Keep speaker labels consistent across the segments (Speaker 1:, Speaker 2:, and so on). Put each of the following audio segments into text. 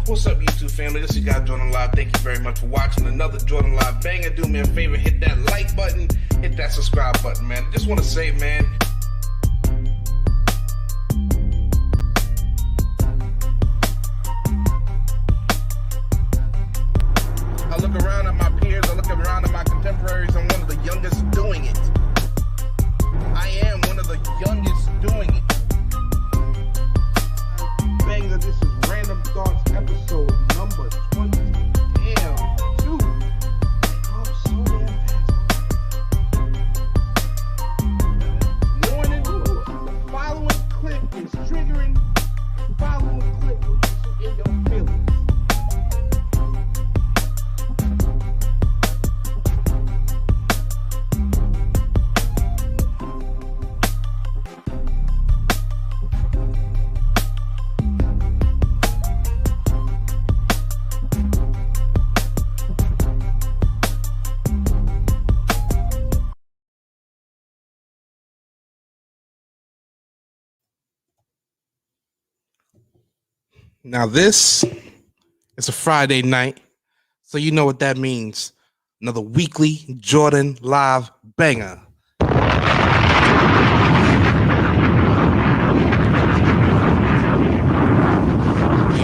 Speaker 1: What's up, YouTube family? This is God Jordan Live. Thank you very much for watching another Jordan Live banger. Do me a favor, hit that like button, hit that subscribe button, man. Just want to say, man, I look around at my peers, I look around at my contemporaries, I'm one of the youngest doing it. I am one of the youngest doing it. Banger, this is Random Thoughts episode number 20. Damn, 2. Oh, so damn fast. Warning, the following clip is triggering. The following clip will get you in your feelings. Now this is a Friday night, so you know what that means. Another weekly Jordan Live banger. You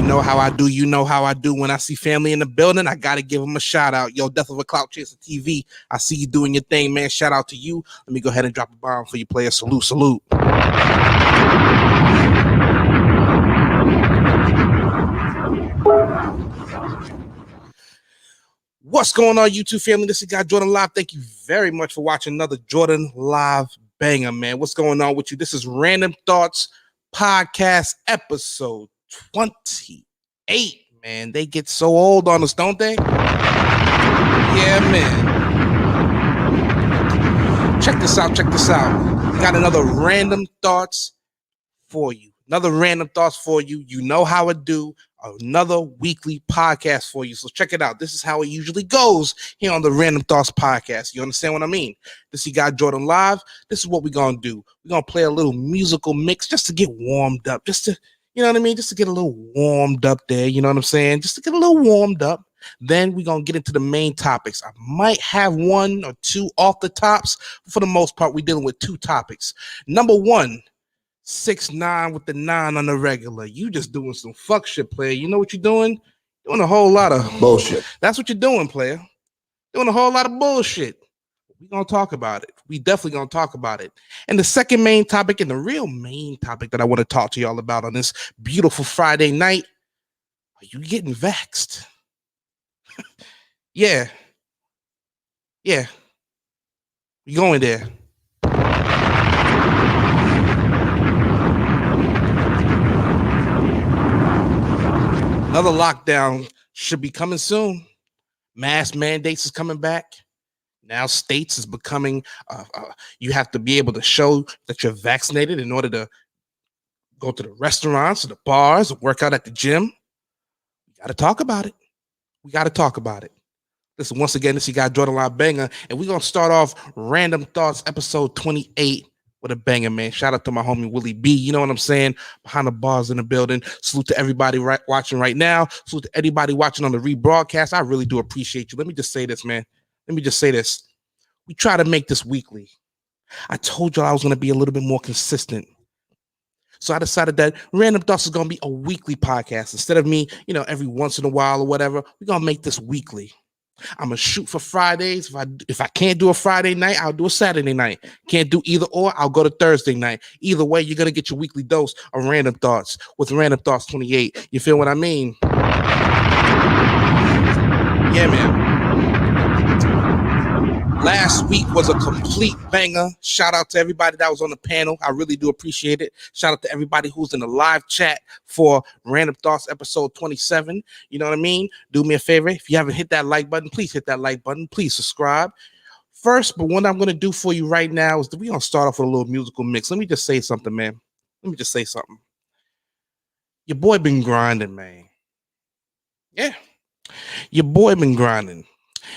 Speaker 1: know how I do. You know how I do. When I see family in the building, I got to give them a shout out. Yo, Death of a Clout Chaser TV. I see you doing your thing, man. Shout out to you. Let me go ahead and drop a bomb for you, player. Salute, salute. What's going on, YouTube family? This is God Jordan Live. Thank you very much for watching another Jordan Live banger, man. What's going on with you? This is Random Thoughts Podcast episode 28, man. They get so old on us, don't they? Yeah, man. Check this out. Check this out. We got another Random Thoughts for you. Another Random Thoughts for you. You know how it do. Another weekly podcast for you. So check it out. This is how it usually goes here on the Random Thoughts Podcast. You understand what I mean? This is God Jordan Live. This is what we're going to do. We're going to play a little musical mix just to get warmed up. Just to, you know what I mean? Just to get a little warmed up there. You know what I'm saying? Just to get a little warmed up. Then we're going to get into the main topics. I might have one or two off the tops. For the most part, we're dealing with two topics. Number one, 6ix9ine with the 9 on the regular. You just doing some fuck shit, player. You know what you're doing? Doing a whole lot of bullshit. That's what you're doing, player. Doing a whole lot of bullshit. We're going to talk about it. We definitely going to talk about it. And the second main topic, and the real main topic that I want to talk to y'all about on this beautiful Friday night, are you getting vaxxed? Yeah. You going there. Another lockdown should be coming soon. Mask mandates is coming back. Now states is becoming, you have to be able to show that you're vaccinated in order to go to the restaurants, or the bars, or work out at the gym. We got to talk about it. Listen, once again, this is God Jordan Live banger, and we're going to start off Random Thoughts episode 28. With a banger, man. Shout out to my homie Willie B. You know what I'm saying? Behind the bars in the building. Salute to everybody watching right now. Salute to anybody watching on the rebroadcast. I really do appreciate you. Let me just say this, man. We try to make this weekly. I told y'all I was going to be a little bit more consistent. So I decided that Random Thoughts is going to be a weekly podcast. Instead of me, every once in a while or whatever, we're going to make this weekly. I'm gonna shoot for Fridays. If I can't do a Friday night, I'll do a Saturday night. Can't do either or, I'll go to Thursday night. Either way, you're gonna get your weekly dose of Random Thoughts with Random Thoughts 28. You feel what I mean? Yeah, man. Last week was a complete banger. Shout out to everybody that was on the panel. I really do appreciate it. Shout out to everybody who's in the live chat for Random Thoughts episode 27. You know what I mean? Do me a favor. If you haven't hit that like button, please hit that like button. Please subscribe. First, but what I'm going to do for you right now is we're going to start off with a little musical mix. Let me just say something, man. Your boy been grinding, man. Yeah. Your boy been grinding.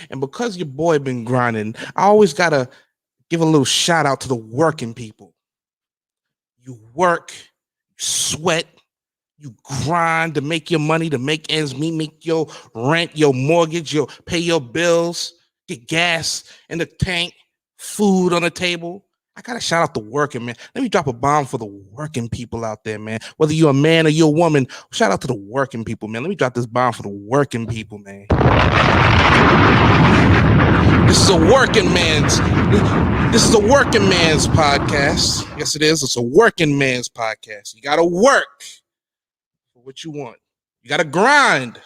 Speaker 1: And because your boy been grinding, I always got to give a little shout out to the working people. You work, you sweat, You grind to make your money, to make ends meet, make your rent, your mortgage, pay your bills, get gas in the tank, food on the table. I got to shout out the working, man. Let me drop a bomb for the working people out there, man. Whether you're a man or you're a woman, shout out to the working people, man. Let me drop this bomb for the working people, man. This is a working man's podcast. Yes, it is. It's a working man's podcast. You got to work for what you want. You got to grind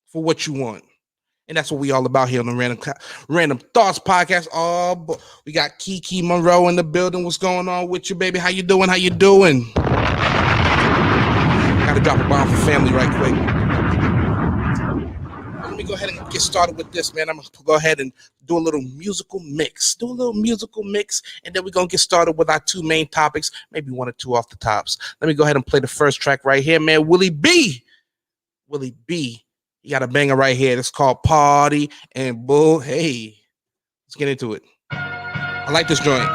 Speaker 1: for what you want. And that's what we all about here on the Random Thoughts Podcast. Oh, we got Kiki Monroe in the building. What's going on with you, baby? How you doing? Got to drop a bomb for family right quick. Let me go ahead and get started with this, man. I'm going to go ahead and do a little musical mix. And then we're going to get started with our two main topics, maybe one or two off the tops. Let me go ahead and play the first track right here, man. Willie B. You got a banger right here. It's called Party and Bull. Hey, let's get into it. I like this joint.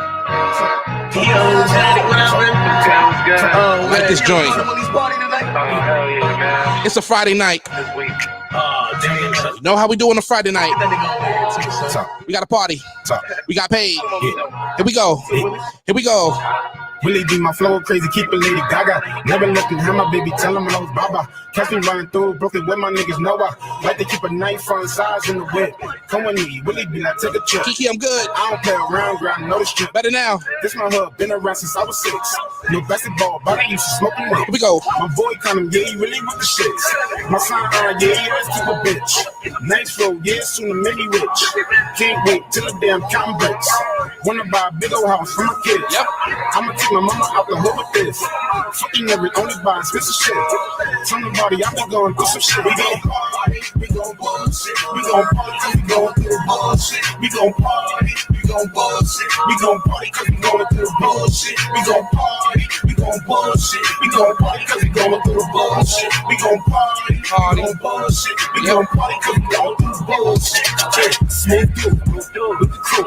Speaker 1: I like this joint. It's a Friday night. You know how we do on a Friday night? We got a party. We got paid. Here we go. Willie be my flow crazy, keep it Lady Gaga. Never looking at my baby, tell him I was Baba. Catch me running through Brooklyn with my niggas know I like to keep a knife on size in the whip. Come with me, Willie be like, take a trip. Kiki, I'm good. I don't play around, grind, know the strip. Better now. This my hood, been around since I was 6. No basketball, but I used to smoke him. Here we go. My boy Connor, yeah, he really with the shits. My son, yeah, he always keep a bitch. Nice flow, yeah, soon to make me rich. Can't wait till the damn counting bricks. Wanna buy a big old house for my kids. Yep. I'ma take my mama out the hood with this. Fucking every only buy expensive shit. Tell nobody I be going through some shit. We gon' party, we gon' bullshit. We gon' party cause we going through the bullshit. We gon' party, we gon' bullshit. We gon' party cause we going through the bullshit. We gon' party, we gon' bullshit. We gon' party cause we going through the bullshit. We gon' party, we gon' bullshit. We gon' party cause we going through the bullshit. Smooth dude with the crew.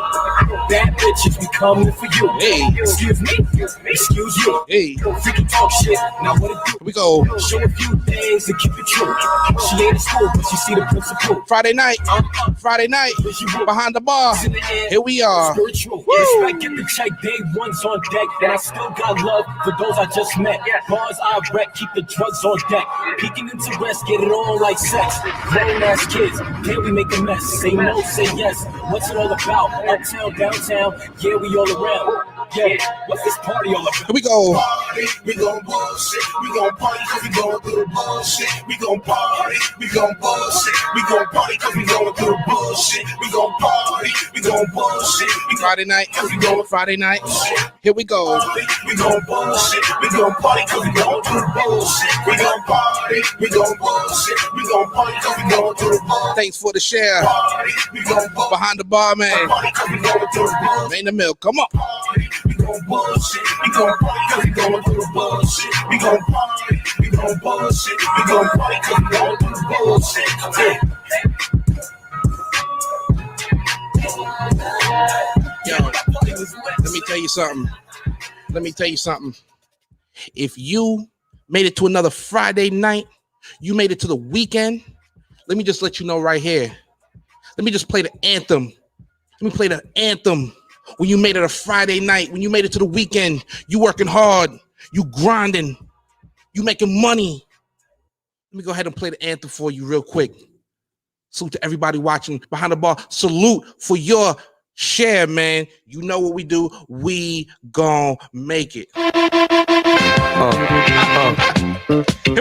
Speaker 1: Bad bitches, we coming for you. Hey, excuse me. Excuse you. Hey. Freaky talk shit. Now what it do? Here we go. Show a few things and keep it true. She ain't in school, but she see the principal. Friday night. Behind the bar. Here we are. Spiritual. Respect, get the check. Day one's on deck. And I still got love for those I just met. Bars I wreck, keep the drugs on deck. Peeking into rest, get it on like sex. Grown ass kids, can we make a mess? Say no, say yes. What's it all about? Uptown, downtown, yeah, we all around. Yeah, what's this party all about? Here we go. Party, we gon' bullshit. We gon' party cause we going through the bullshit. We gon' party, we gon' bullshit. We gon' party cause we going through the bullshit. We gon' party, we gon' bullshit. Friday night, Friday night. Here we go. We gon' bullshit. We gon' party cause we going through the bullshit. We gon' party, we gon' bullshit. We gon' party cause we going through the bullshit. Thanks for the share. Party, we gon' behind the bar, man. Party cause we going through the bullshit. Man, the milk, come on. We gon' bullshit. We gon' party cause we going through the bullshit. We gon' party. We gon' bullshit. We gon' party cause we going through the bullshit. Yo, let me tell you something. If you made it to another Friday night, you made it to the weekend, let me just let you know right here. Let me just play the anthem. When you made it a Friday night, when you made it to the weekend, you working hard, you grinding, you making money. Let me go ahead and play the anthem for you real quick. Salute to everybody watching behind the bar. Salute for your share, man. You know what we do. We gon' make it. Here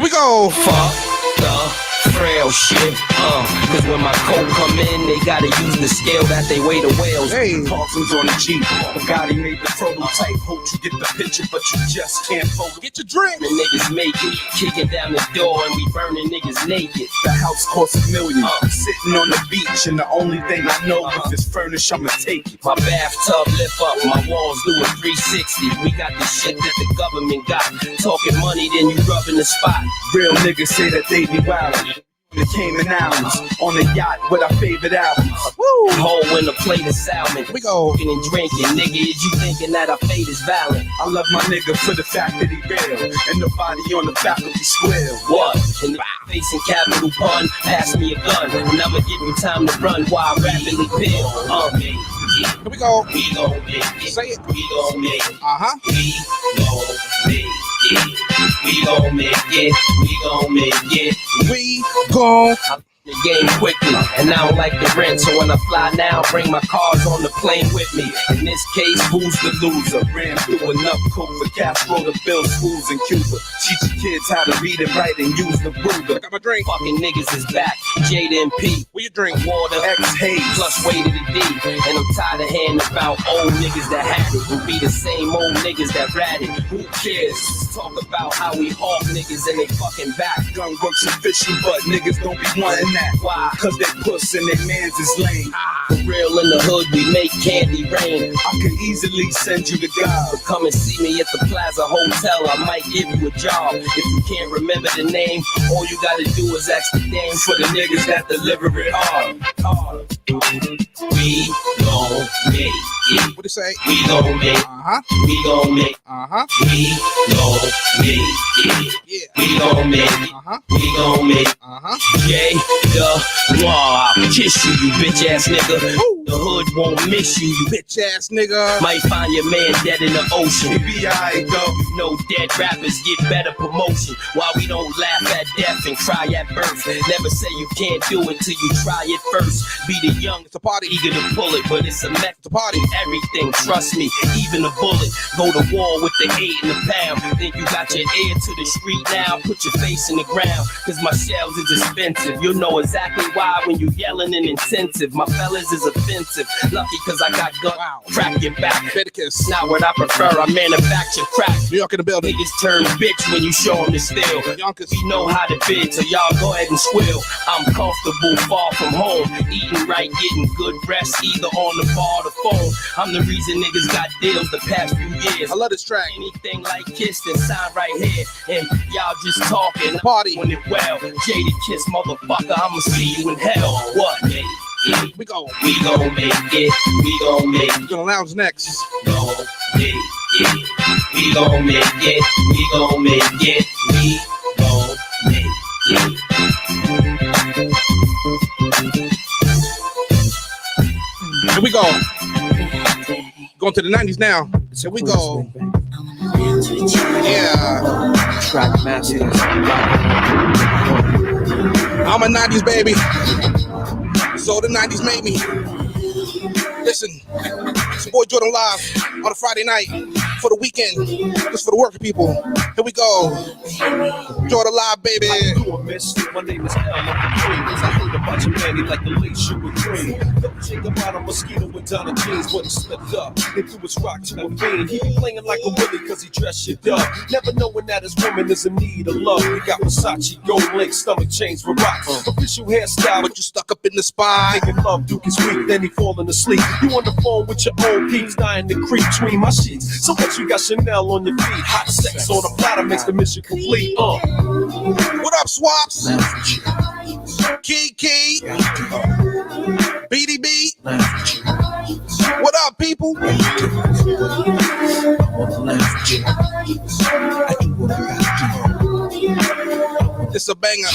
Speaker 1: we go. Fuck the frail shit. Cause when my coat come in, they gotta use the scale that they weigh the whales. Hey. Parsons on the Jeep. Bugatti made the prototype. Hope you get the picture, but you just can't fold. Get your drink. The niggas make it. Kicking down the door and we burning niggas naked. The house costs $1 million. Sitting on the beach and the only thing I know if it's furnished, I'ma take it. My bathtub lift up, my walls do a 360. We got the shit that the government got. Talking money, then you rubbing the spot. Real niggas say that they be wildin'.
Speaker 2: the Cayman Islands, on a yacht with our favorite albums.
Speaker 1: Woo!
Speaker 3: Hole in a plate of salmon.
Speaker 1: We go.
Speaker 3: Eating and drinking, nigga, is you thinking that our fate is valid?
Speaker 2: I love my nigga for the fact that he real, and nobody on the faculty square.
Speaker 3: What? In the facing capital pun, pass me a gun, and I'ma give you time to run while I rapidly peel.
Speaker 1: Here we go.
Speaker 3: We gon' make it.
Speaker 1: Say it.
Speaker 3: We gon' make it.
Speaker 1: Uh-huh.
Speaker 3: We gon' make it. We gon' make it. We gon' make it.
Speaker 1: We gon'
Speaker 3: the game quickly, and I don't like the rent, so when I fly now, bring my cars on the plane with me. In this case, who's the loser?
Speaker 2: Ran through enough coke for Castro to build schools in Cuba. Teach your kids how to read and write and use the ruler.
Speaker 1: got my drink.
Speaker 3: Fucking niggas is back. Jada and P.
Speaker 1: What you drink?
Speaker 3: Water,
Speaker 2: X-Haze.
Speaker 3: plus way to the D. And I'm tired of hearing about old niggas that had it. Will be the same old niggas that ratted. Who cares? Let's talk about how we hawk niggas and they fucking back.
Speaker 2: Gun works efficient, but niggas don't be wanting that.
Speaker 3: Why?
Speaker 2: Cause they puss and they mans is lame.
Speaker 3: For real in the hood, we make candy rain.
Speaker 2: I could easily send you to God.
Speaker 3: But come and see me at the Plaza Hotel. I might give you a job. If you can't remember the name, all you gotta do is ask the name for the niggas that deliver it hard. We gon' make it.
Speaker 1: What it say?
Speaker 3: We gon' make it.
Speaker 1: Uh-huh.
Speaker 3: We gon' make it.
Speaker 1: Uh-huh.
Speaker 3: We gon' make it.
Speaker 1: Yeah.
Speaker 3: We gon' make it.
Speaker 1: Uh-huh.
Speaker 3: We gon' make it.
Speaker 1: Uh-huh.
Speaker 3: I'll kiss you, you bitch ass nigga.
Speaker 1: Woo.
Speaker 3: The hood won't miss you, you
Speaker 1: Bitch ass nigga.
Speaker 3: might find your man dead in the ocean.
Speaker 2: Be alright though.
Speaker 3: No dead rappers get better promotion. Why we don't laugh at death and cry at birth? Never say you can't do it till you try it first. Be the young,
Speaker 1: It's a party.
Speaker 3: eager to pull it, but it's a mess.
Speaker 1: It's a party.
Speaker 3: Everything, trust me, even a bullet. Go to war with the 8 and the pound. Think you got your ear to the street now? Put your face in the ground, cause my shells is expensive. You'll know exactly why when you yelling and intensive. My fellas is offensive. Lucky cause I got gun.
Speaker 1: Wow.
Speaker 3: Crack your back.
Speaker 1: Bedicus.
Speaker 3: Not what I prefer. I manufacture crack.
Speaker 1: New York in the building.
Speaker 3: Niggas turn bitch when you show them the steel.
Speaker 1: Yonkers.
Speaker 3: We know how to bid, so y'all go ahead and swill. I'm comfortable, far from home. Eating right, getting good rest, either on the bar or the phone. I'm the reason niggas got deals the past few years.
Speaker 1: I love this track.
Speaker 3: Anything like Kiss, then sign right here. And y'all just talking.
Speaker 1: Party.
Speaker 3: When it well. Jaded Kiss, motherfucker, I'ma see you in hell. What?
Speaker 1: We go.
Speaker 3: We gon' make it. We gon' make it.
Speaker 1: We're gonna lounge next.
Speaker 3: Gon' make it. We gon' make it. We gon' make it. We gon' make it.
Speaker 1: Here we go. Going to the 90s now. Here we go. Yeah.
Speaker 2: Track master.
Speaker 1: I'm a 90s baby. So the 90s made me. Listen, it's your boy Jordan live on a Friday night for the weekend. Just for the working people. Here we go. Jordan live, baby.
Speaker 4: How you doing, miss? My name is L. I'm the Queens. I heard about your man, he like the late sugar cream. Don't think about a mosquito with Donna jeans, but he slipped up. They threw his rock to a fiend. He be playing like a willy cause he dressed shit up. Never knowing that his woman is in need of love. We got Versace, gold link, stomach chains with rocks. Official hairstyle,
Speaker 1: But you stuck up in the spot.
Speaker 4: thinking love, Duke is weak, then he falling asleep. You on the phone with your old peeps, dying to creep between my sheets. So what you got Chanel on your feet? Hot sex on a platter makes the mission complete.
Speaker 1: What up, Swaps? Kiki. BDB. What up, people? It's a banger.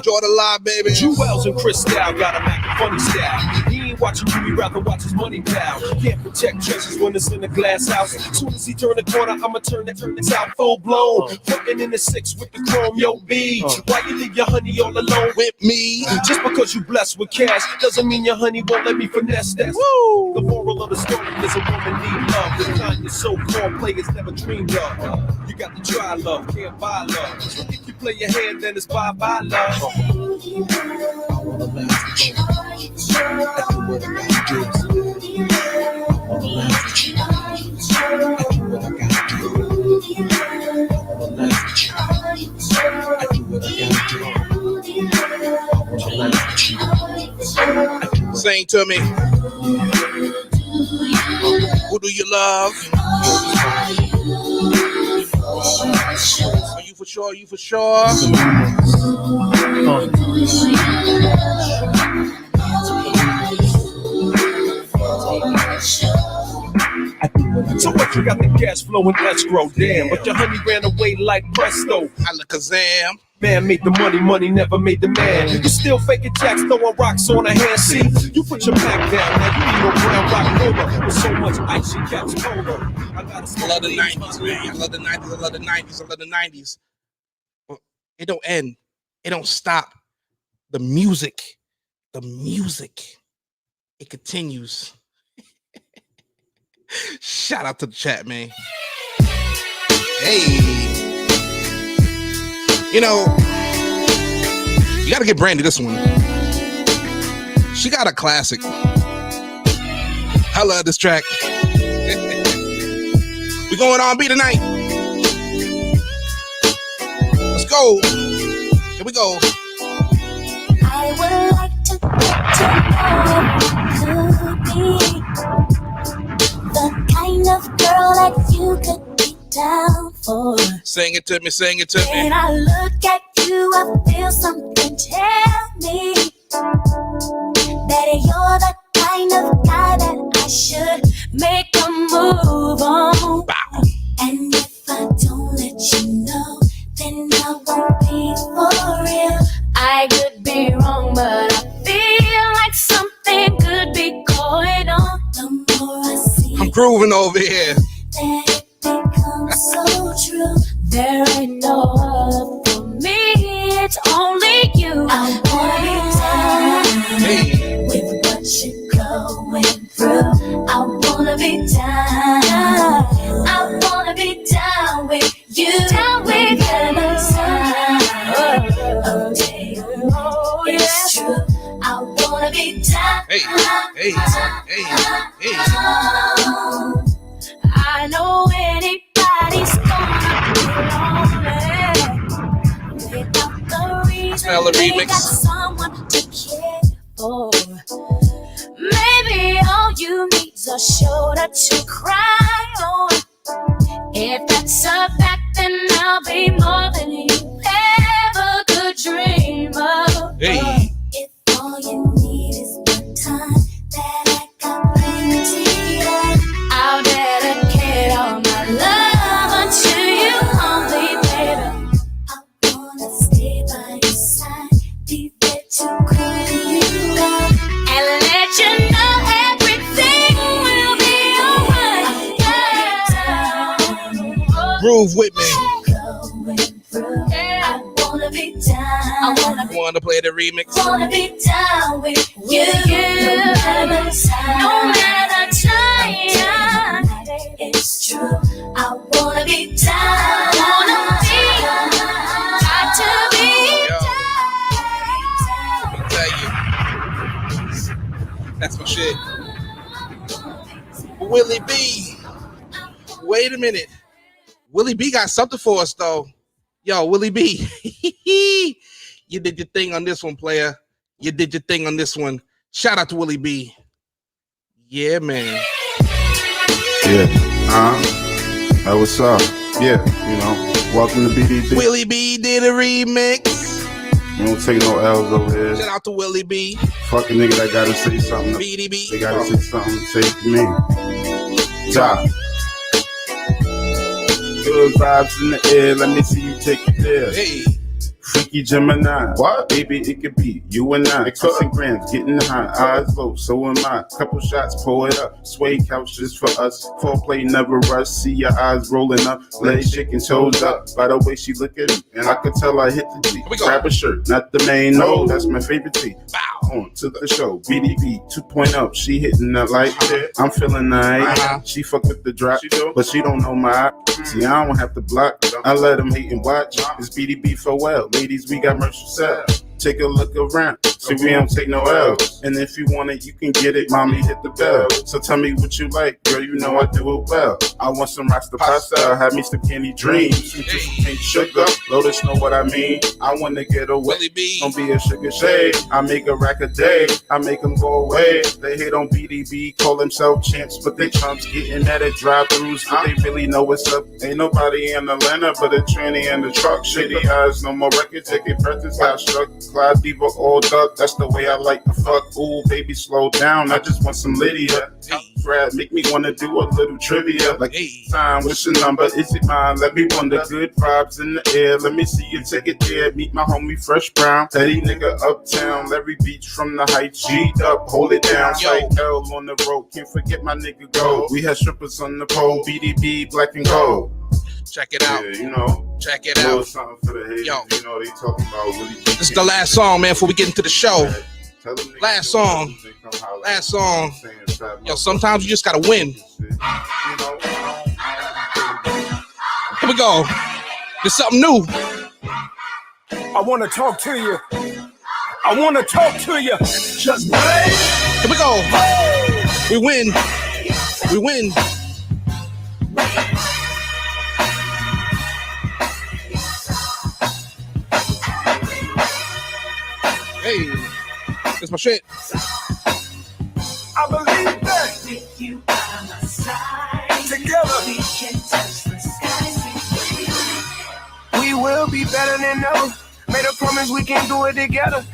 Speaker 1: Jordan live, baby.
Speaker 4: Jewels and Cristal got him acting funny style. He ain't watching you, he rather watch his money pal. Can't protect treasures when it's in a glass house. Soon as he turn the corner, I'ma turn it out full blown. Fucking in the 6 with the chrome, yo B. Why you leave your honey all alone
Speaker 1: With me.
Speaker 4: Just because you blessed with cash doesn't mean your honey won't let me finesse that.
Speaker 1: Woo.
Speaker 4: The moral of the story is a woman need love. The kind your so-called players never dreamed of. You got to try love, can't buy love. If you play your hand, then it's bye-bye love. I wanna laugh with you. I do what I gotta do. I wanna laugh with you. I do what I gotta do. I wanna laugh with you. I do what I gotta do. I wanna laugh with you. I do what
Speaker 1: Sing to me. Who do you love? Are you for sure? sure, you for sure.
Speaker 4: So what, you got the gas flowing escrow, damn, but your honey ran away like presto.
Speaker 1: Alakazam.
Speaker 4: Man made the money, money never made the man. You still faking jacks, throwing rocks on a hand. See, you put your back down, now you need no brown rock roller with so much ice you caps colder. I
Speaker 1: love the 90s, man. I love the 90s. I love the 90s. I love the 90s. But it don't end. It don't stop. The music, it continues. Shout out to the chat, man. Hey. You know, you got to get Brandy this one. She got a classic. I love this track. We going on B tonight. Let's go. Here we go.
Speaker 5: I would like to get to know who could be the kind of girl that you could be down for.
Speaker 1: Sing it to me, sing it to me.
Speaker 5: When I look at you, I feel something tell me that you're the kind of guy that I should make a move on.
Speaker 1: Bow.
Speaker 5: And if I don't let you know, then I won't be for real. I could be wrong, but I feel like something could be going on. The more I see,
Speaker 1: I'm grooving over here.
Speaker 5: then it becomes so true. There ain't no other for me, it's only you. I wanna be down with what you're going through. I wanna be down. I wanna be down with you. Down with you. Oh, it's true. I wanna be down.
Speaker 1: Hey.
Speaker 5: I know anybody's gonna be lonely without the reason
Speaker 1: smell the
Speaker 5: they
Speaker 1: remix.
Speaker 5: got someone to care for. Maybe all you need's a shoulder to cry on. If that's a fact, then I'll be more than you ever could dream of.
Speaker 1: Hey.
Speaker 5: If all you need is the time that I got plenty of, I'll dedicate all my love to you only, baby. I wanna stay by your side, be there to cool you up, and let you know everything will be alright.
Speaker 1: Groove with me.
Speaker 5: I wanna be down.
Speaker 1: You want to play the remix?
Speaker 5: Wanna be down with you. No matter the time, it's true. I wanna be down. Got to be
Speaker 1: Yo.
Speaker 5: down.
Speaker 1: I'll tell you. That's my shit. Willie B. Wait a minute. Willie B got something for us, though. Yo, Willie B. You did your thing on this one, player. You did your thing on this one. Shout out to Willie B. Yeah, man.
Speaker 6: Yeah. Hey, what's up? Yeah, you know, welcome to BDB.
Speaker 1: Willie B did a remix.
Speaker 6: We don't take no L's over here.
Speaker 1: Shout out to Willie B.
Speaker 6: Fuck a nigga that gotta say something.
Speaker 1: BDB.
Speaker 6: They gotta say something to say to me. Top. Good vibes in the air, let me see you take it there.
Speaker 1: Hey.
Speaker 6: Freaky Gemini. What? Baby, it could be you and I. Kissing grams, getting high. Eyes low, so am I. Couple shots, pull it up. Sway couch just for us. Foreplay never rush. See your eyes rolling up. Legs shaking, toes up. By the way she look at me, and I could tell I hit the G. Grab a shirt, not the main. No, that's my favorite T. On to the show. BDB 2.0. She hitting that light. I'm feeling nice. She fuck with the drop, but she don't know my. See, I don't have to block. I let them hate and watch. It's BDB for well. Ladies, we got merch to sell. Take a look around. See, we don't take no L's. And if you want it, you can get it. Mommy, hit the bell. So tell me what you like, girl. You know I do it well. I want some rasta pasta. Have me some candy dreams. Some pink sugar. Lotus know what I mean. I want to get away. Don't be a sugar shade. I make a rack a day. I make them go away. They hate on BDB, call themselves champs, but they chumps getting at it drive-thrus. But they really know what's up. Ain't nobody in Atlanta but a tranny and the truck. Shitty eyes, no more record ticket presents. Got struck. Clyde Diva all duck. That's the way I like to fuck. Ooh, baby, slow down. I just want some Lydia. Brad, make me wanna do a little trivia. Like, time, what's your number? Is it mine? Let me wonder. Good vibes in the air. Let me see you take it there. Meet my homie Fresh Brown. Teddy nigga uptown. Larry Beach from the heights. G'd up, hold it down. Sight L on the road. Can't forget my nigga Gold. We had strippers on the pole. BDB, black and gold.
Speaker 1: Check it out.
Speaker 6: Yeah, you know.
Speaker 1: Check it out.
Speaker 6: Something for the haters.
Speaker 1: Yo.
Speaker 6: You know, they talking about really.
Speaker 1: This is the last song, man, before we get into the show. Last song. Last song. Yo, sometimes you just gotta win. Here we go. There's something new.
Speaker 4: I want to talk to you. I want to talk to you. Just play.
Speaker 1: Here we go. We win. We win. Hey, that's my shit.
Speaker 4: I believe that
Speaker 5: With you by my side,
Speaker 4: together
Speaker 5: we can touch the skies.
Speaker 4: we will be better than ever. Made a promise we can do it together.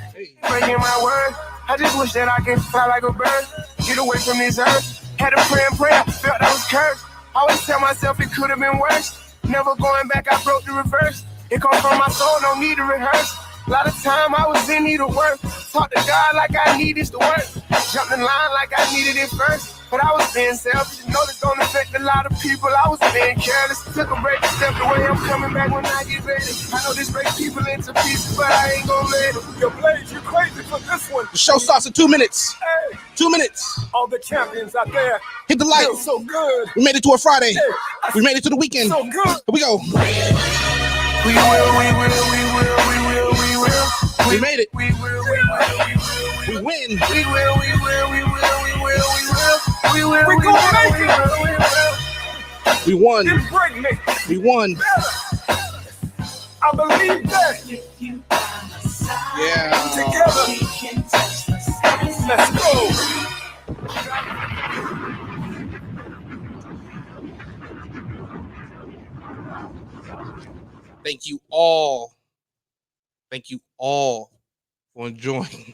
Speaker 4: Breaking my word. I just wish that I could fly like a bird. Get away from this earth. Had a prayer, felt I was cursed. Always tell myself it could have been worse. Never going back, I broke the reverse. It comes from my soul, no need to rehearse. A lot of time I was in need of work. Talk to God like I needed to work. Jumped in line like I needed it first. But I was being selfish. You know this don't affect a lot of people. I was being careless. Took a break, stepped away. I'm coming back when I get ready. I know this breaks people into pieces, but I ain't gonna let it. Yo, Blaze, you crazy for this one.
Speaker 1: The show starts in 2 minutes.
Speaker 4: Hey,
Speaker 1: 2 minutes.
Speaker 4: all the champions out there.
Speaker 1: Hit the like.
Speaker 4: Feel so good.
Speaker 1: We made it to a Friday.
Speaker 4: Hey,
Speaker 1: We made it to the weekend.
Speaker 4: so good.
Speaker 1: Here we go.
Speaker 4: We will.
Speaker 1: We made it.
Speaker 4: We will.
Speaker 1: We win.
Speaker 4: We gonna make it.
Speaker 1: We won.
Speaker 4: Then break me.
Speaker 1: We won.
Speaker 4: I believe that.
Speaker 5: With you by my side,
Speaker 1: Yeah.
Speaker 4: Together,
Speaker 5: we can touch the skies.
Speaker 4: let's go.
Speaker 1: Thank you all. Thank you all for enjoying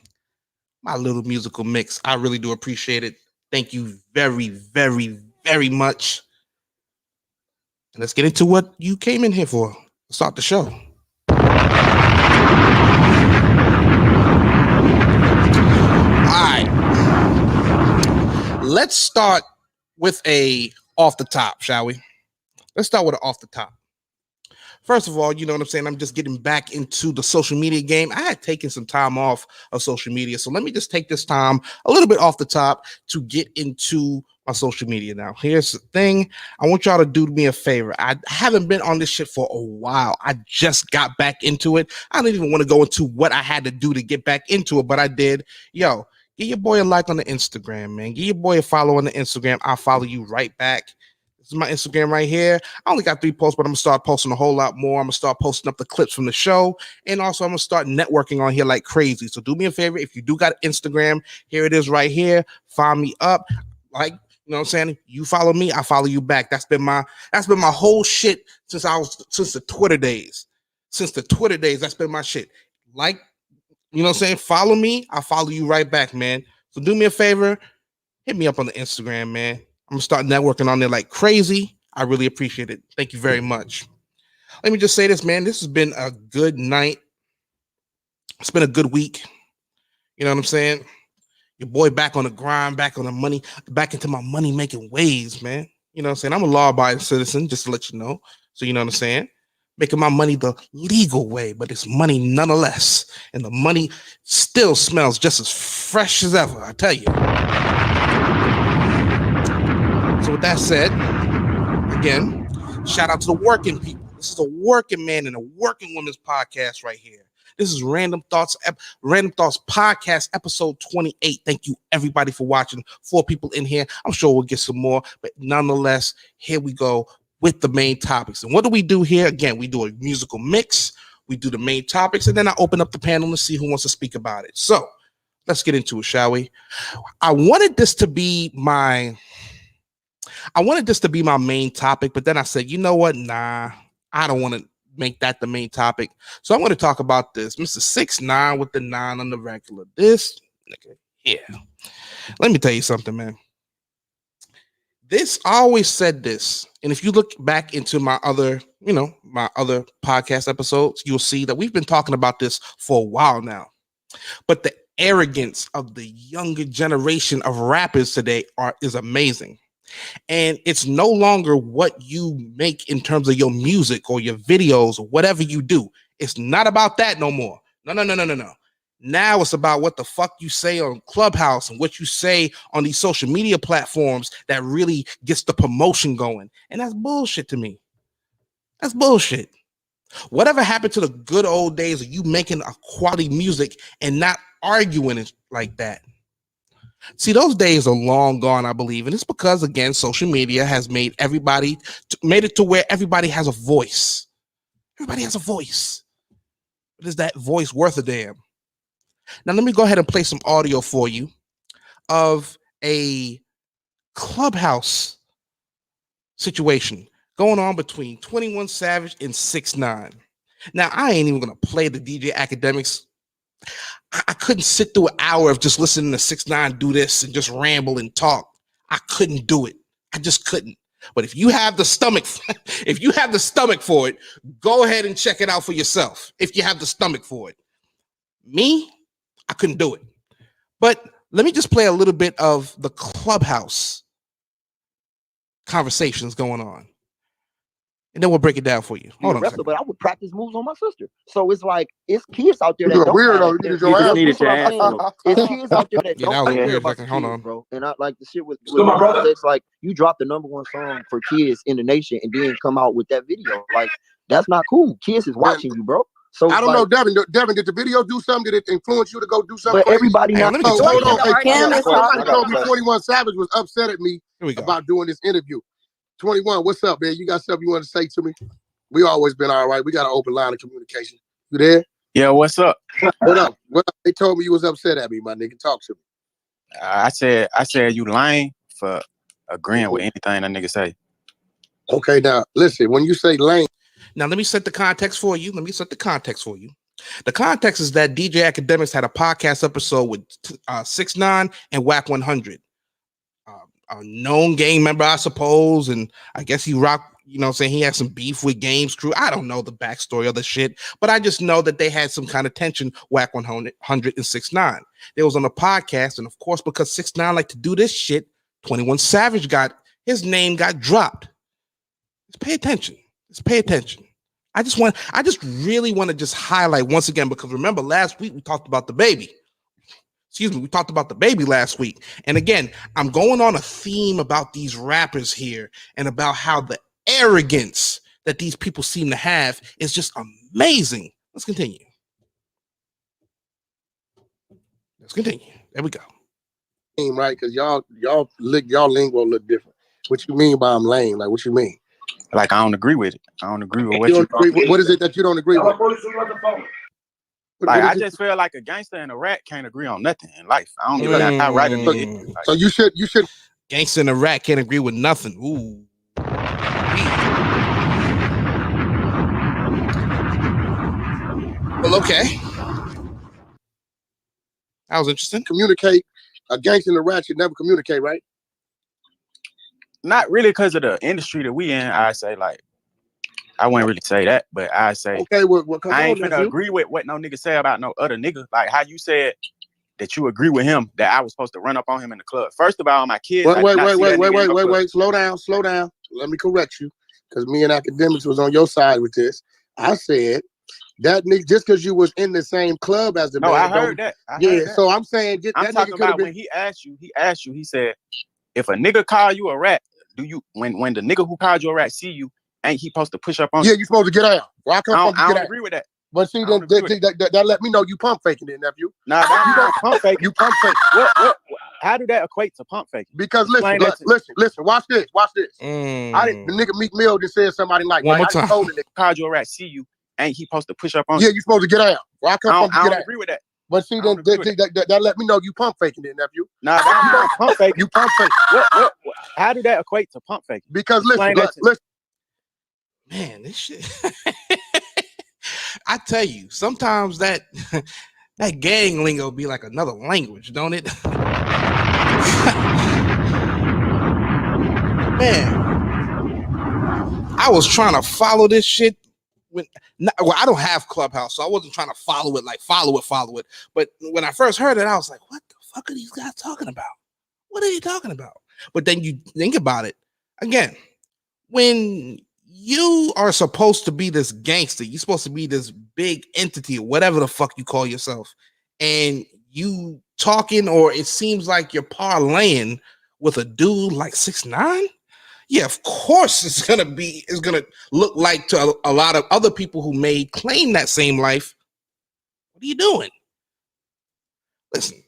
Speaker 1: my little musical mix. I really do appreciate it. Thank you very, very, very much. And let's get into what you came in here for. Let's start the show. All right. Let's start with a off the top, shall we? Let's start with an off the top. First of all, you know what I'm saying? I'm just getting back into the social media game. I had taken some time off of social media. So let me just take this time a little bit off the top to get into my social media now. Here's the thing. I want y'all to do me a favor. I haven't been on this shit for a while. I just got back into it. I don't even want to go into what I had to do to get back into it, but I did. Yo, give your boy a like on the Instagram, man. Give your boy a follow on the Instagram. I'll follow you right back. This is my Instagram right here. I only got 3 posts, but I'm going to start posting a whole lot more. I'm going to start posting up the clips from the show. And also, I'm going to start networking on here like crazy. So do me a favor. If you do got Instagram, here it is right here. Find me up. Like, you know what I'm saying? You follow me, I follow you back. That's been my whole shit since the Twitter days. Since the Twitter days, that's been my shit. Like, you know what I'm saying? Follow me, I follow you right back, man. So do me a favor. Hit me up on the Instagram, man. I'm gonna start networking on there like crazy. I really appreciate it. Thank you very much. Let me just say this, man. This has been a good night. It's been a good week. You know what I'm saying? Your boy back on the grind, back on the money, back into my money-making ways, man. You know what I'm saying? I'm a law-abiding citizen, just to let you know. So you know what I'm saying? Making my money the legal way, but it's money nonetheless. And the money still smells just as fresh as ever, I tell you. So with that said, again, shout out to the working people. This is a working man and a working woman's podcast right here. This is Random Thoughts Podcast, episode 28. Thank you, everybody, for watching. 4 people in here. I'm sure we'll get some more, but nonetheless, here we go with the main topics. And what do we do here? Again, we do a musical mix. We do the main topics, and then I open up the panel to see who wants to speak about it. So let's get into it, shall we? I wanted this to be my main topic, but then I said, you know what? Nah, I don't want to make that the main topic. So I'm going to talk about this. Mr. 6ix9ine with the 9 on the regular. This nigga, yeah. Let me tell you something, man. I always said this, and if you look back into my other podcast episodes, you'll see that we've been talking about this for a while now. But the arrogance of the younger generation of rappers today is amazing. And it's no longer what you make in terms of your music or your videos or whatever you do. It's not about that no more. No. Now it's about what the fuck you say on Clubhouse and what you say on these social media platforms that really gets the promotion going. And that's bullshit to me. That's bullshit. Whatever happened to the good old days of you making a quality music and not arguing it like that? See, those days are long gone, I believe. And it's because, again, social media has made it to where everybody has a voice. Everybody has a voice. But is that voice worth a damn? Now, let me go ahead and play some audio for you of a Clubhouse situation going on between 21 Savage and 6ix9ine. Now, I ain't even going to play the DJ Academics. I couldn't sit through an hour of just listening to 6ix9ine do this and just ramble and talk. I couldn't do it. I just couldn't. But if you have the stomach, for it, go ahead and check it out for yourself. If you have the stomach for it. Me, I couldn't do it. But let me just play a little bit of the Clubhouse conversations going on. And then we'll break it down for you. Hold on.
Speaker 7: Wrestler, but I would practice moves on my sister. So it's like it's kids out there that
Speaker 8: You're
Speaker 7: don't
Speaker 8: weirdo.
Speaker 7: care.
Speaker 8: You just needed your ass.
Speaker 7: It's kids out there that
Speaker 1: Yeah, that was
Speaker 7: don't care
Speaker 1: weird.
Speaker 7: about the
Speaker 1: Hold
Speaker 7: kids,
Speaker 1: on.
Speaker 7: bro. And I like the shit with it's like you dropped the #1 song for kids in the nation and then come out with that video. Like that's not cool. Kids is watching you, bro. So
Speaker 8: I don't know, Devin. Devin, did the video do something? Did it influence you to go do something?
Speaker 7: But everybody
Speaker 1: Hey,
Speaker 7: not.
Speaker 1: let me
Speaker 8: Hold on.
Speaker 9: Cam is
Speaker 8: Somebody
Speaker 9: talking.
Speaker 8: told me 21 Savage was upset at me
Speaker 1: Here we go.
Speaker 8: about doing this interview. 21, what's up, man? You got something you want to say to me? We always been all right. We got an open line of communication. You there?
Speaker 10: Yeah, what's up?
Speaker 8: What up? What up? They told me you was upset at me, my nigga. Talk to me.
Speaker 10: I said you lying for agreeing with anything that nigga say.
Speaker 8: Okay, now listen. When you say lame,
Speaker 1: Now, let me set the context for you. The context is that DJ Academics had a podcast episode with 6ix9ine and Whack 100. A known gang member, I suppose, and I guess he rocked, he had some beef with Games Crew. I don't know the backstory of the shit, but I just know that they had some kind of tension, Whack 100 and 6ix9ine. They was on a podcast, and of course, because 6ix9ine like to do this shit, 21 Savage his name got dropped. Let's pay attention. I just really want to just highlight once again, because remember last week we talked about the baby. We talked about the baby last week. And again, I'm going on a theme about these rappers here and about how the arrogance that these people seem to have is just amazing. Let's continue. There we go.
Speaker 8: right? Because y'all lingo look different. What you mean by I'm lame? Like, what you mean?
Speaker 10: Like, I don't agree with it. I don't agree with what
Speaker 8: You
Speaker 10: you
Speaker 8: don't agree with, what is it that you don't agree with?
Speaker 10: Like, I just feel like a gangster and a rat can't agree on nothing in life. I don't give a damn how right a nigga is. Like,
Speaker 8: So you should.
Speaker 1: Gangster and a rat can't agree with nothing. Ooh. Well, okay. That was interesting.
Speaker 8: Communicate. A gangster and a rat should never communicate, right?
Speaker 10: not really because of the industry that we in. I say like, I wouldn't really say that, but I say,
Speaker 8: okay, well,
Speaker 10: I ain't finna agree with what no nigga say about no other nigga. Like how you said that you agree with him that I was supposed to run up on him in the club. First of all, my kids.
Speaker 8: Wait. Slow down. Let me correct you, because me and Academics was on your side with this. I said that nigga just because you was in the same club as the man.
Speaker 10: I heard that.
Speaker 8: So I'm saying
Speaker 10: I'm
Speaker 8: that
Speaker 10: talking
Speaker 8: nigga
Speaker 10: about
Speaker 8: been...
Speaker 10: when he asked you. He said, if a nigga call you a rat, do you when the nigga who called you a rat see you, ain't he supposed to push up on you?
Speaker 8: Yeah, you supposed to get out. Well, I don't
Speaker 10: agree with that.
Speaker 8: But see, that let me know you pump faking it, nephew.
Speaker 10: Nah, you don't pump fake.
Speaker 8: You pump fake.
Speaker 10: What? How do that equate to pump faking?
Speaker 8: Because listen. Watch this. The nigga Meek Mill just said somebody like
Speaker 1: one more time.
Speaker 8: Told the nigga,
Speaker 10: called you a rat. See you. Ain't he supposed to push up on?
Speaker 8: Yeah, you supposed to get out. Well, I
Speaker 10: don't agree with that.
Speaker 8: But see, that let me know you pump faking it, nephew.
Speaker 10: Nah, you don't pump fake.
Speaker 8: You pump fake.
Speaker 10: What? How do that equate to pump faking?
Speaker 8: Because listen.
Speaker 1: Man, this shit. I tell you, sometimes that gang lingo be like another language, don't it? Man, I was trying to follow this shit. I don't have Clubhouse, so I wasn't trying to follow it. But when I first heard it, I was like, what the fuck are these guys talking about? What are they talking about? But then you think about it again, when you are supposed to be this gangster, you're supposed to be this big entity or whatever the fuck you call yourself, and you talking, or it seems like you're parlaying with a dude like 6ix9ine. Yeah, of course it's gonna look like to a lot of other people who may claim that same life. What are you doing? Listen,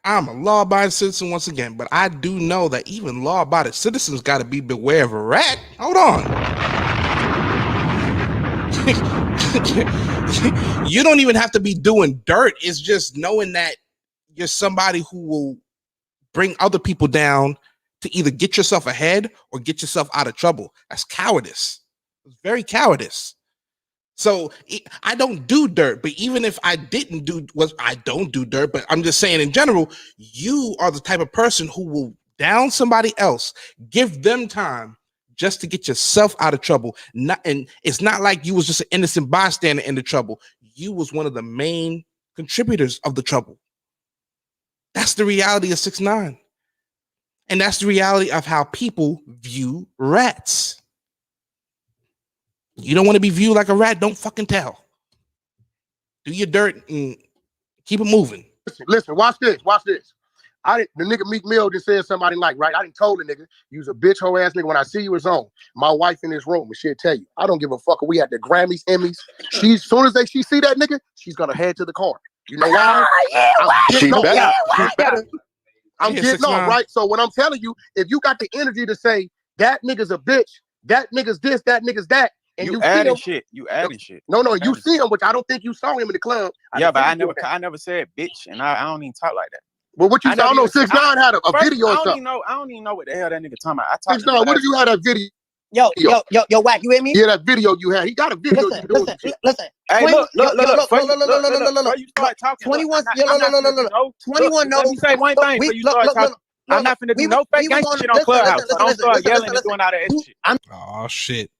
Speaker 1: I'm a law-abiding citizen once again, but I do know that even law-abiding citizens got to be beware of a rat. Hold on. You don't even have to be doing dirt. It's just knowing that you're somebody who will bring other people down to either get yourself ahead or get yourself out of trouble. That's cowardice. It's very cowardice. So I don't do dirt, but even if I didn't do what I don't do dirt, but I'm just saying in general, you are the type of person who will down somebody else, give them time just to get yourself out of trouble. And it's not like you was just an innocent bystander in the trouble. You was one of the main contributors of the trouble. That's the reality of 6ix9ine. And that's the reality of how people view rats. You don't want to be viewed like a rat, don't fucking tell. Do your dirt and keep it moving.
Speaker 8: Listen, watch this. The nigga Meek Mill just said somebody like, right? I done told the nigga, you's a bitch hoe ass nigga. When I see you, it's on. My wife in this room, and she'll tell you, I don't give a fuck. We at the Grammys, Emmys. As soon as she see that nigga, she's gonna head to the car. You know why? I'm getting off, right? So what I'm telling you, if you got the energy to say that nigga's a bitch, that nigga's this, that nigga's that, and you
Speaker 10: adding shit. You adding shit.
Speaker 8: No, you see him, which I don't think you saw him in the club.
Speaker 10: Yeah, but I never said bitch, and I don't even talk like that.
Speaker 8: Well, what you saw? I know 6ix9ine had a video or something.
Speaker 10: I don't even know what the hell that nigga talking about.
Speaker 8: 6ix9ine, what did you have that video?
Speaker 9: Yo, Wack, you hear me?
Speaker 8: Yeah, that video you had. He got a video.
Speaker 9: Listen.
Speaker 10: Hey, look.
Speaker 9: You start talking. 21. 21. No.
Speaker 10: Let me say one thing. You start talking. I'm not finna do no fake gangster shit on Clubhouse. Don't start yelling and doing all that extra shit.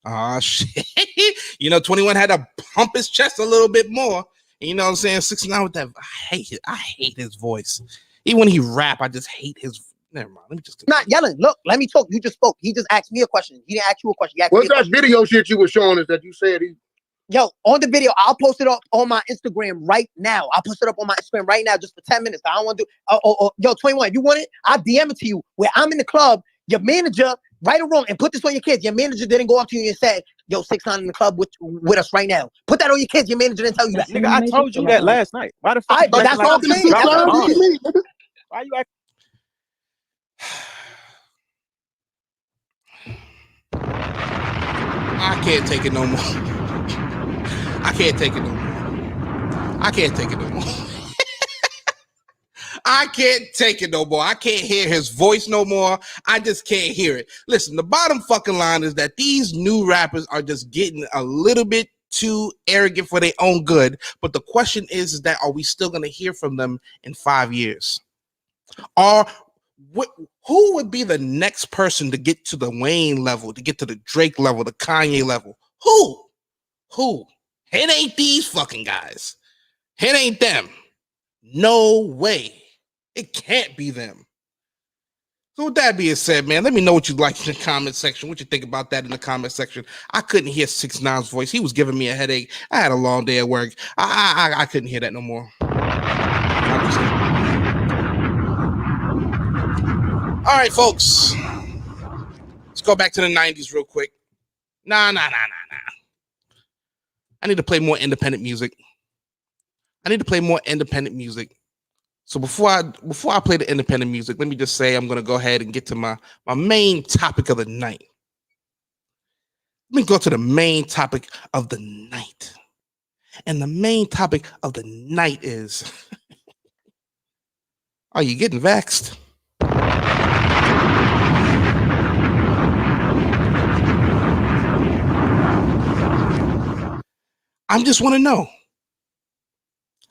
Speaker 1: Oh shit. You know, 21 had to pump his chest a little bit more. You know what I'm saying? 6ix9ine with that. I hate his voice. Even when he rap, I just hate his. Never mind. Let me just.
Speaker 9: Not yelling. Look, let me talk. You just spoke. He just asked me a question. He didn't ask you a question.
Speaker 8: What's that video shit you were showing us that you said he?
Speaker 9: Yo, on the video, I'll post it up on my Instagram right now. I'll post it up on my Instagram right now just for 10 minutes. I don't want to do. Yo, 21. If you want it, I'll DM it to you. Where I'm in the club, your manager, right or wrong, and put this on your kids. Your manager didn't go up to you and say, "Yo, 6ix9ine in the club with us right now." Put that on your kids. Your manager didn't tell you that.
Speaker 10: Nigga, I told you that last night. Why the fuck?
Speaker 9: But that's all I'm saying.
Speaker 10: Why you acting?
Speaker 1: I can't take it no more. I can't take it no more. I can't take it no more. I can't hear his voice no more. I just can't hear it. Listen, the bottom fucking line is that these new rappers are just getting a little bit too arrogant for their own good. But the question is that are we still going to hear from them in 5 years? Who would be the next person to get to the Wayne level, to get to the Drake level, the Kanye level? Who? It ain't these fucking guys. It ain't them. No way. It can't be them. So with that being said, man, let me know what you like in the comment section. What you think about that in the comment section. I couldn't hear 6ix9ine's voice. He was giving me a headache. I had a long day at work. I couldn't hear that no more. All right, folks. Let's go back to the 90s real quick. Nah. I need to play more independent music. So before I play the independent music, let me just say I'm gonna go ahead and get to my main topic of the night. Let me go to the main topic of the night. And the main topic of the night is are you getting vaxxed? I just want to know.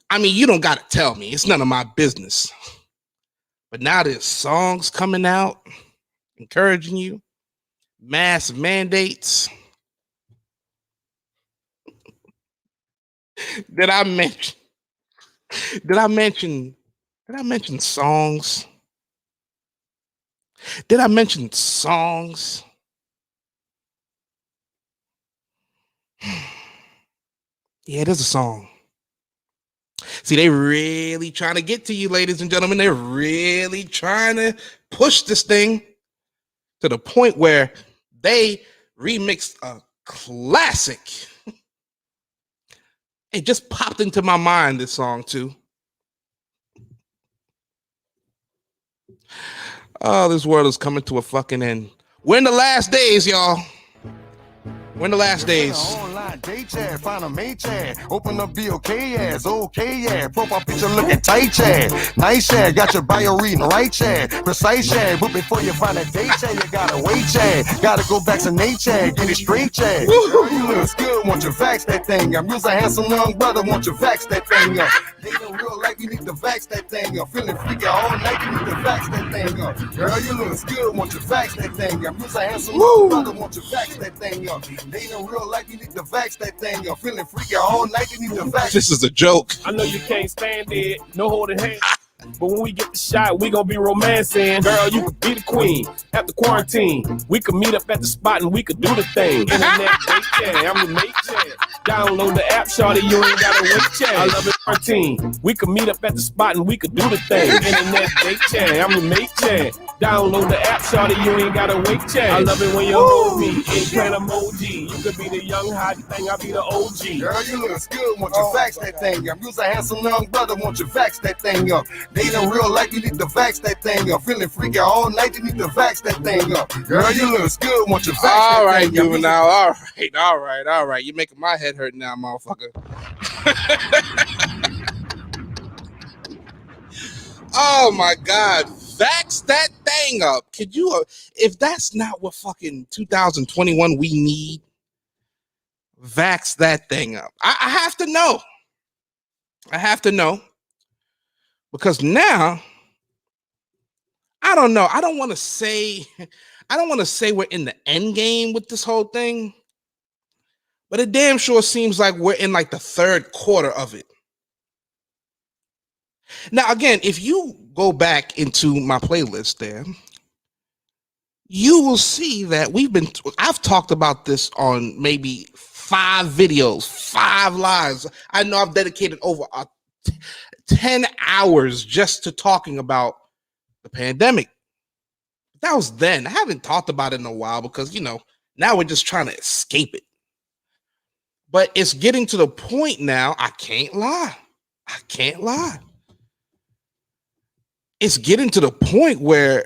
Speaker 1: I mean, you don't got to tell me. It's none of my business. But now there's songs coming out encouraging you, mass mandates. Did I mention songs? Did I mention songs? Yeah, there's a song. See, they really trying to get to you, ladies and gentlemen. They're really trying to push this thing to the point where they remixed a classic. It just popped into my mind, this song, too. Oh, this world is coming to a fucking end. We're in the last days, y'all. We're in the last days.
Speaker 11: Online day chat, find a mate chat. Open up the okay ass, okay yeah. Profile picture looking tight chat. Nice chat, got your bio reading right chat. Precise chat, but before you find a date chat, you gotta wait chat. Gotta go vaccinate chat, get it straight chat. Girl, you look good, want you vax that thing up. You's a handsome young brother, want you vax that thing up. Dating real life, you need to vax that thing up. Feeling freaky all night, you need to vax that thing up. Girl, you look good, want you vax that thing up. You's a handsome young brother, want you vax that thing up. Dating real life, you need to vax that thing up. Feeling freaky all night, you need to vax.
Speaker 1: This is a joke.
Speaker 3: I know you can't stand it, no holding hands. But when we get the shot, we gon' be romancing. Girl, you could be the queen after quarantine. We could meet up at the spot and we could do the thing. Internet date chat, I'm your mate chat. Download the app, shawty, you ain't gotta wait chat. I love it, 13. We could meet up at the spot and we could do the thing. Internet date chat, I'm your mate chat. Download the app, shawty, you ain't gotta wait chat. I love it when you hold me, eggplant emoji. You could be the young hot thing, I'll be the OG.
Speaker 11: Girl, you look good, want you vax that thing up. You's a handsome young brother, want you vax that thing up. Dating real life, you need to vax that thing up. Feeling freaky all night, you need to vax that thing up. Girl, you look good, want you vax that thing up.
Speaker 1: All right, now. All right. You're making my head hurt now, motherfucker. Oh my God. Vax that thing up. Could you, if that's not what fucking 2021 we need, vax that thing up. I have to know. Because now, I don't know. I don't want to say we're in the end game with this whole thing, but it damn sure seems like we're in like the third quarter of it. Now, again, if you go back into my playlist there, you will see that I've talked about this on maybe 5 videos, 5 lives. I know I've dedicated over 10 hours just to talking about the pandemic. That was then. I haven't talked about it in a while because, now we're just trying to escape it. But it's getting to the point now, I can't lie. It's getting to the point where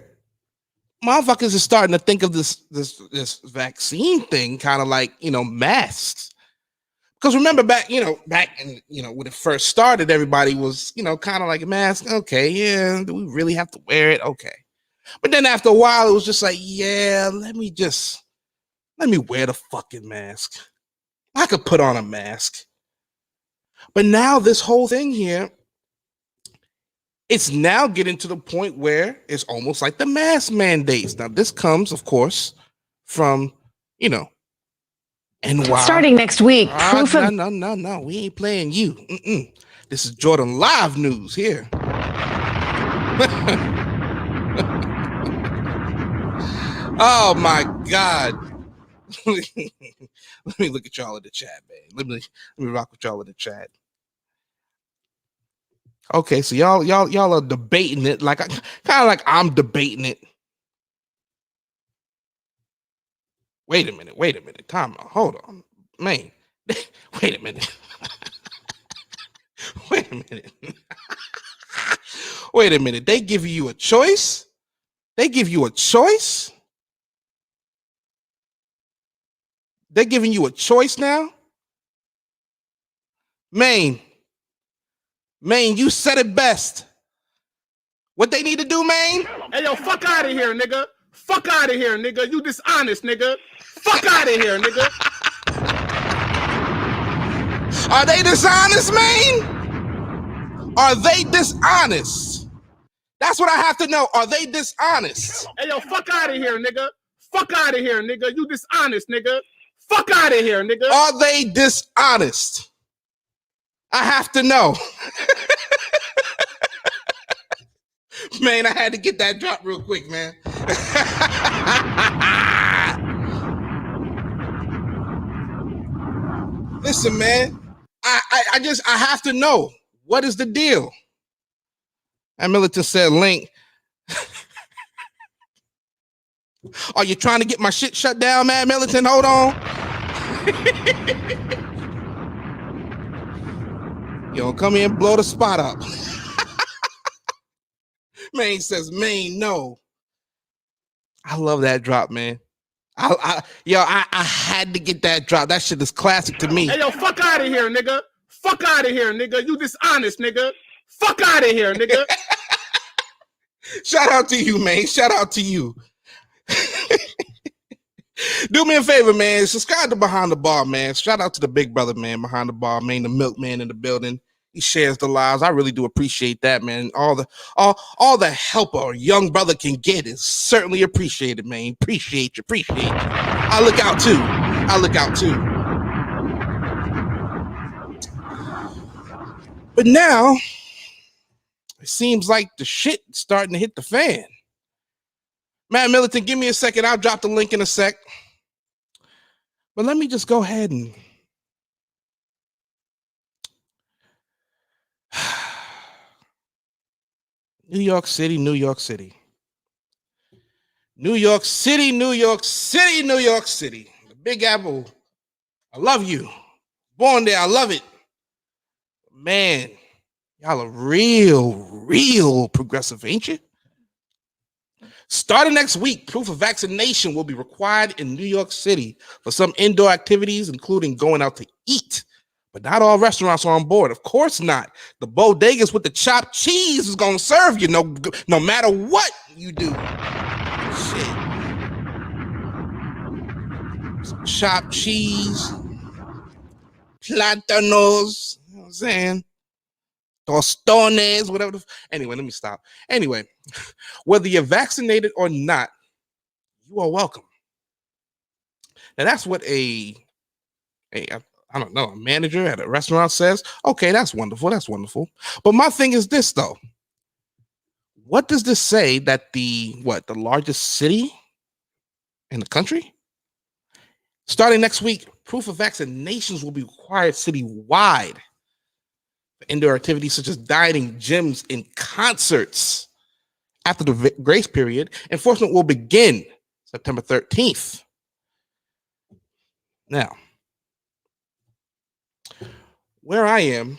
Speaker 1: motherfuckers are starting to think of this vaccine thing kind of like, masks. Because remember back in, when it first started, everybody was, kind of like a mask. Okay, yeah, do we really have to wear it? Okay. But then after a while, it was just like, yeah, let me wear the fucking mask. I could put on a mask. But now this whole thing here, it's now getting to the point where it's almost like the mask mandates. Now, this comes, of course, from, NY.
Speaker 12: Starting next week,
Speaker 1: No, we ain't playing you. This is Jordan Live News here. Oh my God. Let me look at y'all in the chat, man. Let me rock with y'all in the chat. Okay, so y'all are debating it kind of like I'm debating it. Wait a minute. Time out. Hold on. Man, Wait a minute. Wait a minute. Wait a minute. They give you a choice? They give you a choice? They're giving you a choice now? Maine, you said it best. What they need to do, Maine?
Speaker 13: Hey, yo, fuck out of here, nigga. Fuck out of here, nigga. You dishonest, nigga. Fuck out of here, nigga.
Speaker 1: Are they dishonest, Maine? Are they dishonest? That's what I have to know. Are they dishonest?
Speaker 13: Hey, yo, fuck out of here, nigga. Fuck out of here, nigga. You dishonest, nigga. Fuck out of here, nigga.
Speaker 1: Are they dishonest? I have to know. Man, I had to get that drop real quick, man. Listen, man. I have to know. What is the deal? And Militant said, Link. Are you trying to get my shit shut down, man, Militant? Hold on. You don't come here and blow the spot up. Maine says, Maine, no. I love that drop, man. I had to get that drop. That shit is classic to me.
Speaker 13: Hey, yo, fuck out of here, nigga. Fuck out of here, nigga. You dishonest, nigga. Fuck out of here, nigga.
Speaker 1: Shout out to you, man. Shout out to you. Do me a favor, man. Subscribe to Behind the Bar, man. Shout out to the big brother, man, behind the bar, man, the milkman in the building. He shares the lives. I really do appreciate that, man. All the help a young brother can get is certainly appreciated, man. Appreciate you. I look out too. But now, it seems like the shit is starting to hit the fan. Matt Militant, give me a second. I'll drop the link in a sec. But let me just go ahead and New York City. The Big Apple. I love you. Born there. I love it. Man, y'all are real progressive, ain't you? Starting next week, proof of vaccination will be required in New York City for some indoor activities, including going out to eat. But not all restaurants are on board. Of course not. The bodegas with the chopped cheese is going to serve you no matter what you do. Shit. Some chopped cheese. Plantanos. You know what I'm saying? Tostones, whatever. Anyway, let me stop. Anyway, whether you're vaccinated or not, you are welcome. Now, that's what a manager at a restaurant says. Okay, that's wonderful. But my thing is this, though. What does this say that the largest city in the country? Starting next week, proof of vaccinations will be required citywide for indoor activities such as dining, gyms, and concerts. After the grace period, enforcement will begin September 13th. Now, where I am,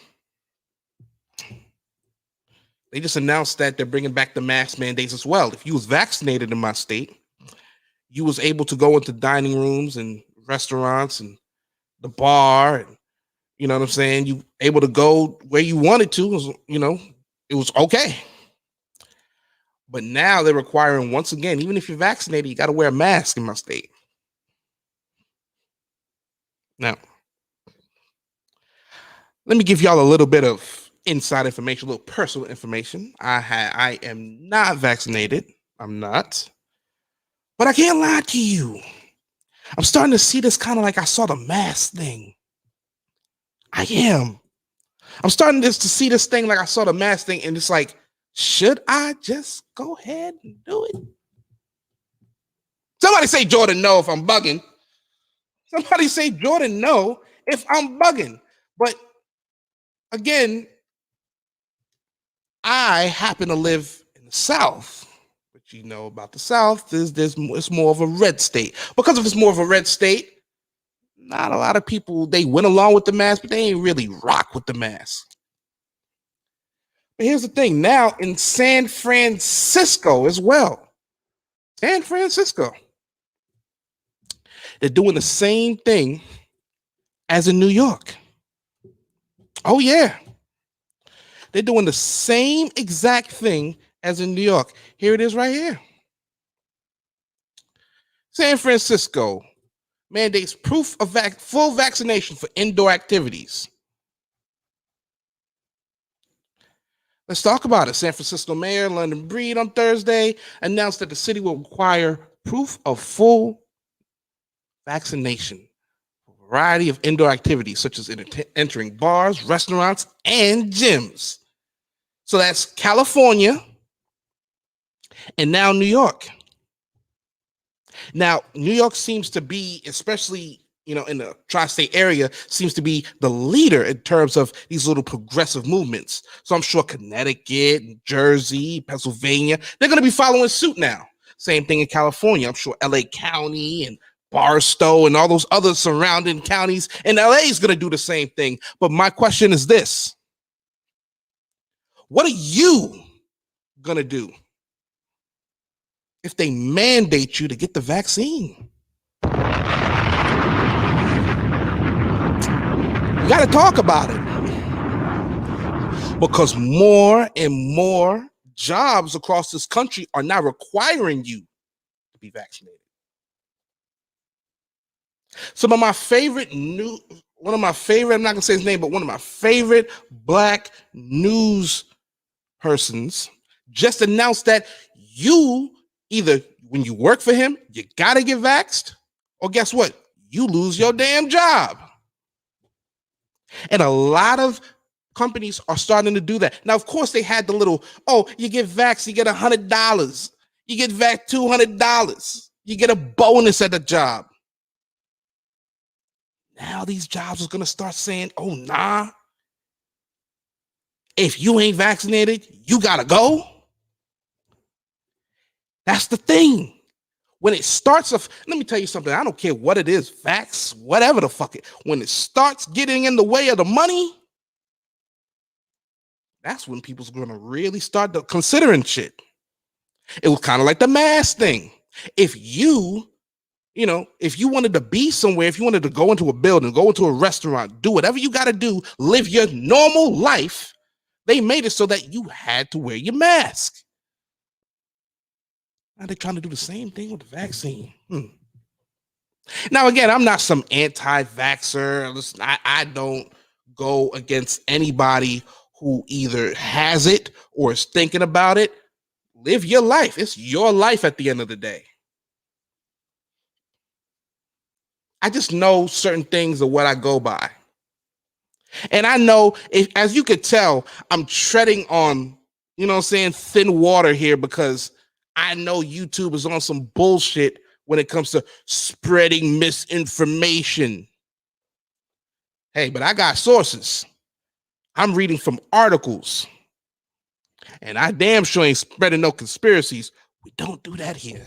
Speaker 1: they just announced that they're bringing back the mask mandates as well. If you was vaccinated in my state, you was able to go into dining rooms and restaurants and the bar, and you know what I'm saying? You able to go where you wanted to, it was okay. But now they're requiring, once again, even if you're vaccinated, you got to wear a mask in my state. Now, let me give y'all a little bit of inside information, a little personal information. I am not vaccinated. I'm not. But I can't lie to you. I'm starting to see this kind of like I saw the mask thing. I am. I'm starting to see this thing like I saw the mask thing, and it's like, should I just go ahead and do it? Somebody say, Jordan, no, if I'm bugging. Somebody say, Jordan, no, if I'm bugging. But again, I happen to live in the South. What you know about the South is it's more of a red state. Because if it's more of a red state, not a lot of people, they went along with the mask, but they ain't really rock with the mask. But here's the thing, now in San Francisco as well. San Francisco. They're doing the same thing as in New York. Oh, yeah. They're doing the same exact thing as in New York. Here it is right here. San Francisco mandates proof of full vaccination for indoor activities. Let's talk about it. San Francisco Mayor London Breed on Thursday announced that the city will require proof of full vaccination for a variety of indoor activities, such as entering bars, restaurants, and gyms. So that's California and now New York. Now, New York seems to be, especially, in the tri-state area, seems to be the leader in terms of these little progressive movements. So I'm sure Connecticut, Jersey, Pennsylvania, they're going to be following suit now. Same thing in California. I'm sure LA County and Barstow and all those other surrounding counties, and LA is going to do the same thing. But my question is this: what are you going to do if they mandate you to get the vaccine? You got to talk about it, because more and more jobs across this country are now requiring you to be vaccinated. I'm not gonna say his name, but one of my favorite black news persons just announced that you either, when you work for him, you gotta get vaxxed, or guess what? You lose your damn job. And a lot of companies are starting to do that. Now, of course, they had the little, you get vaxxed, you get $100. You get vaxxed, $200. You get a bonus at the job. Now these jobs are going to start saying, nah, if you ain't vaccinated, you got to go. That's the thing. When it starts off, let me tell you something. I don't care what it is, vax, whatever the fuck it. When it starts getting in the way of the money, that's when people's going to really start considering shit. It was kind of like the mask thing. If you wanted to be somewhere, if you wanted to go into a building, go into a restaurant, do whatever you got to do, live your normal life, they made it so that you had to wear your mask. Now they're trying to do the same thing with the vaccine. Now, again, I'm not some anti-vaxxer. Listen, I don't go against anybody who either has it or is thinking about it. Live your life. It's your life at the end of the day. I just know certain things are what I go by. And I know, as you could tell, I'm treading on, thin water here, because I know YouTube is on some bullshit when it comes to spreading misinformation. Hey, but I got sources. I'm reading from articles. And I damn sure ain't spreading no conspiracies. We don't do that here.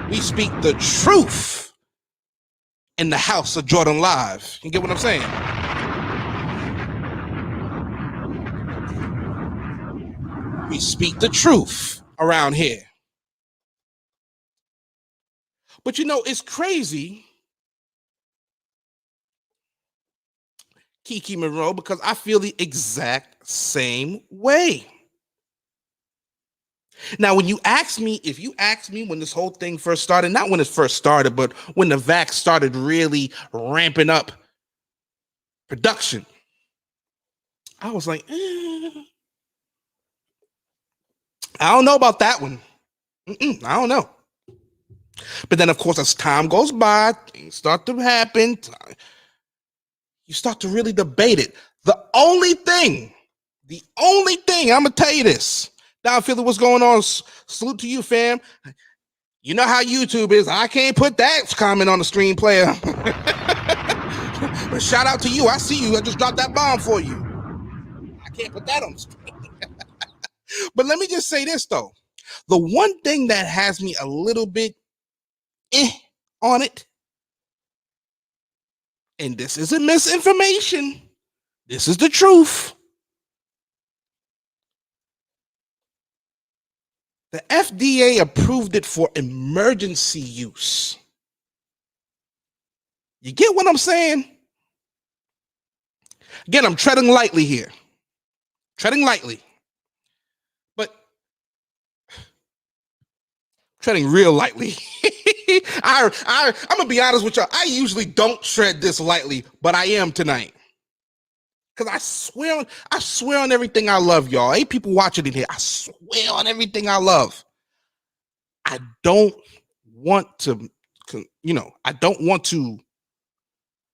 Speaker 1: We speak the truth in the house of Jordan Live. You get what I'm saying? We speak the truth around here. But it's crazy, Kiki Monroe, because I feel the exact same way. Now, if you ask me when this whole thing first started, not when it first started, but when the vax started really ramping up production, I was like, I don't know about that one. I don't know. But then, of course, as time goes by, things start to happen. You start to really debate it. The only thing, I'm going to tell you this. Now I feel what's going on. Salute to you, fam. You know how YouTube is. I can't put that comment on the stream player. But shout out to you. I see you. I just dropped that bomb for you. I can't put that on the screen. But let me just say this, though. The one thing that has me a little bit on it. And this isn't misinformation. This is the truth. The FDA approved it for emergency use. You get what I'm saying? Again, I'm treading lightly here. Treading lightly. But treading real lightly. I'm going to be honest with y'all. I usually don't tread this lightly, but I am tonight. Because I swear on everything I love, y'all. Ain't people watching it here. I swear on everything I love. I don't want to, I don't want to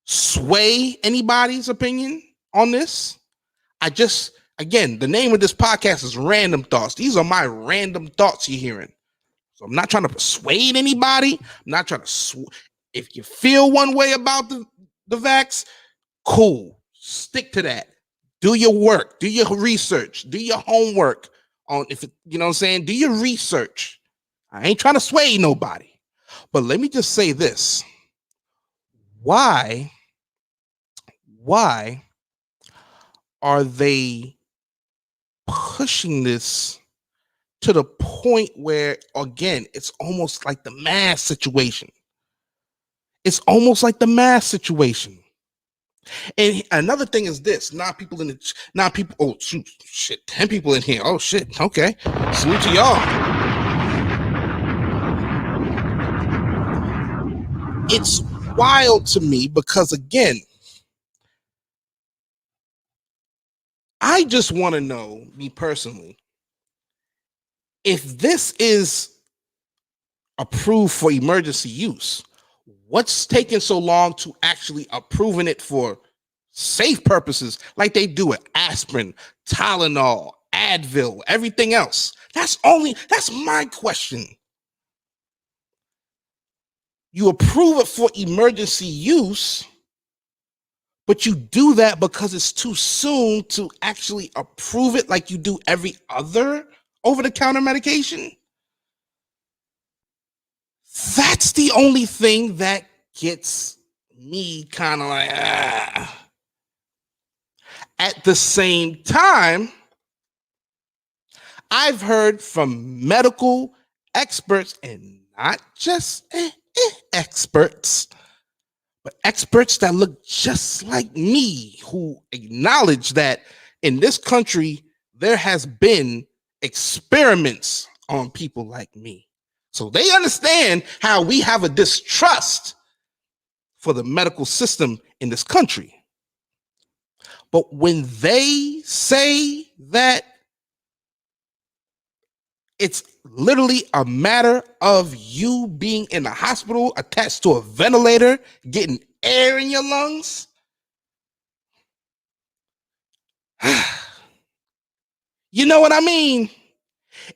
Speaker 1: sway anybody's opinion on this. Again, the name of this podcast is Random Thoughts. These are my random thoughts you're hearing. So I'm not trying to persuade anybody. I'm not trying to, if you feel one way about the vax, cool. Stick to that. Do your work. Do your research. Do your homework on you know what I'm saying? Do your research. I ain't trying to sway nobody. But let me just say this. Why are they pushing this to the point where, again, it's almost like the mass situation? It's almost like the mass situation. And another thing is this: oh shit, 10 people in here. Oh shit, okay. Salute to y'all. It's wild to me because, again, I just want to know, me personally, if this is approved for emergency use, what's taking so long to actually approving it for safe purposes like they do it? Aspirin, Tylenol, Advil, everything else. That's my question. You approve it for emergency use, but you do that because it's too soon to actually approve it like you do every other over-the-counter medication. That's the only thing that gets me kind of like, At the same time, I've heard from medical experts, and not just experts, but experts that look just like me, who acknowledge that in this country, there has been experiments on people like me. So they understand how we have a distrust for the medical system in this country. But when they say that it's literally a matter of you being in the hospital, attached to a ventilator, getting air in your lungs, you know what I mean?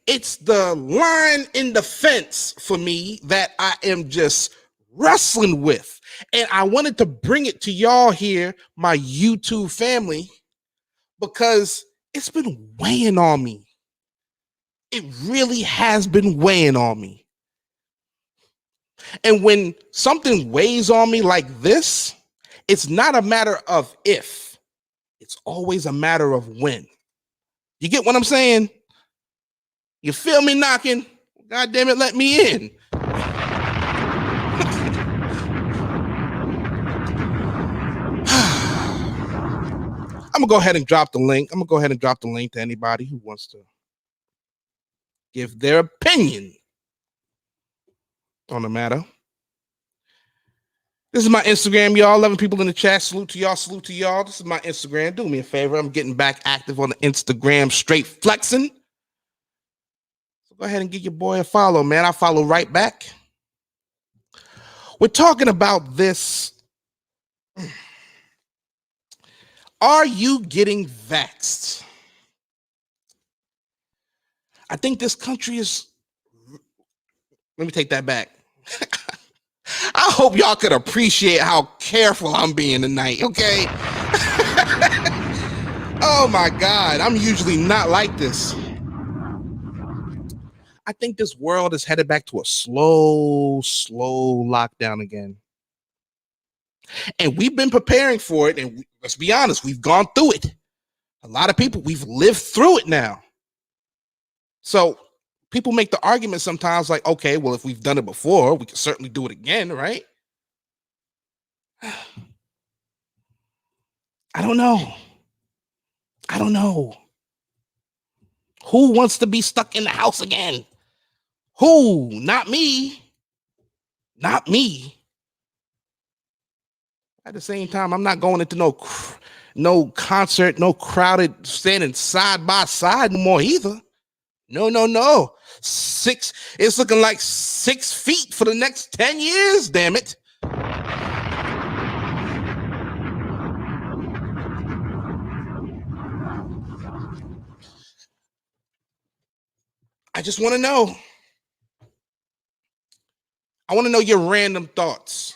Speaker 1: It's the line in the fence for me that I am just wrestling with. And I wanted to bring it to y'all here, my YouTube family, because it's been weighing on me. It really has been weighing on me. And when something weighs on me like this, it's not a matter of if, it's always a matter of when. You get what I'm saying? You feel me knocking? God damn it, let me in. I'm gonna go ahead and drop the link. To anybody who wants to give their opinion on the matter. This is my Instagram, y'all. 11 people in the chat. Salute to y'all. This is my Instagram. Do me a favor. I'm getting back active on the Instagram, straight flexing. So go ahead and give your boy a follow, man. I follow right back. We're talking about this. Are you getting vaxxed? I think this country is. Let me take that back. I hope y'all could appreciate how careful I'm being tonight, okay? Oh my God, I'm usually not like this. I think this world is headed back to a slow lockdown again. And we've been preparing for it. And let's be honest, we've gone through it. A lot of people, we've lived through it now. So people make the argument sometimes like, okay, well, if we've done it before, we can certainly do it again, right? I don't know. Who wants to be stuck in the house again? Who? Not me. Not me. At the same time, I'm not going into no concert, no crowded standing side by side no more either. No. It's looking like 6 feet for the next 10 years, damn it. I just want to know. I want to know your random thoughts.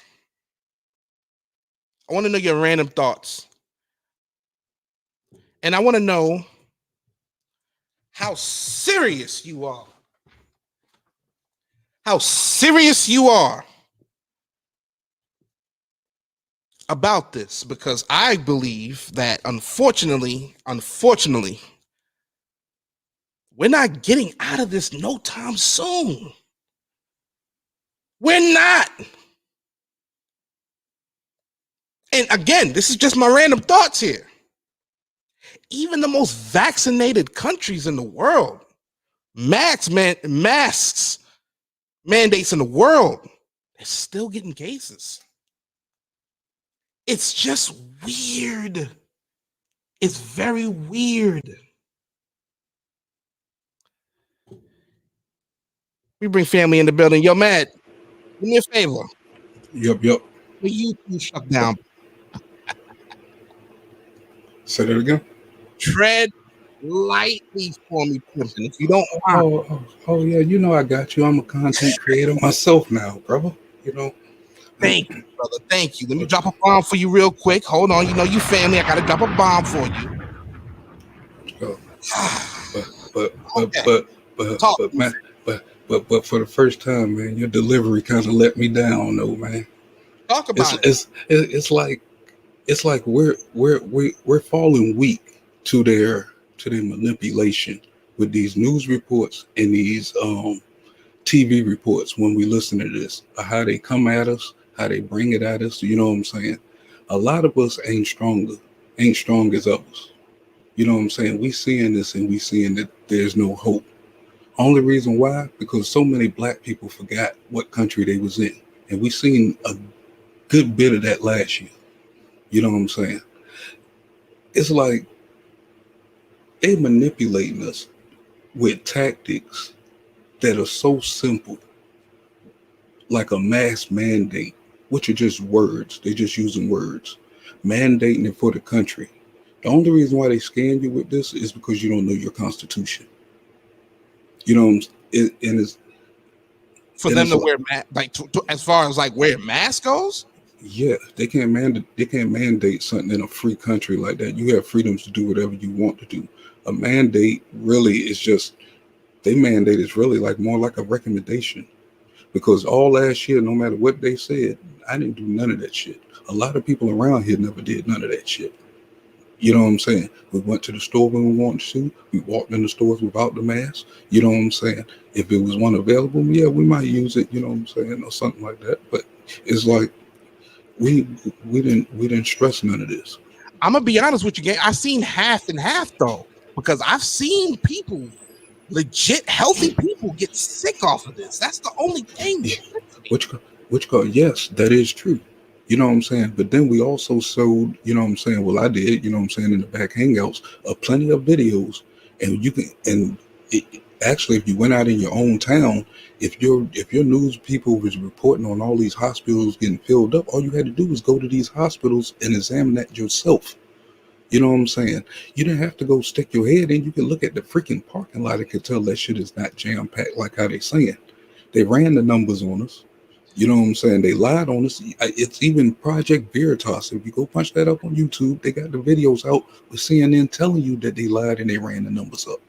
Speaker 1: And I want to know how serious you are. How serious you are about this, because I believe that unfortunately, we're not getting out of this no time soon. We're not. And again, this is just my random thoughts here. Even the most vaccinated countries in the world, masks mandates in the world, they're still getting cases. It's just weird. It's very weird. We bring family in the building. Yo, Matt, do me a favor.
Speaker 14: Yup.
Speaker 1: Will you shut down?
Speaker 14: Say that again.
Speaker 1: Tread lightly for me, Pimpin', if you don't mind.
Speaker 14: Oh, yeah. You know I got you. I'm a content creator myself now, brother. You know.
Speaker 1: Thank you, brother. Thank you. Let me drop a bomb for you real quick. Hold on. You know you family. I gotta drop a bomb for you.
Speaker 14: But for the first time, man, your delivery kind of let me down, though, man.
Speaker 1: Talk about it.
Speaker 14: It's like we're falling weak to their manipulation with these news reports and these TV reports when we listen to this, how they come at us, how they bring it at us. You know what I'm saying? A lot of us ain't strong as others. You know what I'm saying? We seeing this and we seeing that there's no hope. Only reason why, because so many black people forgot what country they was in. And we seen a good bit of that last year. You know what I'm saying? It's like they manipulating us with tactics that are so simple, like a mass mandate, which are just words. They're just using words, mandating it for the country. The only reason why they scam you with this is because you don't know your constitution. You know, it's
Speaker 1: for them to wear as far as like where mask goes.
Speaker 14: Yeah, they can't mandate something in a free country like that. You have freedoms to do whatever you want to do. A mandate really is just, they mandate is really like more like a recommendation. Because all last year, no matter what they said, I didn't do none of that shit. A lot of people around here never did none of that shit. You know what I'm saying? We went to the store when we wanted to. We walked in the stores without the mask. You know what I'm saying? If it was one available, yeah, we might use it. You know what I'm saying, or something like that. But it's like we didn't stress none of this.
Speaker 1: I'm gonna be honest with you, gang. I've seen half and half though, because I've seen people, legit healthy people, get sick off of this. That's the only thing.
Speaker 14: Yes, that is true. You know what I'm saying? But then we also showed, you know what I'm saying? Well, I did, you know what I'm saying, in the back hangouts, plenty of videos. And you can, actually, if you went out in your own town, if your news people was reporting on all these hospitals getting filled up, all you had to do was go to these hospitals and examine that yourself. You know what I'm saying? You didn't have to go stick your head in. You can look at the freaking parking lot and can tell that shit is not jam-packed like how they saying. They ran the numbers on us. You know what I'm saying? They lied on us. It's even Project Veritas. If you go punch that up on YouTube, they got the videos out with CNN telling you that they lied and they ran the numbers up.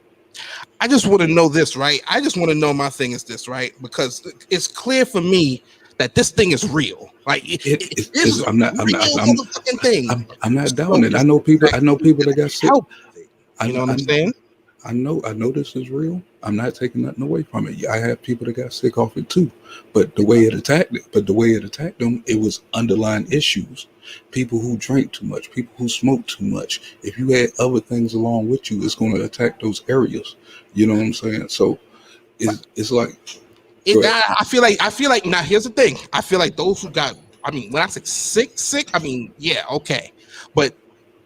Speaker 1: I just want to know this, right? I just want to know my thing is this, right? Because it's clear for me that this thing is real. Like this is a real motherfucking thing.
Speaker 14: I'm not down it. I know people that got sick.
Speaker 1: Help. You know what I'm saying?
Speaker 14: I know this is real. I'm not taking nothing away from it. I have people that got sick off it too. But the way it attacked them, it was underlying issues. People who drank too much, people who smoked too much. If you had other things along with you, it's going to attack those areas. You know what I'm saying? So it's like
Speaker 1: I feel like now here's the thing. I feel like those who got, I mean, when I say sick, I mean, yeah, okay. But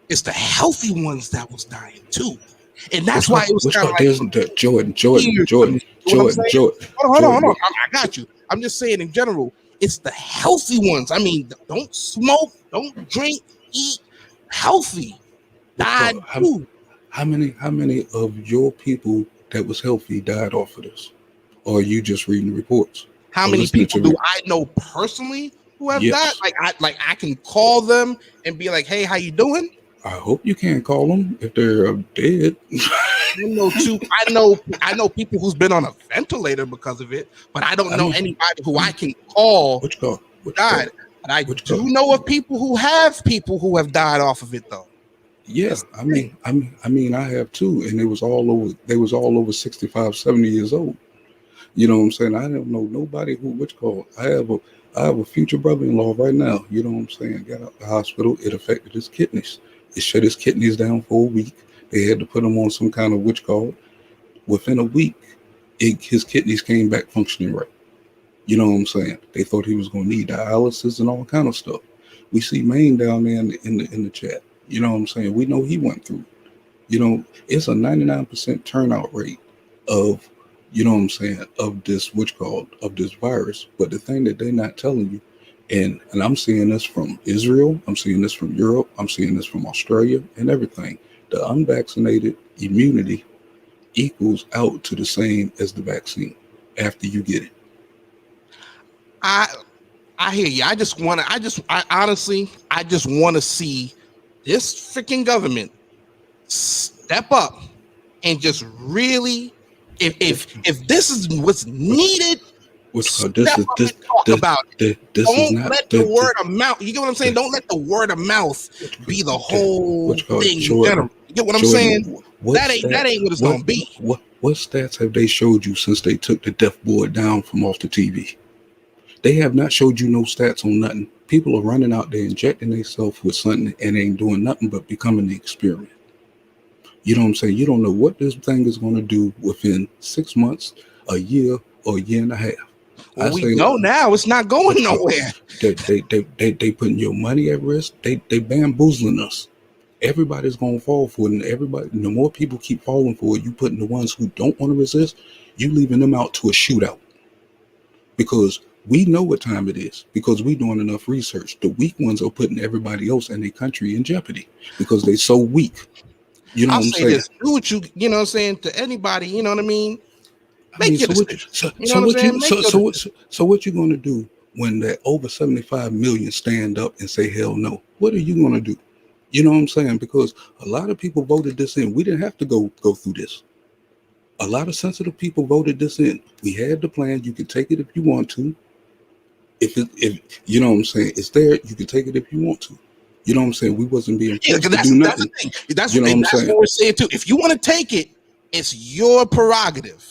Speaker 1: it's the healthy ones that was dying too. And that's why it was kind of like
Speaker 14: Jordan.
Speaker 1: Hold on. I got you. I'm just saying in general, it's the healthy ones. I mean, don't smoke, don't drink, eat healthy. Died too.
Speaker 14: How many of your people that was healthy died off of this? Or are you just reading the reports?
Speaker 1: How many people do I know personally who have died? Like I can call them and be like, hey, how you doing?
Speaker 14: I hope you can't call them if they're dead.
Speaker 1: I know people who's been on a ventilator because of it, but I don't know anybody who I can call who died. But I do know of people who have died off of it though.
Speaker 14: Yes, I mean I have too, and they was all over 65, 70 years old. You know what I'm saying? I don't know nobody who I have a future brother-in-law right now, you know what I'm saying, got out the hospital, it affected his kidneys. It shut his kidneys down for a week. They had to put him on some kind of within a week, his kidneys came back functioning right. You know what I'm saying? They thought he was going to need dialysis and all kind of stuff. We see Maine down there in the chat. You know what I'm saying? We know he went through. You know, it's a 99% turnout rate of, you know what I'm saying, of this of this virus. But the thing that they're not telling you, and I'm seeing this from Israel, I'm seeing this from Europe, I'm seeing this from Australia and everything. The unvaccinated immunity equals out to the same as the vaccine after you get it.
Speaker 1: I hear you. I honestly want to see this freaking government step up and just really, if this is what's needed, Don't let the word of mouth. You get what I'm saying? Don't let the word of mouth be the whole thing in general. You get what I'm saying? That ain't what it's gonna be.
Speaker 14: What stats have they showed you since they took the death board down from off the TV? They have not showed you no stats on nothing. People are running out there injecting themselves with something and ain't doing nothing but becoming the experiment. You know what I'm saying? You don't know what this thing is going to do within 6 months, a year, or a year and a half.
Speaker 1: Well, we know now it's not going nowhere.
Speaker 14: They putting your money at risk. They bamboozling us. Everybody's gonna fall for it, and the more people keep falling for it, you putting the ones who don't want to resist, you leaving them out to a shootout. Because we know what time it is, because we doing enough research. The weak ones are putting everybody else in their country in jeopardy because they so weak. You know what I'm saying?
Speaker 1: This, do what you know what I'm saying, to anybody, you know what I mean?
Speaker 14: So what you gonna do when that over 75 million stand up and say hell no? What are you gonna do? You know what I'm saying? Because a lot of people voted this in. We didn't have to go through this. A lot of sensitive people voted this in. We had the plan. You can take it if you want to. If you know what I'm saying, it's there. You can take it if you want to. You know what I'm saying? We wasn't being forced to do nothing.
Speaker 1: That's what we're saying too. If you want to take it, it's your prerogative.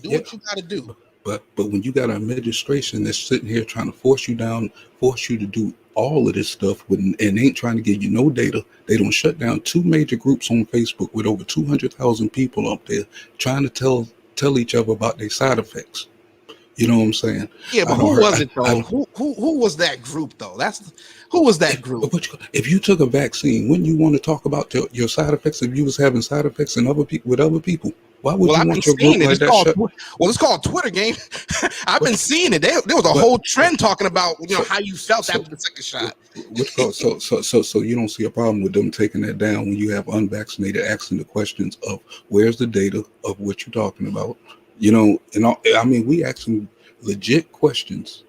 Speaker 1: Do what you gotta do.
Speaker 14: But when you got an administration that's sitting here trying to force you to do all of this stuff and ain't trying to give you no data, they don't shut down 2 major groups on Facebook with over 200,000 people up there trying to tell each other about their side effects. You know what I'm saying?
Speaker 1: Yeah, but who was it though? Who was that group though? Who was that group?
Speaker 14: If you took a vaccine, wouldn't you want to talk about your side effects if you was having side effects in other people with other people? Why would you want your group like that?
Speaker 1: It's called Twitter game. I've been seeing it. There was a whole trend talking about how you felt after the second shot.
Speaker 14: So you don't see a problem with them taking that down when you have unvaccinated asking the questions of where's the data of what you're talking about? You know, and I mean we asking legit questions,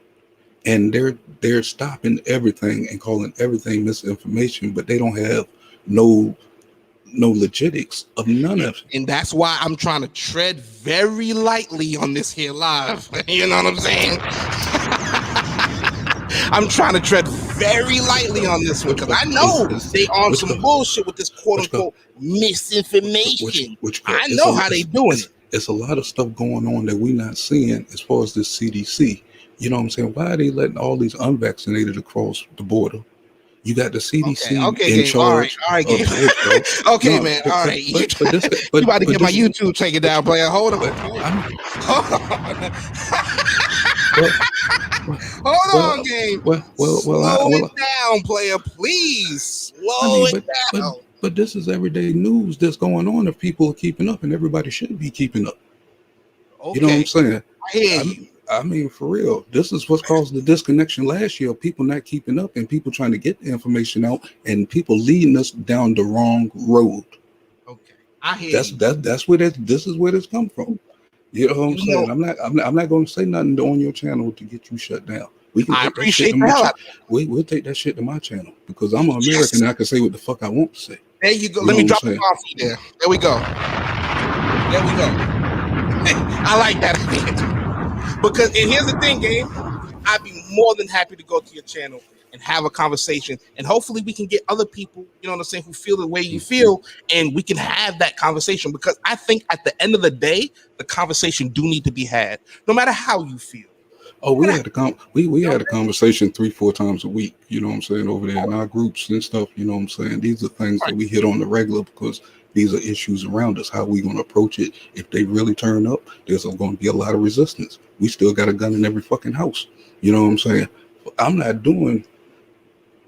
Speaker 14: and they're stopping everything and calling everything misinformation, but they don't have no no legitics of none of it.
Speaker 1: And that's why I'm trying to tread very lightly on this here live. You know what I'm saying? I'm trying to tread very lightly on this one because I know they on some bullshit with this quote unquote misinformation. I know how they doing it.
Speaker 14: It's a lot of stuff going on that we're not seeing as far as this CDC. You know what I'm saying? Why are they letting all these unvaccinated across the border? You got the CDC in charge.
Speaker 1: All right, okay, man. All right. You about to get my YouTube taken down, player. Hold on. Hold on, game. Slow it down, player. Please. Slow it down.
Speaker 14: But this is everyday news that's going on if people are keeping up, and everybody should be keeping up. Okay. You know what I'm saying?
Speaker 1: I hear you.
Speaker 14: I mean, for real, this is what caused the disconnection last year. People not keeping up and people trying to get the information out and people leading us down the wrong road.
Speaker 1: Okay, I hear you.
Speaker 14: That's where this is where this come from. You know what I'm saying? I'm not going to say nothing on your channel to get you shut down. We can.
Speaker 1: I appreciate that.
Speaker 14: We'll take that shit to my channel because I'm an American. And I can say what the fuck I want to say.
Speaker 1: There you go. Let me drop the coffee there. There we go. There we go. I like that. Because, and here's the thing, Gabe, I'd be more than happy to go to your channel and have a conversation, and hopefully we can get other people, you know what I'm saying, who feel the way you feel, and we can have that conversation, because I think at the end of the day, the conversation do need to be had, no matter how you feel.
Speaker 14: Oh, we had a conversation 3-4 times a week, you know what I'm saying, over there in our groups and stuff, you know what I'm saying. These are things that we hit on the regular because these are issues around us. How we going to approach it? If they really turn up, there's going to be a lot of resistance. We still got a gun in every fucking house. You know what I'm saying? I'm not doing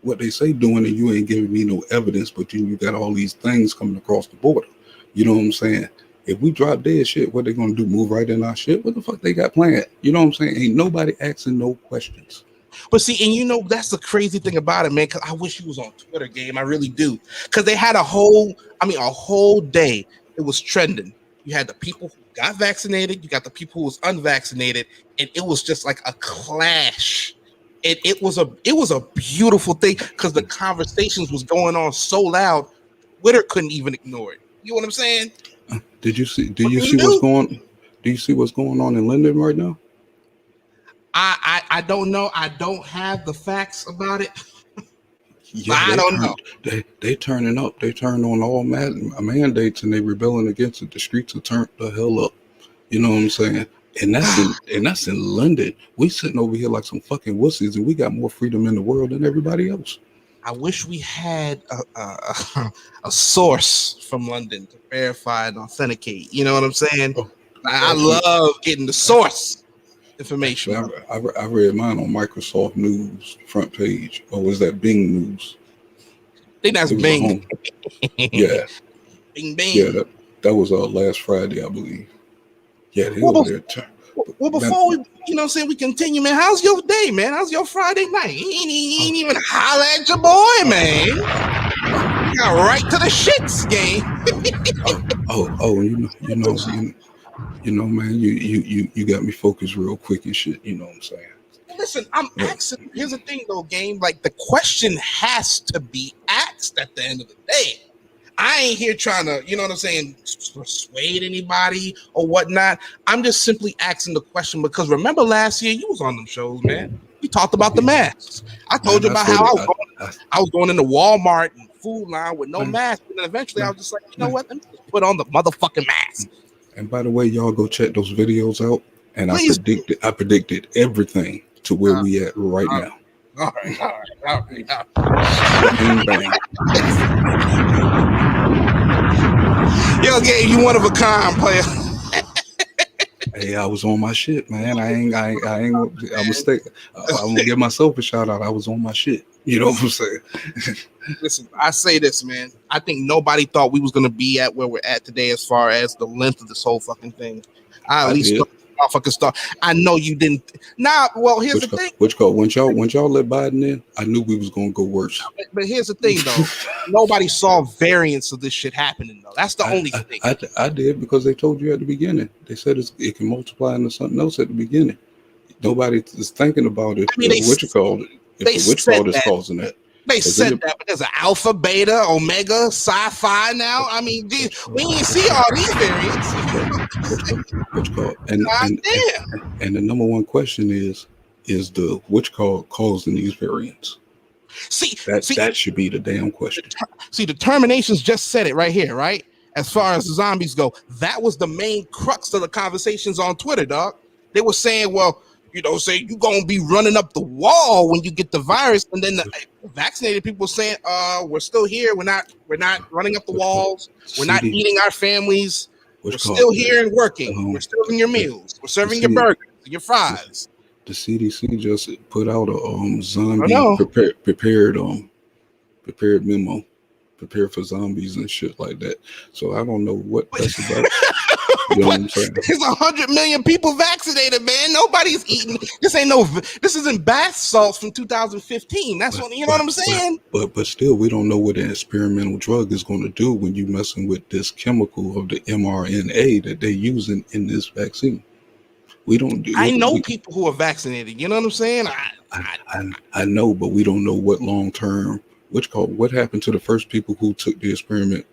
Speaker 14: what they say doing, and you ain't giving me no evidence, but then you got all these things coming across the border. You know what I'm saying? If we drop dead shit, what they going to do? Move right in our shit? What the fuck they got planned? You know what I'm saying? Ain't nobody asking no questions.
Speaker 1: But see, and you know, that's the crazy thing about it, man, because I wish you was on Twitter, Game. I really do. Because they had a whole day. It was trending. You had the people who got vaccinated. You got the people who was unvaccinated. And it was just like a clash. And it was a beautiful thing because the conversations was going on so loud, Twitter couldn't even ignore it. You know what I'm saying?
Speaker 14: Do you see what's going on in London right now?
Speaker 1: I don't know. I don't have the facts about it.
Speaker 14: Yeah,
Speaker 1: I don't know.
Speaker 14: They turning up. They turned on all mandates and they rebelling against it. The streets are turned the hell up. You know what I'm saying? And that's in London. We sitting over here like some fucking wussies, and we got more freedom in the world than everybody else.
Speaker 1: I wish we had a source from London to verify and authenticate. You know what I'm saying? I love getting the source information.
Speaker 14: I read mine on Microsoft News front page, or was that Bing News?
Speaker 1: I think that's Bing.
Speaker 14: Yeah.
Speaker 1: Bing Bing.
Speaker 14: Yeah, that was last Friday, I believe. Yeah, they over there.
Speaker 1: Well, before we, you know what I'm saying, we continue, man. How's your day, man? How's your Friday night? You ain't even holler at your boy, man. You got right to the shits, Game.
Speaker 14: you know, man, you got me focused real quick and shit. You know what I'm saying?
Speaker 1: Listen, I'm asking. Here's the thing, though, Game. Like, the question has to be asked at the end of the day. I ain't here trying to, you know what I'm saying, persuade anybody or whatnot. I'm just simply asking the question because remember last year you was on them shows, man. We talked about the masks. I told you about how I was going into Walmart and Food Line with no mask, and then eventually I was just like, you know what? Let me just put on the motherfucking mask.
Speaker 14: And by the way, y'all go check those videos out. And I predicted everything to where we at right now.
Speaker 1: All right.
Speaker 14: Bang, bang.
Speaker 1: Yo, Gabe, you one of a kind, player.
Speaker 14: Hey, I was on my shit, man. I'm gonna give myself a shout out. I was on my shit. You know what I'm saying?
Speaker 1: Listen, I say this, man. I think nobody thought we was gonna be at where we're at today as far as the length of this whole fucking thing. I at least fucking start. I know you didn't. Nah, well, here's the thing.
Speaker 14: Once y'all let Biden in, I knew we was gonna go worse.
Speaker 1: But here's the thing, though. Nobody saw variants of this shit happening, though. That's the only thing.
Speaker 14: I did because they told you at the beginning. They said it can multiply into something else at the beginning. Nobody is thinking about it.
Speaker 1: I mean,
Speaker 14: what you called it? If the witch called is causing that.
Speaker 1: They said that, but there's an alpha, beta, omega, sci-fi now. I mean, we didn't see all these variants.
Speaker 14: And the number one question is the which causing these variants?
Speaker 1: See,
Speaker 14: that should be the damn question.
Speaker 1: See, the Terminations just said it right here, right? As far as the zombies go, that was the main crux of the conversations on Twitter, dog. They were saying, well, you know, say you're gonna be running up the wall when you get the virus, and then the vaccinated people saying, we're still here, we're not running up the walls, we're not eating our families, we're still here and working, we're still in your meals, we're serving your burgers, your fries.
Speaker 14: The CDC just put out a zombie prepared memo, prepared for zombies and shit like that. So I don't know what that's about. You know what I'm saying?
Speaker 1: There's 100 million people vaccinated, man. Nobody's eating. This isn't bath salts from 2015. That's what, you know what I'm saying?
Speaker 14: But still, we don't know what an experimental drug is going to do when you messing with this chemical of the mRNA that they're using in this vaccine. We don't do.
Speaker 1: I know people who are vaccinated. You know what I'm saying?
Speaker 14: I know, but we don't know what long term. What happened to the first people who took the experiment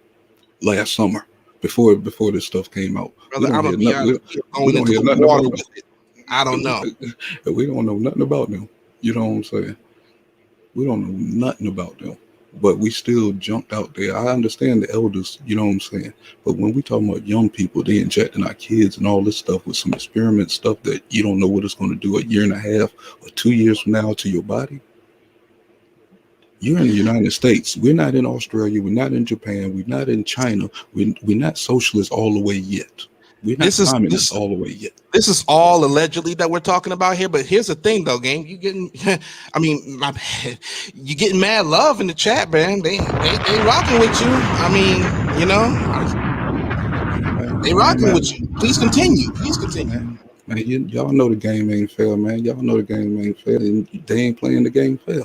Speaker 14: last summer before this stuff came out?
Speaker 1: Brother, I'm gonna be honest. We don't hear nothing about it. I don't know.
Speaker 14: We don't know nothing about them. You know what I'm saying? We don't know nothing about them. But we still jumped out there. I understand the elders, you know what I'm saying? But when we talking about young people, they injecting our kids and all this stuff with some experiment stuff that you don't know what it's going to do a year and a half or 2 years from now to your body. You're in the United States. We're not in Australia. We're not in Japan. We're not in China. We're not socialist all the way yet. We're not communist all the way yet.
Speaker 1: This is all allegedly that we're talking about here. But here's the thing, though, gang. You getting, I mean, you getting mad love in the chat, man. They rocking with you. I mean, you know, they rocking with you. Please continue.
Speaker 14: Man, y'all know the game ain't fair, man. Y'all know the game ain't fair, and they ain't playing the game fair.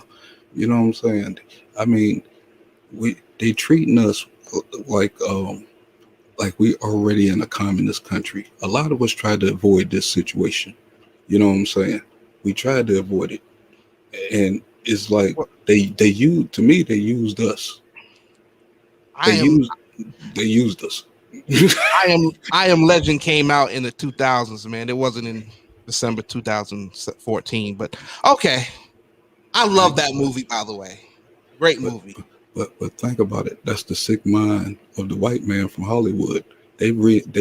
Speaker 14: You know what I'm saying? I mean, they treating us like we already in a communist country. A lot of us tried to avoid this situation. You know what I'm saying? We tried to avoid it, and it's like they used us. They used us.
Speaker 1: I Am Legend came out in the 2000s, man. It wasn't in December 2014, but okay. I love that movie, by the way. Great movie.
Speaker 14: But think about it. That's the sick mind of the white man from Hollywood. They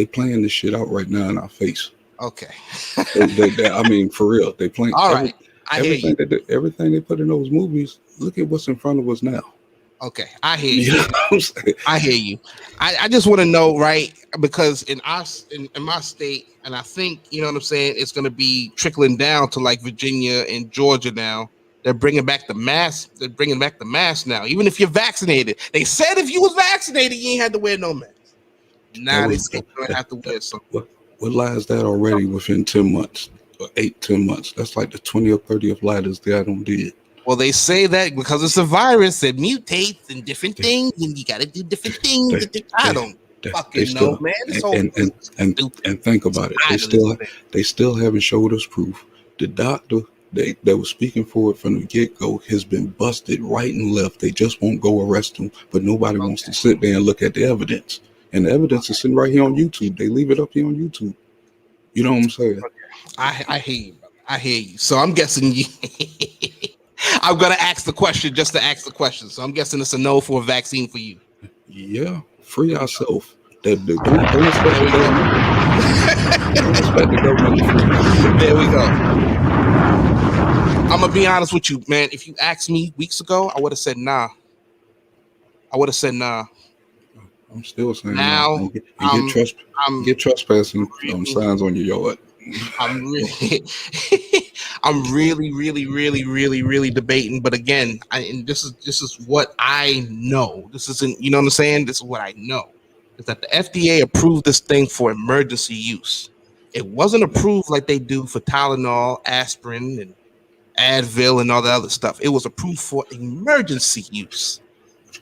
Speaker 14: playing this shit out right now in our face.
Speaker 1: Okay.
Speaker 14: I mean, for real, they playing.
Speaker 1: All right.
Speaker 14: Everything they put in those movies. Look at what's in front of us now.
Speaker 1: Okay, I hear you. I hear you. I just want to know, right? Because in my state, and I think, you know what I'm saying, it's going to be trickling down to like Virginia and Georgia now. They're bringing back the mask. They're bringing back the mask now, even if you're vaccinated. They said if you was vaccinated, you ain't had to wear no mask. Now they say you don't have to wear something.
Speaker 14: What lie is that already within 10 months, or 8-10 months? That's like the 20th or 30th lie that they don't did.
Speaker 1: Well, they say that because it's a virus, it mutates and different things, and you got to do different things. I don't fucking know, man.
Speaker 14: And think about it. They still haven't showed us proof. The doctor that was speaking for it from the get-go has been busted right and left. They just won't go arrest him, but nobody wants to sit there and look at the evidence. And the evidence is sitting right here on YouTube. They leave it up here on YouTube. You know what I'm saying?
Speaker 1: I hear you, brother. I hear you. So I'm guessing you. I'm gonna ask the question just to ask the question. So I'm guessing it's a no for a vaccine for you.
Speaker 14: Yeah, free ourselves. Don't expect the government to free us.
Speaker 1: There we go. I'm gonna be honest with you, man. If you asked me weeks ago, I would have said nah.
Speaker 14: I'm still saying
Speaker 1: now.
Speaker 14: Nah. Get trespassing signs on your yard.
Speaker 1: I'm really debating. But again, this is what I know. This isn't, you know what I'm saying? This is what I know. Is that the FDA approved this thing for emergency use. It wasn't approved like they do for Tylenol, aspirin, and Advil and all the other stuff. It was approved for emergency use.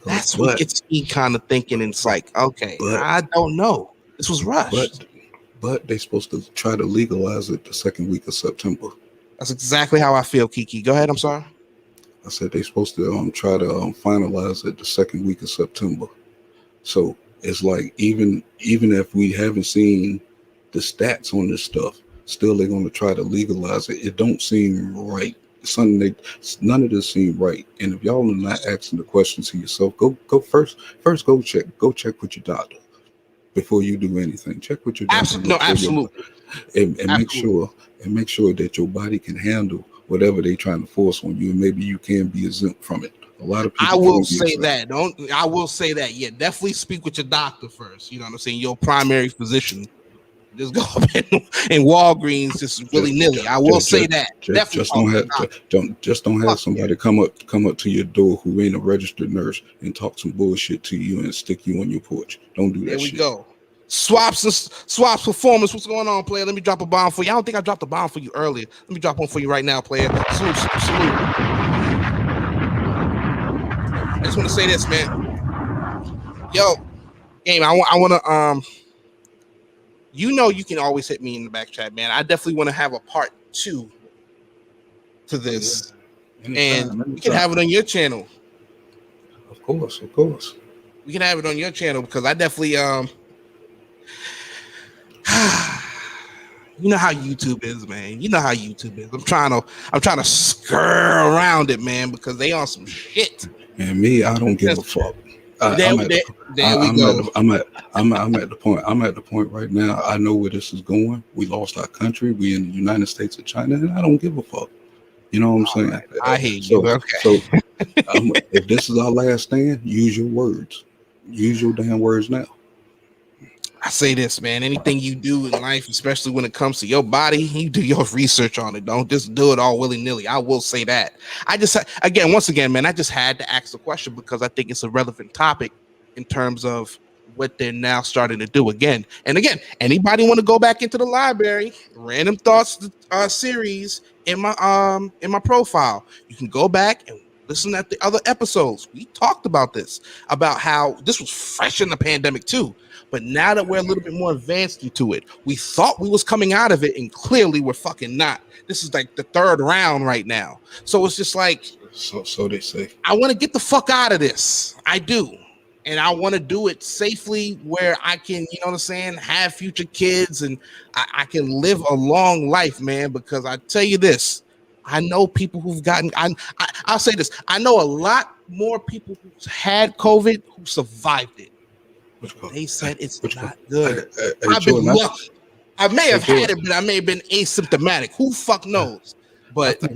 Speaker 1: That's what gets me kind of thinking. It's like, okay, I don't know. This was rushed.
Speaker 14: But they're supposed to try to legalize it the second week of September.
Speaker 1: That's exactly how I feel, Kiki. Go ahead. I'm sorry.
Speaker 14: I said they're supposed to try to finalize it the second week of September. So it's like even if we haven't seen the stats on this stuff, still they're going to try to legalize it. It don't seem right. None of this seem right. And if y'all are not asking the questions to yourself, go first go check with your doctor before you do anything. Check with your doctor.
Speaker 1: Absolutely.
Speaker 14: And make sure that your body can handle whatever they're trying to force on you, and maybe you can be exempt from it. A lot of people.
Speaker 1: I will say that. Yeah, definitely speak with your doctor first. You know what I'm saying? Your primary physician. Just go up in Walgreens, just willy nilly. I will say that.
Speaker 14: Just don't have somebody come up to your door who ain't a registered nurse and talk some bullshit to you and stick you on your porch. Don't do that.
Speaker 1: There we go. Swaps performance. What's going on, player? Let me drop a bomb for you. I don't think I dropped a bomb for you earlier. Let me drop one for you right now, player. Salute. I just want to say this, man. Yo, game. I want to you can always hit me in the back chat, man. I definitely want to have a part 2 to this, and we can have it on your channel.
Speaker 14: Of course.
Speaker 1: We can have it on your channel because I definitely you know how YouTube is, man. You know how YouTube is. I'm trying to skirt around it, man, because they on some shit.
Speaker 14: And me, I don't give a fuck. I'm at the point right now. I know where this is going. We lost our country. We in the United States of China, and I don't give a fuck. You know what I'm saying?
Speaker 1: Right. I hate you. Okay.
Speaker 14: So if this is our last stand, use your words. Use your damn words now.
Speaker 1: I say this, man. Anything you do in life, especially when it comes to your body, you do your research on it. Don't just do it all willy-nilly. I will say that. Once again, man, I just had to ask the question because I think it's a relevant topic in terms of what they're now starting to do again. And again, anybody want to go back into the library, Random Thoughts series in my profile, you can go back and listen at the other episodes. We talked about this, about how this was fresh in the pandemic too. But now that we're a little bit more advanced into it, we thought we was coming out of it, and clearly we're fucking not. This is like the 3rd round right now. So it's just like,
Speaker 14: so they say.
Speaker 1: I want to get the fuck out of this. I do. And I want to do it safely where I can, you know what I'm saying, have future kids and I can live a long life, man, because I tell you this, I know people who've gotten, I'll say this, I know a lot more people who've had COVID who survived it. They said it's not good. I've been lucky. I may have had it, but I may have been asymptomatic. Who fuck knows? But I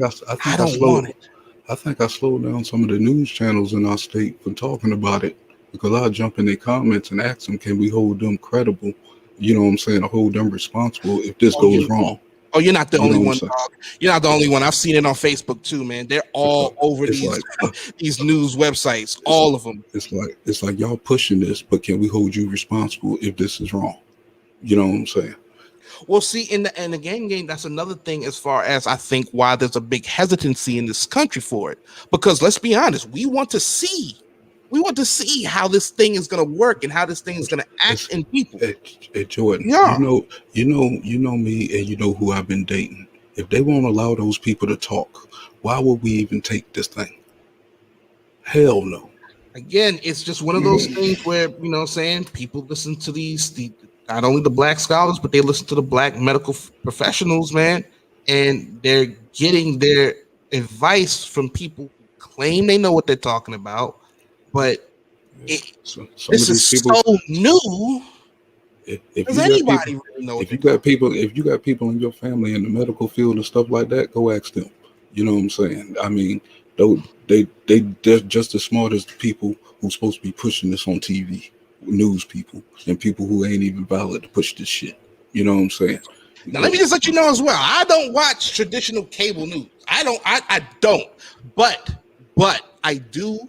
Speaker 1: don't want it.
Speaker 14: I think I slowed down some of the news channels in our state from talking about it because I'll jump in their comments and ask them, can we hold them credible? You know what I'm saying? Or hold them responsible if this goes wrong.
Speaker 1: Oh, you're not the only one, dog. You're not the only one. I've seen it on Facebook too, man. They're all over these news websites, all of them.
Speaker 14: It's like y'all pushing this, but can we hold you responsible if this is wrong? You know what I'm saying?
Speaker 1: Well, see, and again, that's another thing as far as I think why there's a big hesitancy in this country for it. Because let's be honest, we want to see how this thing is going to work and how this thing is going to act in people.
Speaker 14: Hey, Jordan,
Speaker 1: yeah.
Speaker 14: you know me, and you know who I've been dating. If they won't allow those people to talk, why would we even take this thing? Hell no.
Speaker 1: Again, it's just one of those things where, you know what I'm saying, people listen to not only the black scholars, but they listen to the black medical professionals, man, and they're getting their advice from people who claim they know what they're talking about. But this is so new. Does anybody really know?
Speaker 14: If you got people in your family in the medical field and stuff like that, go ask them. You know what I'm saying? I mean, they're just as smart as the people who's supposed to be pushing this on TV, news people, and people who ain't even valid to push this shit. You know what I'm saying?
Speaker 1: Now let me just let you know as well. I don't watch traditional cable news. I don't. But I do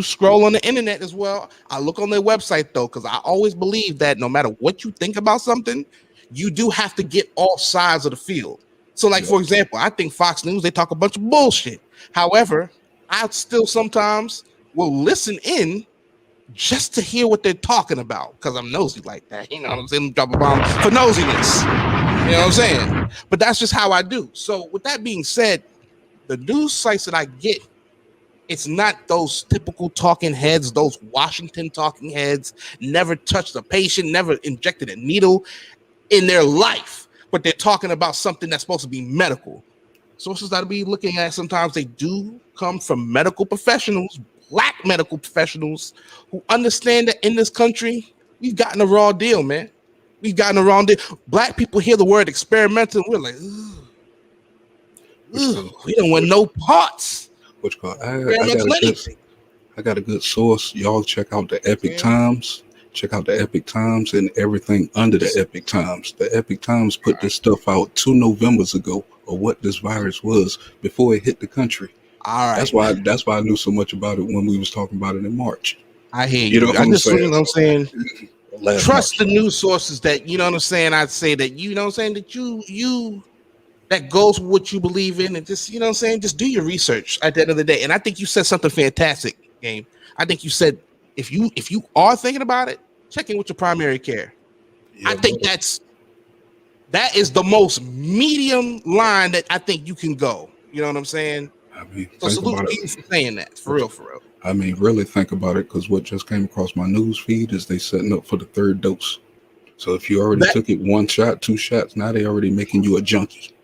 Speaker 1: scroll on the internet as well. I look on their website though, because I always believe that no matter what you think about something, you do have to get all sides of the field. So like, for example, I think Fox News, they talk a bunch of bullshit. However, I still sometimes will listen in just to hear what they're talking about because I'm nosy like that. You know what I'm saying? Drop a bomb for nosiness. You know what I'm saying? But that's just how I do. So with that being said, the news sites that I get It's not those typical talking heads, those Washington talking heads, never touched a patient, never injected a needle in their life, but they're talking about something that's supposed to be medical. Sources that I be looking at sometimes, they do come from medical professionals, black medical professionals who understand that in this country, we've gotten a raw deal, man. We've gotten a raw deal. Black people hear the word experimental, we're like, we don't want no parts.
Speaker 14: Which called, I got a good source. Y'all check out the Epic Times. Check out the Epic Times and everything under the Epic Times. The Epic Times put this stuff out 2 Novembers ago of what this virus was before it hit the country.
Speaker 1: All right.
Speaker 14: That's why I knew so much about it when we was talking about it in March.
Speaker 1: I hear you. I just, you know what I'm saying? Trust the news sources that, you know what I'm saying? I'd say that, you know what I'm saying, that you that goes with what you believe in, and just, you know what I'm saying, just do your research at the end of the day. And I think you said something fantastic, Game. I think you said if you are thinking about it, check in with your primary care. Yeah, I think that is the most medium line that I think you can go. You know what I'm saying?
Speaker 14: I mean,
Speaker 1: so salute to you for saying that. For real.
Speaker 14: I mean, really think about it, because what just came across my news feed is they setting up for the 3rd dose. So if you already took it 1 shot, 2 shots, now they already making you a junkie.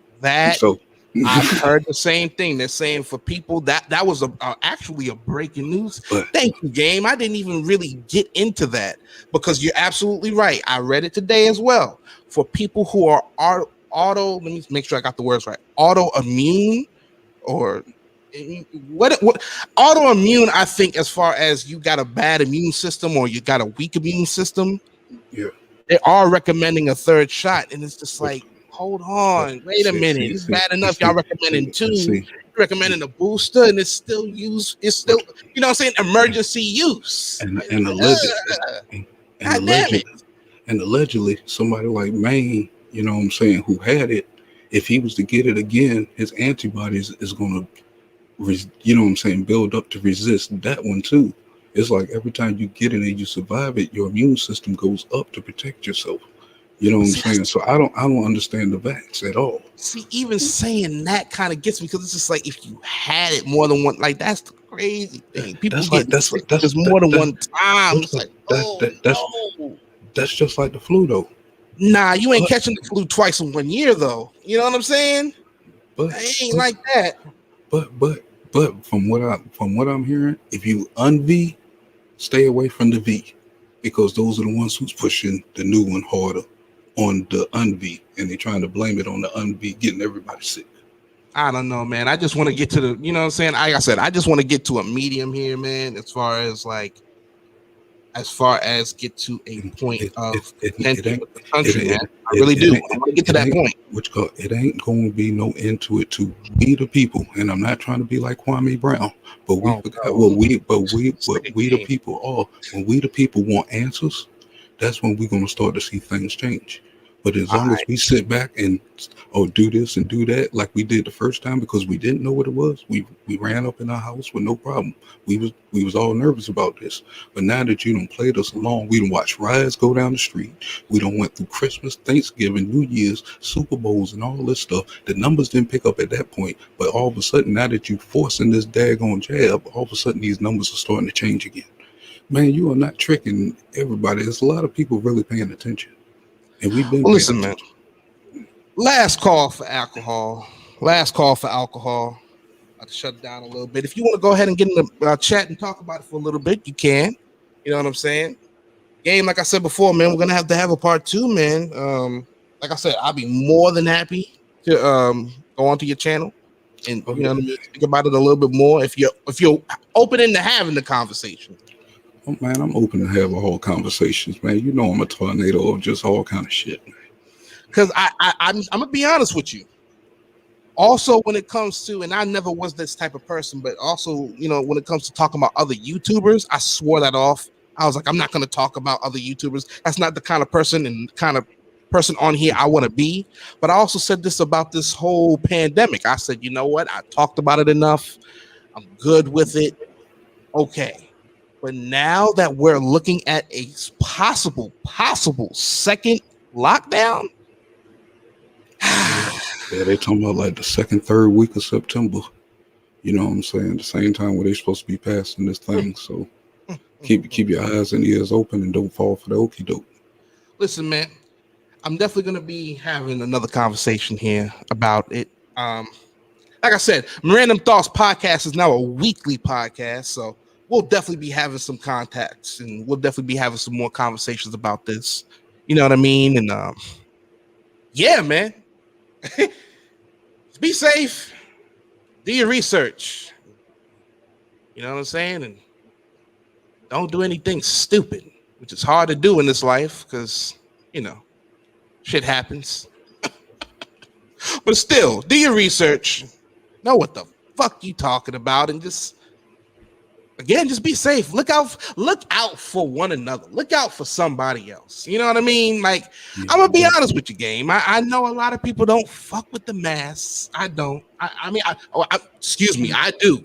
Speaker 1: So I've heard the same thing. They're saying for people that was actually a breaking news. Thank you, Game. I didn't even really get into that, because you're absolutely right. I read it today as well. For people who are let me make sure I got the words right. Autoimmune, or what autoimmune, I think, as far as you got a bad immune system or you got a weak immune system, they are recommending a 3rd shot, and it's just like, hold on, wait a minute. It's bad enough y'all recommending 2. You're recommending a booster, and it's still you know what I'm saying, emergency use.
Speaker 14: And allegedly somebody like Maine, you know what I'm saying, who had it, if he was to get it again, his antibodies is going to, you know what I'm saying, build up to resist that one too. It's like every time you get it and you survive it, your immune system goes up to protect yourself. You know what I'm saying? So I don't understand the vax at all.
Speaker 1: See, even saying that kind of gets me, because it's just like, if you had it more than one, like, that's the crazy thing. People get sick more than one time. It's like,
Speaker 14: that's just like the flu, though.
Speaker 1: Nah, you ain't catching the flu twice in 1 year, though. You know what I'm saying? It ain't like that.
Speaker 14: But from what I'm hearing, if you un-V, stay away from the V, because those are the ones who's pushing the new one harder on the un-V, and they're trying to blame it on the un-V getting everybody sick.
Speaker 1: I don't know, man. I just want to get to the, you know what I'm saying? Like I said, I just want to get to a medium here, man, as far as get to a point of contention with the country, man. I really do. I want to get to that point.
Speaker 14: It ain't going to be no end to it to we the people, and I'm not trying to be like Kwame Brown, but we the people are. When we the people want answers, that's when we're going to start to see things change. But as long as we sit back and do this and do that like we did the first time, because we didn't know what it was, we ran up in our house with no problem. We was all nervous about this. But now that you done played us along, we done watched riots go down the street. We done went through Christmas, Thanksgiving, New Year's, Super Bowls, and all this stuff. The numbers didn't pick up at that point, but all of a sudden, now that you forcing this daggone jab, all of a sudden these numbers are starting to change again. Man, you are not tricking everybody. There's a lot of people really paying attention. And we've been
Speaker 1: listen, man. Last call for alcohol. I have to shut down a little bit. If you want to go ahead and get in the chat and talk about it for a little bit, you can. You know what I'm saying? Game, like I said before, man, we're gonna have to have a part 2, man. Like I said, I'll be more than happy to go onto your channel and you know what I mean, think about it a little bit more. If you're open into having the conversation.
Speaker 14: Oh, man, I'm open to have all conversations, man. You know I'm a tornado of just all kind of shit, man.
Speaker 1: Because I'm gonna be honest with you. Also, when it comes to, and I never was this type of person, but also, you know, when it comes to talking about other YouTubers, I swore that off. I was like, I'm not gonna talk about other YouTubers. That's not the kind of person on here I want to be. But I also said this about this whole pandemic. I said, you know what? I talked about it enough. I'm good with it. Okay. But now that we're looking at a possible second lockdown.
Speaker 14: Yeah, they talking about like the second, third week of September. You know what I'm saying? The same time where they're supposed to be passing this thing. So keep your eyes and ears open and don't fall for the okie doke.
Speaker 1: Listen, man, I'm definitely gonna be having another conversation here about it. Like I said, Random Thoughts Podcast is now a weekly podcast, so we'll definitely be having some contacts and we'll definitely be having some more conversations about this. You know what I mean? And yeah, man. Be safe. Do your research. You know what I'm saying? And don't do anything stupid, which is hard to do in this life because, you know, shit happens. But still, do your research. Know what the fuck you talking about, and just be safe. Look out for one another. Look out for somebody else. You know what I mean? Like, I'm gonna be honest with you, game. I know a lot of people don't fuck with the masks. I don't. Excuse me, I do.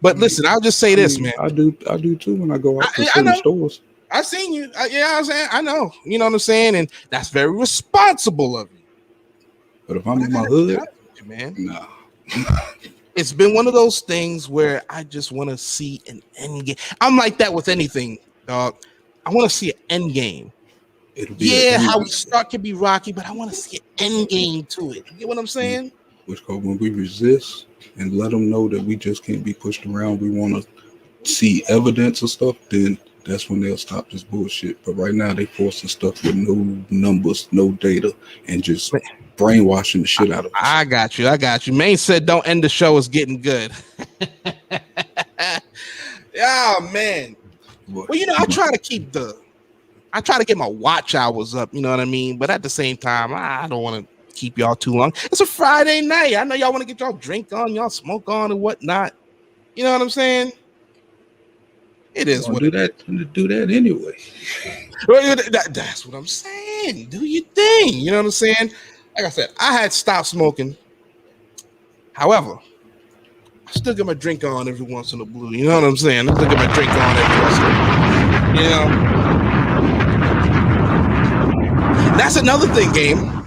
Speaker 1: But listen, I'll just say this, man.
Speaker 14: I do too when I go out to certain stores.
Speaker 1: I've seen you. I'm saying, I know. You know what I'm saying, and that's very responsible of you.
Speaker 14: But if I'm in my hood,
Speaker 1: man,
Speaker 14: nah.
Speaker 1: It's been one of those things where I just want to see an end game. I'm like that with anything, dog. I want to see an end game. How we start can be rocky, but I want to see an end game to it. You get what I'm saying?
Speaker 14: Which when we resist and let them know that we just can't be pushed around, we want to see evidence of stuff, then that's when they'll stop this bullshit. But right now they forcing stuff with no numbers, no data, and just brainwashing the shit out of us.
Speaker 1: I got you. Maine said don't end the show, is getting good. Oh man. Well, you know, I try to get my watch hours up, you know what I mean? But at the same time, I don't want to keep y'all too long. It's a Friday night. I know y'all want to get y'all drink on, y'all smoke on and whatnot. You know what I'm saying? It is what
Speaker 14: do that anyway.
Speaker 1: That's what I'm saying. Do your thing. You know what I'm saying? Like I said, I had stopped smoking. However, I still get my drink on every once in a blue. You know what I'm saying? I still get my drink on every once in a blue. You know? That's another thing, game.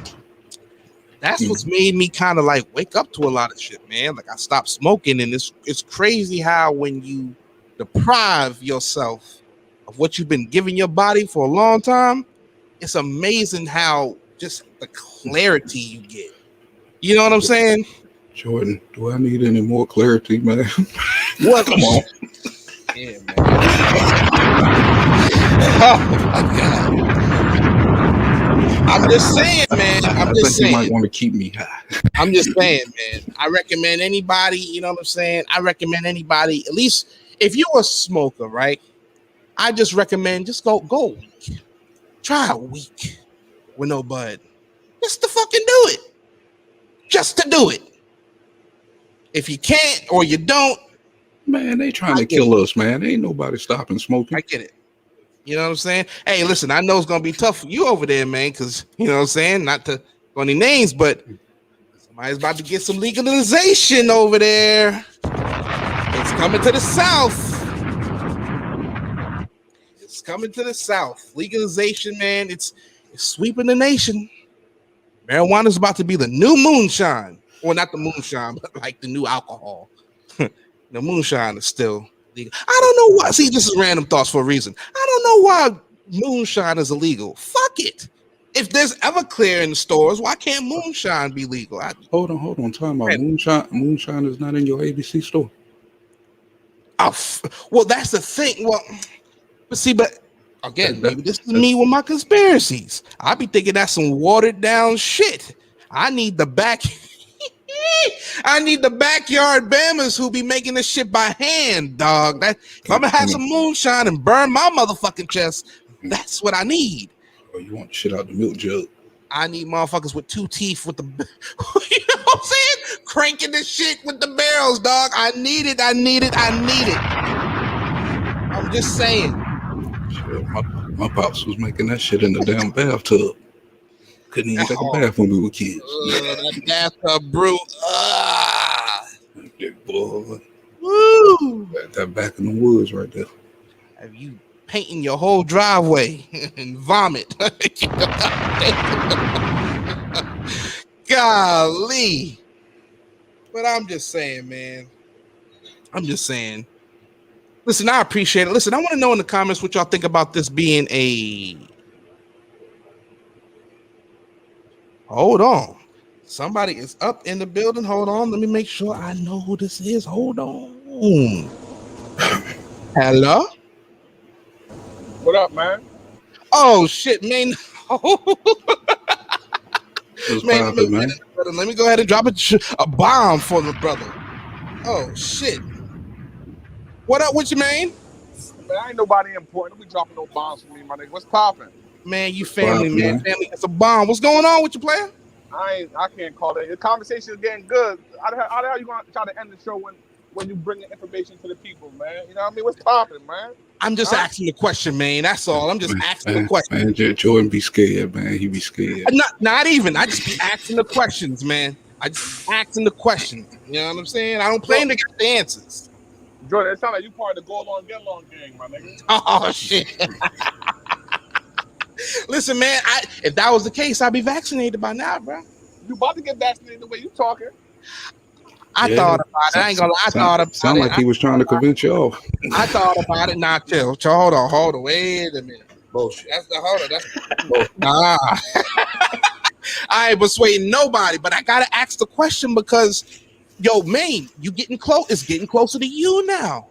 Speaker 1: That's what's made me kind of like wake up to a lot of shit, man. Like I stopped smoking, and it's crazy how when you deprive yourself of what you've been giving your body for a long time, it's amazing how just the clarity you get. You know what I'm saying?
Speaker 14: Jordan, do I need any more clarity, man?
Speaker 1: What? Come on. Yeah, man. Oh my God. I'm just saying, man. I think
Speaker 14: you might want to keep me high.
Speaker 1: I'm just saying, man. I recommend anybody, you know what I'm saying? I recommend anybody, at least if you're a smoker, right? I just recommend just go a week. Try a week with no bud. Just to fucking do it. Just to do it. If you can't or you don't,
Speaker 14: man, they trying to kill us, man. Ain't nobody stopping smoking.
Speaker 1: I get it. You know what I'm saying? Hey, listen, I know it's gonna be tough for you over there, man, because you know what I'm saying, not to go any names, but somebody's about to get some legalization over there. It's coming to the South. It's coming to the South. Legalization, man, it's sweeping the nation. Marijuana is about to be the new moonshine. Well, not the moonshine, but like the new alcohol. The moonshine is still legal. I don't know why. See, this is random thoughts for a reason. I don't know why moonshine is illegal. Fuck it. If there's Everclear in the stores, why can't moonshine be legal?
Speaker 14: Hold on. Talking about moonshine. Moonshine is not in your ABC store.
Speaker 1: Oh, well, that's the thing. Well, but again, maybe this is me with my conspiracies. I be thinking that's some watered down shit. I need the backyard bammers who be making this shit by hand, dog. That if I'm gonna have some moonshine and burn my motherfucking chest, that's what I need.
Speaker 14: Oh, you want shit out the milk jug?
Speaker 1: I need motherfuckers with two teeth with the, you know what I'm saying? Cranking this shit with the barrels, dog. I need it. I'm just saying.
Speaker 14: Shit, my pops was making that shit in the damn bathtub. Couldn't even take a bath when we were kids.
Speaker 1: That bathtub brew.
Speaker 14: Boy.
Speaker 1: Woo!
Speaker 14: That back in the woods right there.
Speaker 1: Have you painting your whole driveway and vomit? Golly. But I'm just saying, man. I'm just saying. Listen, I appreciate it. Listen, I want to know in the comments what y'all think about this being a. Hold on. Somebody is up in the building. Hold on. Let me make sure I know who this is. Hold on. Hello?
Speaker 13: What up, man?
Speaker 1: Oh, shit, man. Man,
Speaker 14: man.
Speaker 1: Let me go ahead and drop a bomb for the brother. Oh, shit. What up with you, man?
Speaker 13: Man, I ain't nobody important. Don't be dropping no bombs for me, my nigga. What's popping?
Speaker 1: Man, you family, man. Family, it's a bomb. What's going on with you, player?
Speaker 13: I can't call it. The conversation is getting good. How the hell you gonna try to end the show when you bring the information to the people, man? You know what I mean? What's popping, man?
Speaker 1: I'm just asking the question, man. That's all. I'm just asking the question.
Speaker 14: Man, Jordan be scared, man. He be scared.
Speaker 1: Not even. I just be asking the questions, man. I just be asking the questions. You know what I'm saying? I don't claim to get the answers.
Speaker 13: Jordan, it sounds like you part of the go along, get along gang, my nigga.
Speaker 1: Oh shit. Listen, man. If that was the case, I'd be vaccinated by now, bro.
Speaker 13: You about to get vaccinated the way you talking?
Speaker 1: I thought about it. I ain't gonna lie. I thought about it.
Speaker 14: Sound like he was trying to convince you off.
Speaker 1: I thought about it. Nah, chill. Hold on. Wait a minute.
Speaker 14: Bullshit.
Speaker 1: Hold on. That's nah. I ain't persuading nobody, but I gotta ask the question because, yo, man, you getting close. It's getting closer to you now.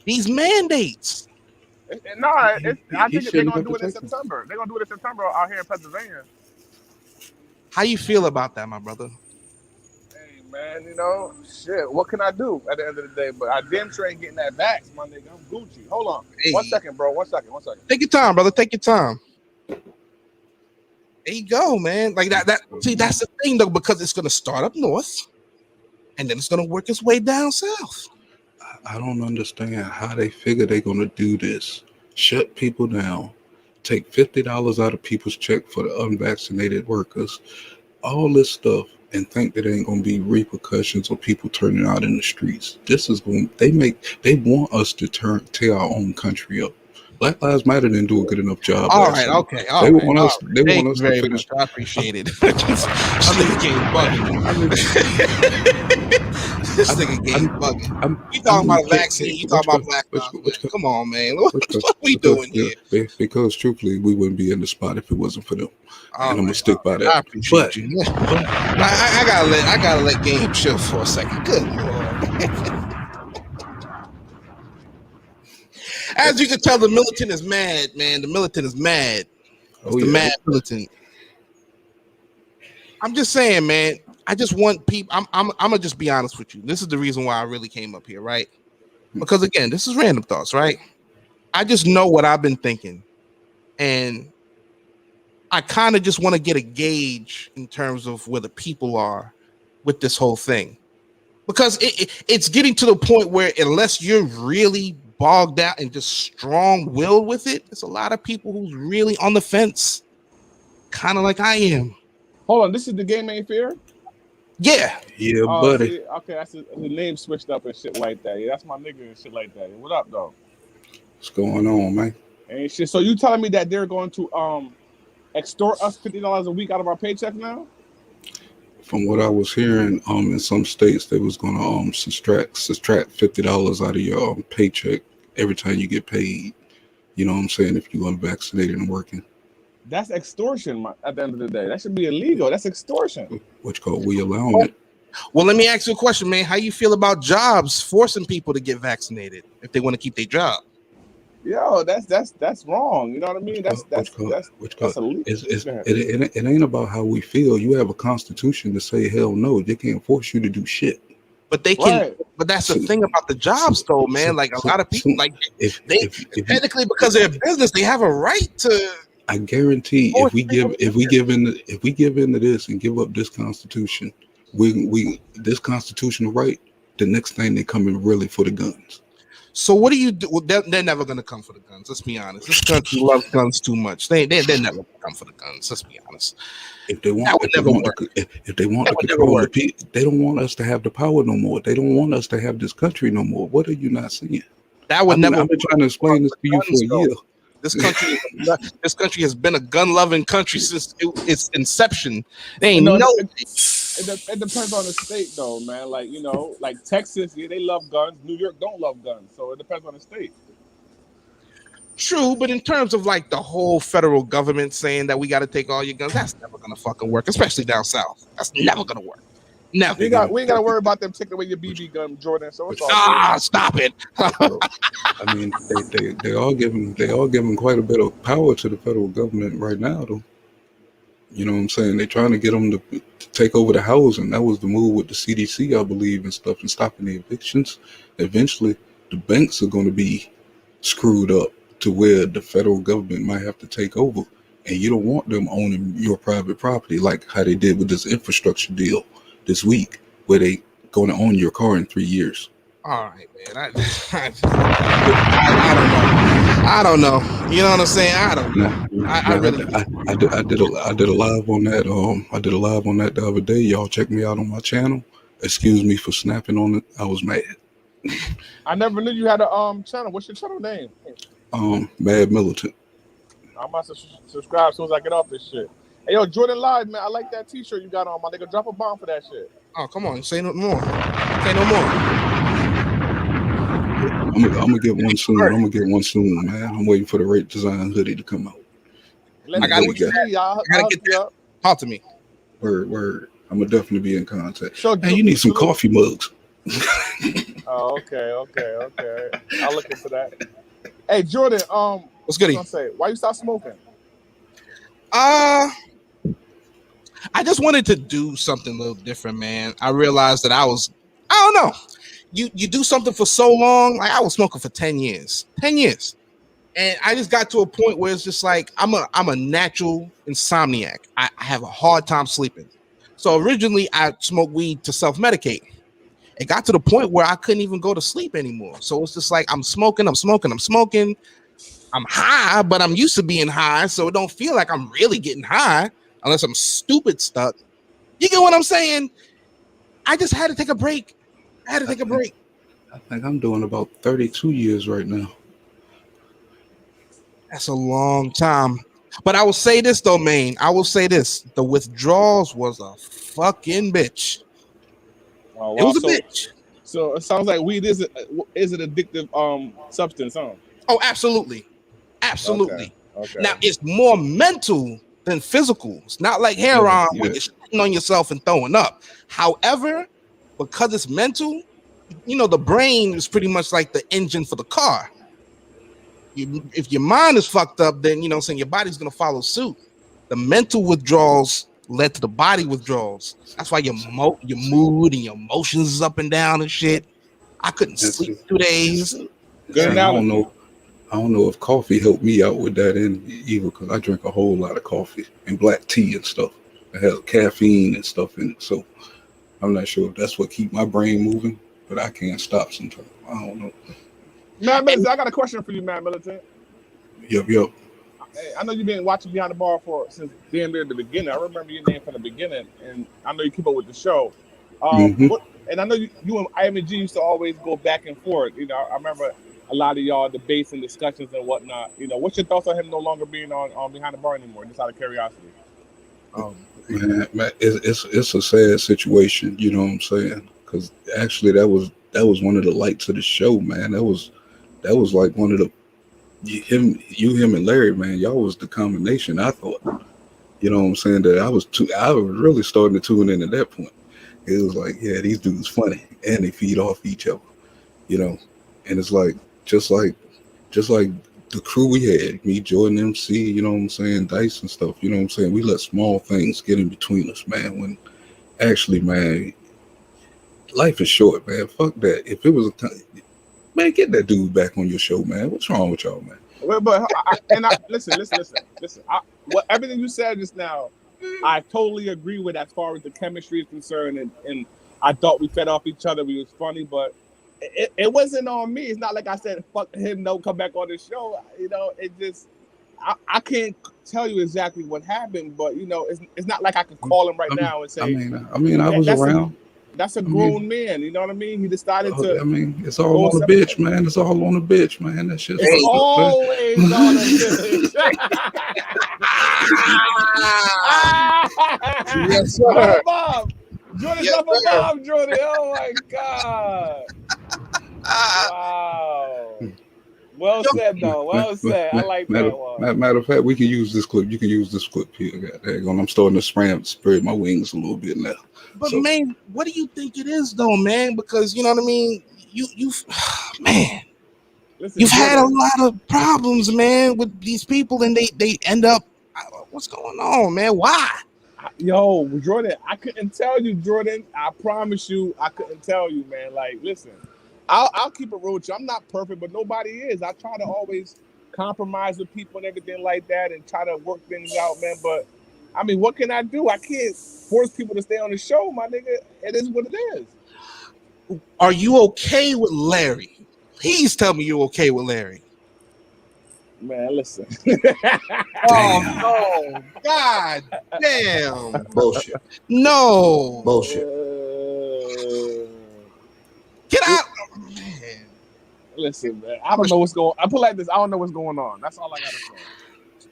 Speaker 1: These mandates.
Speaker 13: I think they're gonna do it in September. They're gonna do it in September out here in Pennsylvania.
Speaker 1: How you feel about that, my brother?
Speaker 13: Hey, man, you know, shit. What can I do at the end of the day? But I damn sure ain't getting that vax, my nigga. I'm Gucci. Hold on. Hey. 1 second, bro. 1 second.
Speaker 1: Take your time, brother. Take your time. There you go, man. Like that. See, that's the thing, though, because it's gonna start up north, and then it's gonna work its way down south.
Speaker 14: I don't understand how they figure they're gonna do this. Shut people down. Take $50 out of people's check for the unvaccinated workers, all this stuff, and think that there ain't gonna be repercussions or people turning out in the streets. This is going. They want us to tear our own country up. Black Lives Matter didn't do a good enough job.
Speaker 1: All right, okay.
Speaker 14: They want us to finish.
Speaker 1: I appreciate it. This nigga game bugging. This nigga game bugging. You talking about a vaccine? You talking about Black Lives Matter? Come on, man. What we doing here?
Speaker 14: Because truthfully, we wouldn't be in the spot if it wasn't for them. And I'm gonna stick by that.
Speaker 1: I appreciate you. I gotta let game chill for a second. Good Lord. As you can tell, the militant is mad, man. The militant is mad. It's the mad militant. I'm just saying, man. I just want people. I'm gonna just be honest with you. This is the reason why I really came up here, right? Because again, this is random thoughts, right? I just know what I've been thinking, and I kind of just want to get a gauge in terms of where the people are with this whole thing, because it's getting to the point where unless you're really bogged out and just strong-willed with it, there's a lot of people who's really on the fence, kind of like I am.
Speaker 13: Hold on, this is the Game Ain't Fair?
Speaker 1: Yeah,
Speaker 14: buddy.
Speaker 13: See, okay, that's the name switched up and shit like that. Yeah, that's my nigga and shit like that. What up, though?
Speaker 14: What's going on, man?
Speaker 13: Ain't shit. So you telling me that they're going to extort us $50 a week out of our paycheck now?
Speaker 14: From what I was hearing, in some states they was gonna subtract $50 out of your paycheck every time you get paid. You know what I'm saying? If you're unvaccinated and working.
Speaker 13: That's extortion at the end of the day. That should be illegal. That's extortion.
Speaker 14: Which called we allowing it.
Speaker 1: Well, let me ask you a question, man. How you feel about jobs forcing people to get vaccinated if they want to keep their job?
Speaker 13: Yo, that's wrong. You know what I mean? That's illegal.
Speaker 14: It ain't about how we feel. You have a constitution to say hell no. They can't force you to do shit.
Speaker 1: But they can. Right. But that's the thing about the jobs, though, man. Like a lot of people, like technically because they're a business, they have a right to.
Speaker 14: I guarantee if we give into this and give up this constitution, we this constitutional right, the next thing they come in really for the guns.
Speaker 1: So what do you do? Well, they're never gonna come for the guns. Let's be honest. This country loves guns too much. They're never gonna come for the guns. Let's be honest.
Speaker 14: If they want to control the people, they don't want us to have the power no more. They don't want us to have this country no more. What are you not seeing?
Speaker 1: That would never.
Speaker 14: I've been trying to explain this to you for a year.
Speaker 1: This country has been a gun-loving country since its inception. They ain't
Speaker 13: It depends on the state, though, man. Like, you know, like Texas, yeah, they love guns. New York don't love guns, so it depends on the state.
Speaker 1: True, but in terms of like the whole federal government saying that we got to take all your guns, that's never gonna fucking work, especially down south. That's never gonna work. Never.
Speaker 13: We ain't got to worry about them taking away your BB gun, Jordan. So it's all good.
Speaker 1: Stop it.
Speaker 14: I mean, they are giving quite a bit of power to the federal government right now, though. You know what I'm saying? They're trying to get them to take over the housing. That was the move with the CDC, I believe, and stuff, and stopping the evictions. Eventually, the banks are going to be screwed up to where the federal government might have to take over, and you don't want them owning your private property like how they did with this infrastructure deal this week, where they going to own your car in 3 years.
Speaker 1: All right, man. I don't know. You know what I'm saying? I don't know. I
Speaker 14: did a live on that. I did a live on that the other day. Y'all check me out on my channel. Excuse me for snapping on it. I was mad.
Speaker 13: I never knew you had a channel. What's your channel name?
Speaker 14: Mad Militant.
Speaker 13: I'm about to subscribe as soon as I get off this shit. Hey, yo, Jordan Live, man. I like that T-shirt you got on, my nigga. Drop a bomb for that shit.
Speaker 1: Oh, come on. Say no more. Say no more.
Speaker 14: I'm gonna get one soon. Man. I'm waiting for the Rape Design hoodie to come out.
Speaker 1: I gotta get that. Talk to me.
Speaker 14: Word. I'm gonna definitely be in contact. So, hey, you need some coffee mugs.
Speaker 13: Oh, okay. I'll look into that. Hey, Jordan.
Speaker 1: What's good?
Speaker 13: Why you stop smoking?
Speaker 1: I just wanted to do something a little different, man. I realized that I don't know. You do something for so long. Like I was smoking for 10 years. 10 years. And I just got to a point where it's just like I'm a natural insomniac. I have a hard time sleeping. So originally I smoked weed to self-medicate. It got to the point where I couldn't even go to sleep anymore. So it's just like I'm smoking. I'm high, but I'm used to being high, so it don't feel like I'm really getting high unless I'm stupid stuck. You get what I'm saying? I just had to take a break. I think
Speaker 14: I'm doing about 32 years right now.
Speaker 1: That's a long time. But I will say this though, man. The withdrawals was a fucking bitch.
Speaker 13: Oh, wow.
Speaker 1: It was a bitch.
Speaker 13: So it sounds like weed is an addictive substance, huh?
Speaker 1: Oh, absolutely. Okay. Now it's more mental than physical. It's not like heroin where you're shitting on yourself and throwing up. However, because it's mental, you know, the brain is pretty much like the engine for the car. If your mind is fucked up, then you know what I'm saying, your body's gonna follow suit. The mental withdrawals led to the body withdrawals. That's why your mood and your emotions is up and down and shit. I couldn't sleep 2 days.
Speaker 14: I don't know if coffee helped me out with that either, because I drink a whole lot of coffee and black tea and stuff. It has caffeine and stuff in it, so I'm not sure if that's what keep my brain moving, but I can't stop sometimes. I don't know.
Speaker 13: Mad Militant, I got a question for you, Mad Militant.
Speaker 14: Yep.
Speaker 13: Hey, I know you've been watching Behind the Bar since damn near the beginning. I remember your name from the beginning, and I know you keep up with the show. And I know you and IMG used to always go back and forth. You know, I remember a lot of y'all debates and discussions and whatnot. You know, what's your thoughts on him no longer being on Behind the Bar anymore? Just out of curiosity.
Speaker 14: Man, it's a sad situation. You know what I'm saying? Because actually, that was one of the lights of the show, man. That was like one of the him and Larry, man. Y'all was the combination. I thought. You know what I'm saying? That I was really starting to tune in at that point. It was like, yeah, these dudes funny and they feed off each other. You know, and it's like just like the crew we had, me, Jordan, MC, you know what I'm saying, Dice and stuff, you know what I'm saying? We let small things get in between us, man, when actually, man, life is short, man. Fuck that. If it was man, get that dude back on your show, man. What's wrong with y'all, man?
Speaker 13: But listen. Everything you said just now, I totally agree with as far as the chemistry is concerned, and I thought we fed off each other. We was funny, but it wasn't on me. It's not like I said, fuck him, don't come back on the show. You know, it just, I can't tell you exactly what happened, but, you know, it's not like I could call him right now and say.
Speaker 14: I mean, I was around.
Speaker 13: That's a grown man, you know what I mean? He decided to.
Speaker 14: I mean, it's all on the bitch, man. It's all on the bitch, man. That shit's
Speaker 13: always on the bitch.
Speaker 1: Yes, sir.
Speaker 13: Bob. Jordan,
Speaker 1: Yes,
Speaker 13: drop a
Speaker 1: sir.
Speaker 13: bomb, Jordan. Oh my God. Wow. Well said, though. Well said. I like that one.
Speaker 14: Matter of fact, we can use this clip. You can use this clip here. Hang on, I'm starting to spread my wings a little bit now.
Speaker 1: But
Speaker 14: So,
Speaker 1: man, what do you think it is, though, man? Because you know what I mean. Man,
Speaker 13: Listen,
Speaker 1: you've had a
Speaker 13: Jordan,
Speaker 1: lot of problems, man, with these people, and they end up. What's going on, man? Why?
Speaker 13: Yo, Jordan, I couldn't tell you, Jordan. I promise you, I couldn't tell you, man. Like, listen, I'll keep it real with you. I'm not perfect, but nobody is. I try to always compromise with people and everything like that, and try to work things out, man. But I mean, what can I do? I can't force people to stay on the show, my nigga. It is what it is.
Speaker 1: Are you okay with Larry? Please tell me you're okay with Larry.
Speaker 13: Man, listen.
Speaker 1: Oh no! God damn!
Speaker 7: Bullshit.
Speaker 1: No!
Speaker 7: Bullshit.
Speaker 1: Get out!
Speaker 13: Listen, man. I don't know what's going. I put it like this. I don't know what's going on. That's all I gotta say.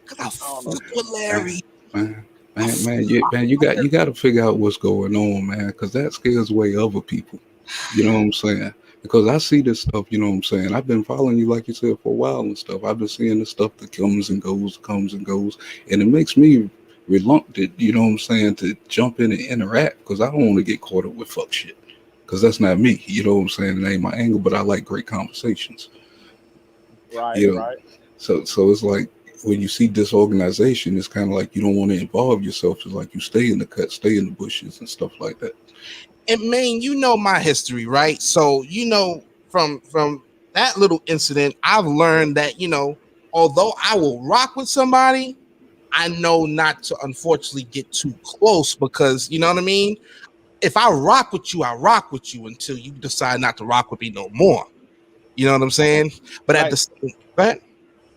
Speaker 1: Cause I fuck with Larry.
Speaker 14: Man, you got to figure out what's going on, man, because that scares away other people. You know what I'm saying? Because I see this stuff, you know what I'm saying? I've been following you, like you said, for a while and stuff. I've been seeing the stuff that comes and goes, and it makes me reluctant, you know what I'm saying, to jump in and interact, because I don't want to get caught up with fuck shit, because that's not me, you know what I'm saying? It ain't my angle, but I like great conversations.
Speaker 13: Right,
Speaker 14: you know?
Speaker 13: right.
Speaker 14: So it's like, when you see disorganization, it's kind of like you don't want to involve yourself. It's like you stay in the cut, stay in the bushes and stuff like that.
Speaker 1: And man, you know my history, right? So you know from that little incident, I've learned that, you know, although I will rock with somebody, I know not to unfortunately get too close, because you know what I mean? If I rock with you, I rock with you until you decide not to rock with me no more. You know what I'm saying? But at the same, go ahead.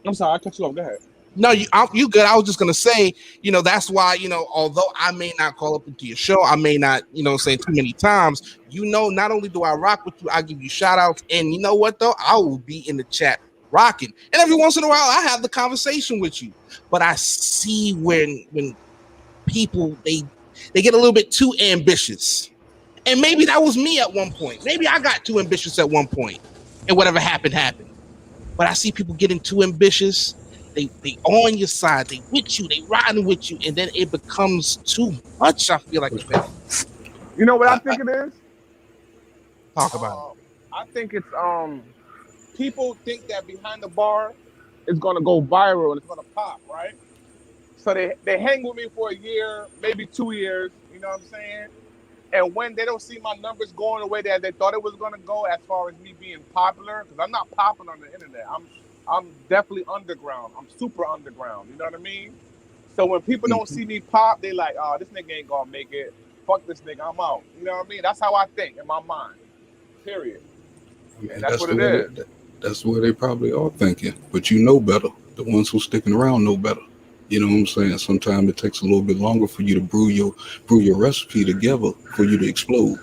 Speaker 13: I'm sorry, I cut you off. Go ahead.
Speaker 1: No, you good. I was just gonna say, you know, that's why, you know, although I may not call up into your show, I may not, you know, say too many times, you know, not only do I rock with you, I give you shout outs, and you know what though, I will be in the chat rocking, and every once in a while I have the conversation with you. But I see when people they get a little bit too ambitious, and maybe that was me at one point. Maybe I got too ambitious at one point, and whatever happened. But I see people getting too ambitious. They on your side, they with you, they riding with you, and then it becomes too much. I feel like it's
Speaker 13: You know what I think it is?
Speaker 1: Talk about
Speaker 13: I think it's people think that behind the bar is gonna go viral and it's gonna pop, right? So they hang with me for a year, maybe 2 years, you know what I'm saying? And when they don't see my numbers going the way that they thought it was gonna go, as far as me being popular, because I'm not popular on the internet. I'm definitely underground. I'm super underground. You know what I mean? So when people don't see me pop, they like, oh, this nigga ain't gonna make it. Fuck this nigga, I'm out. You know what I mean? That's how I think in my mind. Period. And that's what it is.
Speaker 14: That's where they probably are thinking. But you know better. The ones who sticking around know better. You know what I'm saying? Sometimes it takes a little bit longer for you to brew your recipe together for you to explode.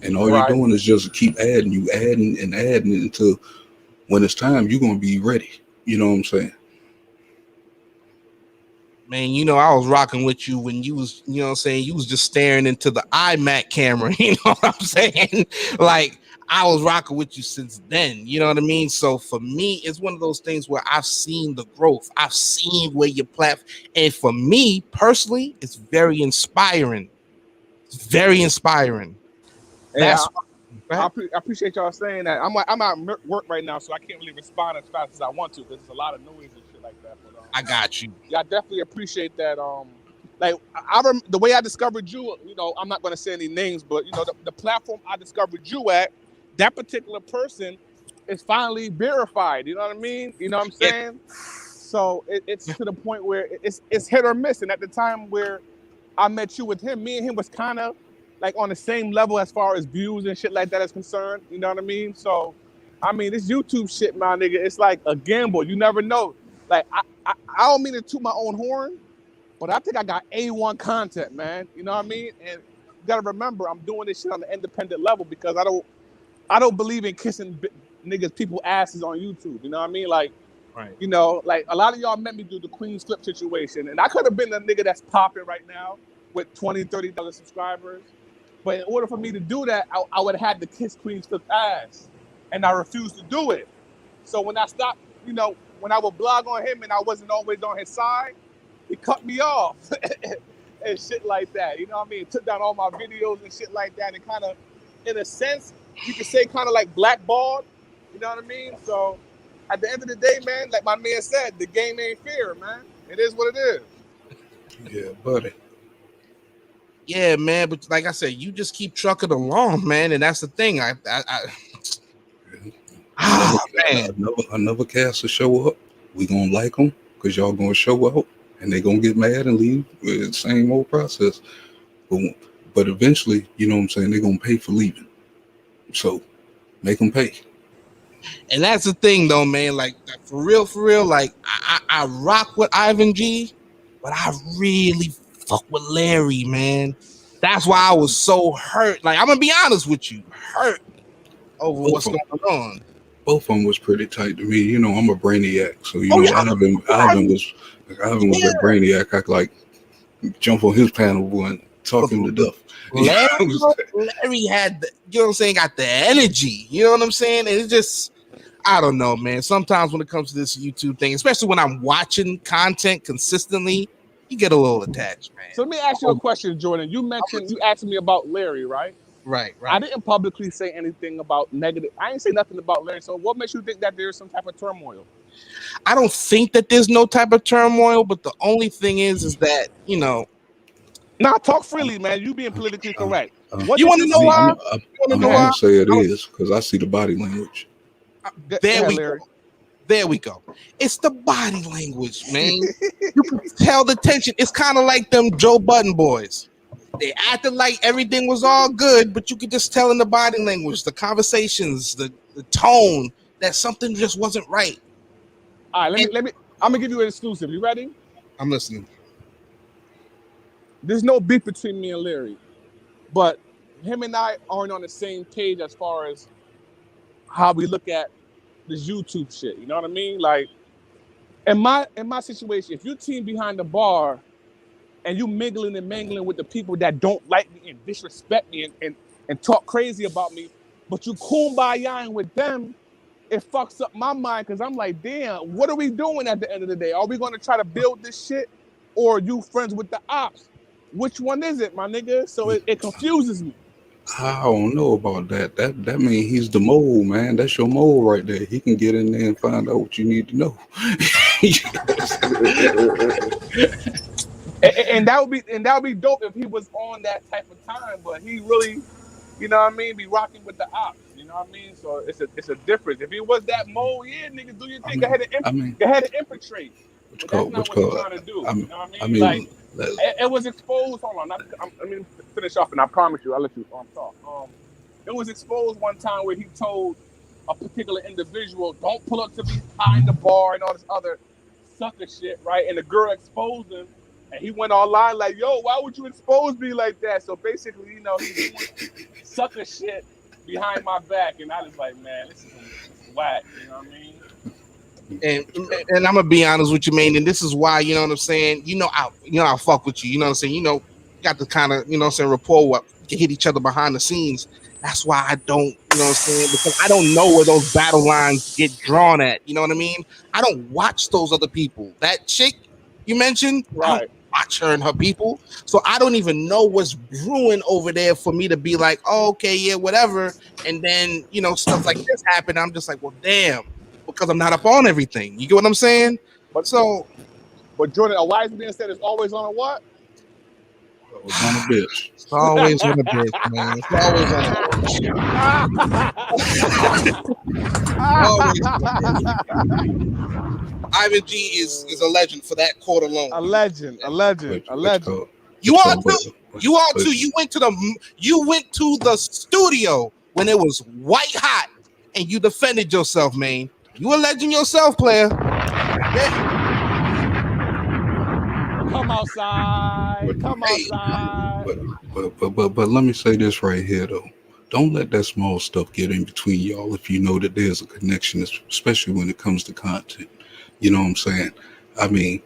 Speaker 14: And all you're doing is just keep adding until when it's time, you're gonna be ready. You know what I'm saying?
Speaker 1: Man, you know, I was rocking with you when you was, you know what I'm saying, you was just staring into the iMac camera, you know what I'm saying? Like, I was rocking with you since then, you know what I mean? So for me, it's one of those things where I've seen the growth. I've seen where your platform, and for me personally, it's very inspiring. It's very inspiring.
Speaker 13: That's I appreciate y'all saying that. I'm at work right now, so I can't really respond as fast as I want to because there's a lot of noise and shit like that. But
Speaker 1: I got you.
Speaker 13: Yeah, I definitely appreciate that. Like the way I discovered you, you know, I'm not going to say any names, but you know, the platform I discovered you at, that particular person is finally verified. You know what I mean? You know what I'm saying? So it's to the point where it's hit or miss. And at the time where I met you with him, me and him was kind of like on the same level as far as views and shit like that is concerned. You know what I mean? So, I mean, this YouTube shit, my nigga, it's like a gamble. You never know. Like, I don't mean to toot my own horn, but I think I got A1 content, man. You know what I mean? And you gotta remember, I'm doing this shit on the independent level because I don't believe in kissing niggas people's asses on YouTube. You know what I mean? Like, you know, like a lot of y'all met me through the Queen's Clip situation, and I could have been the nigga that's popping right now with 20, 30,000 subscribers. But in order for me to do that, I would have had to kiss Queen Swift ass, and I refused to do it. So when I stopped, when I would blog on him and I wasn't always on his side, he cut me off and shit like that. You know what I mean? Took down all my videos and shit like that, and kind of, in a sense, you could say kind of like blackballed. You know what I mean? So at the end of the day, man, like my man said, the game ain't fair, man. It is what it is.
Speaker 14: Yeah, buddy.
Speaker 1: Yeah, man, but like I said, you just keep trucking along, man, and that's the thing.
Speaker 14: Another cast will show up. We gonna like them because y'all gonna show up, and they gonna get mad and leave. It's the same old process. But eventually, you know what I'm saying, they're gonna pay for leaving. So make them pay.
Speaker 1: And that's the thing, though, man. Like for real. Like I rock with Ivan G, but I really fuck with Larry, man. That's why I was so hurt. Like I'm gonna be honest with you, hurt over what's going on.
Speaker 14: Both of them was pretty tight to me. You know, I'm a brainiac, so Ivan was that brainiac. I could like jump on his panel and talk him to death.
Speaker 1: Larry had, you know what I'm saying, got the energy. You know what I'm saying? And it's just, I don't know, man. Sometimes when it comes to this YouTube thing, especially when I'm watching content consistently, you get a little attached, man.
Speaker 13: So let me ask you a question, Jordan. You asked me about Larry, right?
Speaker 1: Right.
Speaker 13: I didn't publicly say anything about negative. I didn't say nothing about Larry. So what makes you think that there's some type of turmoil?
Speaker 1: I don't think that there's no type of turmoil, but the only thing is that,
Speaker 13: Nah, talk freely, man. You being politically correct.
Speaker 1: You want to know why?
Speaker 14: I'm gonna say it is because I see the body language.
Speaker 1: There we go. It's the body language, man. You can tell the tension. It's kind of like them Joe Budden boys. They acted like everything was all good, but you could just tell in the body language, the conversations, the tone, that something just wasn't right.
Speaker 13: All right, let me. I'm gonna give you an exclusive. You ready?
Speaker 1: I'm listening.
Speaker 13: There's no beef between me and Larry, but him and I aren't on the same page as far as how we look at this YouTube shit. You know what I mean? Like, in my situation, if you team behind the bar and you mingling and mangling with the people that don't like me and disrespect me and talk crazy about me, but you kumbayaing with them, it fucks up my mind because I'm like, damn, what are we doing at the end of the day? Are we going to try to build this shit, or are you friends with the ops? Which one is it, my nigga? So it confuses me.
Speaker 14: I don't know about that. That means he's the mole, man. That's your mole right there. He can get in there and find out what you need to know.
Speaker 13: and that would be dope if he was on that type of time. But he really, you know what I mean, be rocking with the ops. You know what I mean? So it's a difference. If he was that mole, yeah, nigga, do your thing. Go ahead and infiltrate. But that's not what he's trying to do. You know what I mean? Like, it was exposed. Hold on, let me finish off, and I promise you, I'll let you talk. It was exposed one time where he told a particular individual, "Don't pull up to me behind the bar," and all this other sucker shit, right? And the girl exposed him, and he went online like, "Yo, why would you expose me like that?" So basically, you know, he's doing sucker shit behind my back, and I was like, "Man, this is whack." You know what I mean?
Speaker 1: And I'm gonna be honest with you, man. And this is why, you know what I'm saying. I'll fuck with you. You know what I'm saying. You got the kind of, you know what I'm saying, rapport what to hit each other behind the scenes. That's why I don't, you know what I'm saying, because I don't know where those battle lines get drawn at. You know what I mean? I don't watch those other people. That chick you mentioned, right? I don't watch her and her people, so I don't even know what's brewing over there for me to be like, oh, okay, yeah, whatever. And then, you know, stuff like this happen. I'm just like, well, damn. Because I'm not up on everything. You get what I'm saying? But
Speaker 13: Jordan, a wise man said it's always on a what?
Speaker 14: It's on a bitch.
Speaker 1: It's always on a bitch, man. It's always on a bitch. Ivan G is a legend for that quote alone.
Speaker 13: A legend.
Speaker 1: You are too. You went to the studio when it was white hot and you defended yourself, man. You a legend yourself, player. Yeah.
Speaker 13: Come outside.
Speaker 14: But let me say this right here, though. Don't let that small stuff get in between y'all if you know that there's a connection, especially when it comes to content. You know what I'm saying? I mean,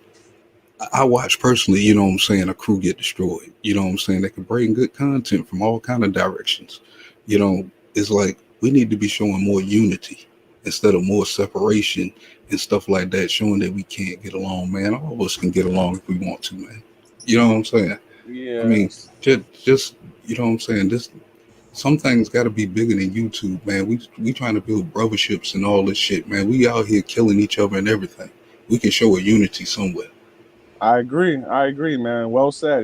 Speaker 14: I watch personally, you know what I'm saying, a crew get destroyed. You know what I'm saying? They can bring good content from all kind of directions. You know, it's like we need to be showing more unity instead of more separation and stuff like that, showing that we can't get along, man. All of us can get along if we want to, man. You know what I'm saying? I mean,
Speaker 13: Yes.
Speaker 14: just you know what I'm saying? This some things got to be bigger than YouTube, man. We trying to build brotherships and all this shit, man. We out here killing each other and everything. We can show a unity somewhere.
Speaker 13: I agree, man. Well said.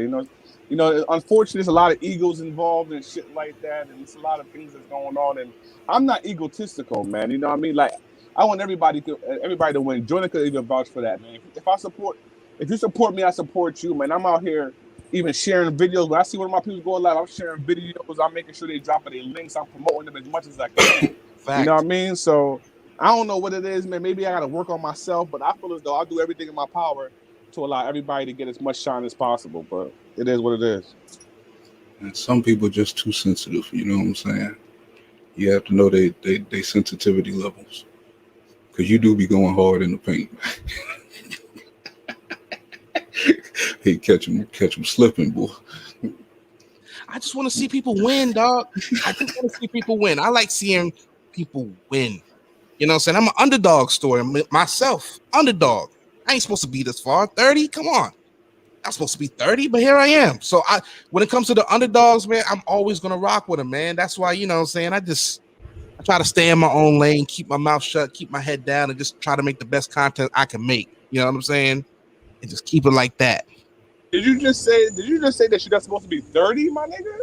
Speaker 13: Unfortunately, there's a lot of egos involved and shit like that, and it's a lot of things that's going on. And I'm not egotistical, man. You know what I mean? Like, I want everybody to win. Jordan could even vouch for that, man. If you support me, I support you, man. I'm out here even sharing videos. When I see one of my people going live, I'm sharing videos. I'm making sure they drop their links. I'm promoting them as much as I can. You know what I mean? So I don't know what it is, man. Maybe I got to work on myself, but I feel as though I'll do everything in my power to allow everybody to get as much shine as possible. But it is what it is.
Speaker 14: And some people are just too sensitive. You know what I'm saying? You have to know they sensitivity levels, because you do be going hard in the paint. Hey, catch them slipping, boy.
Speaker 1: I just want to see people win, dog. I just want to see people win. I like seeing people win. You know what I'm saying? I'm an underdog story myself. Underdog. I ain't supposed to be this far. 30? Come on. I'm supposed to be 30, but here I am. So when it comes to the underdogs, man, I'm always gonna rock with them, man. That's why, you know what I'm saying, I try to stay in my own lane, keep my mouth shut, keep my head down, and just try to make the best content I can make. You know what I'm saying? And just keep it like that.
Speaker 13: Did you just say that you're not supposed to be 30, my nigga?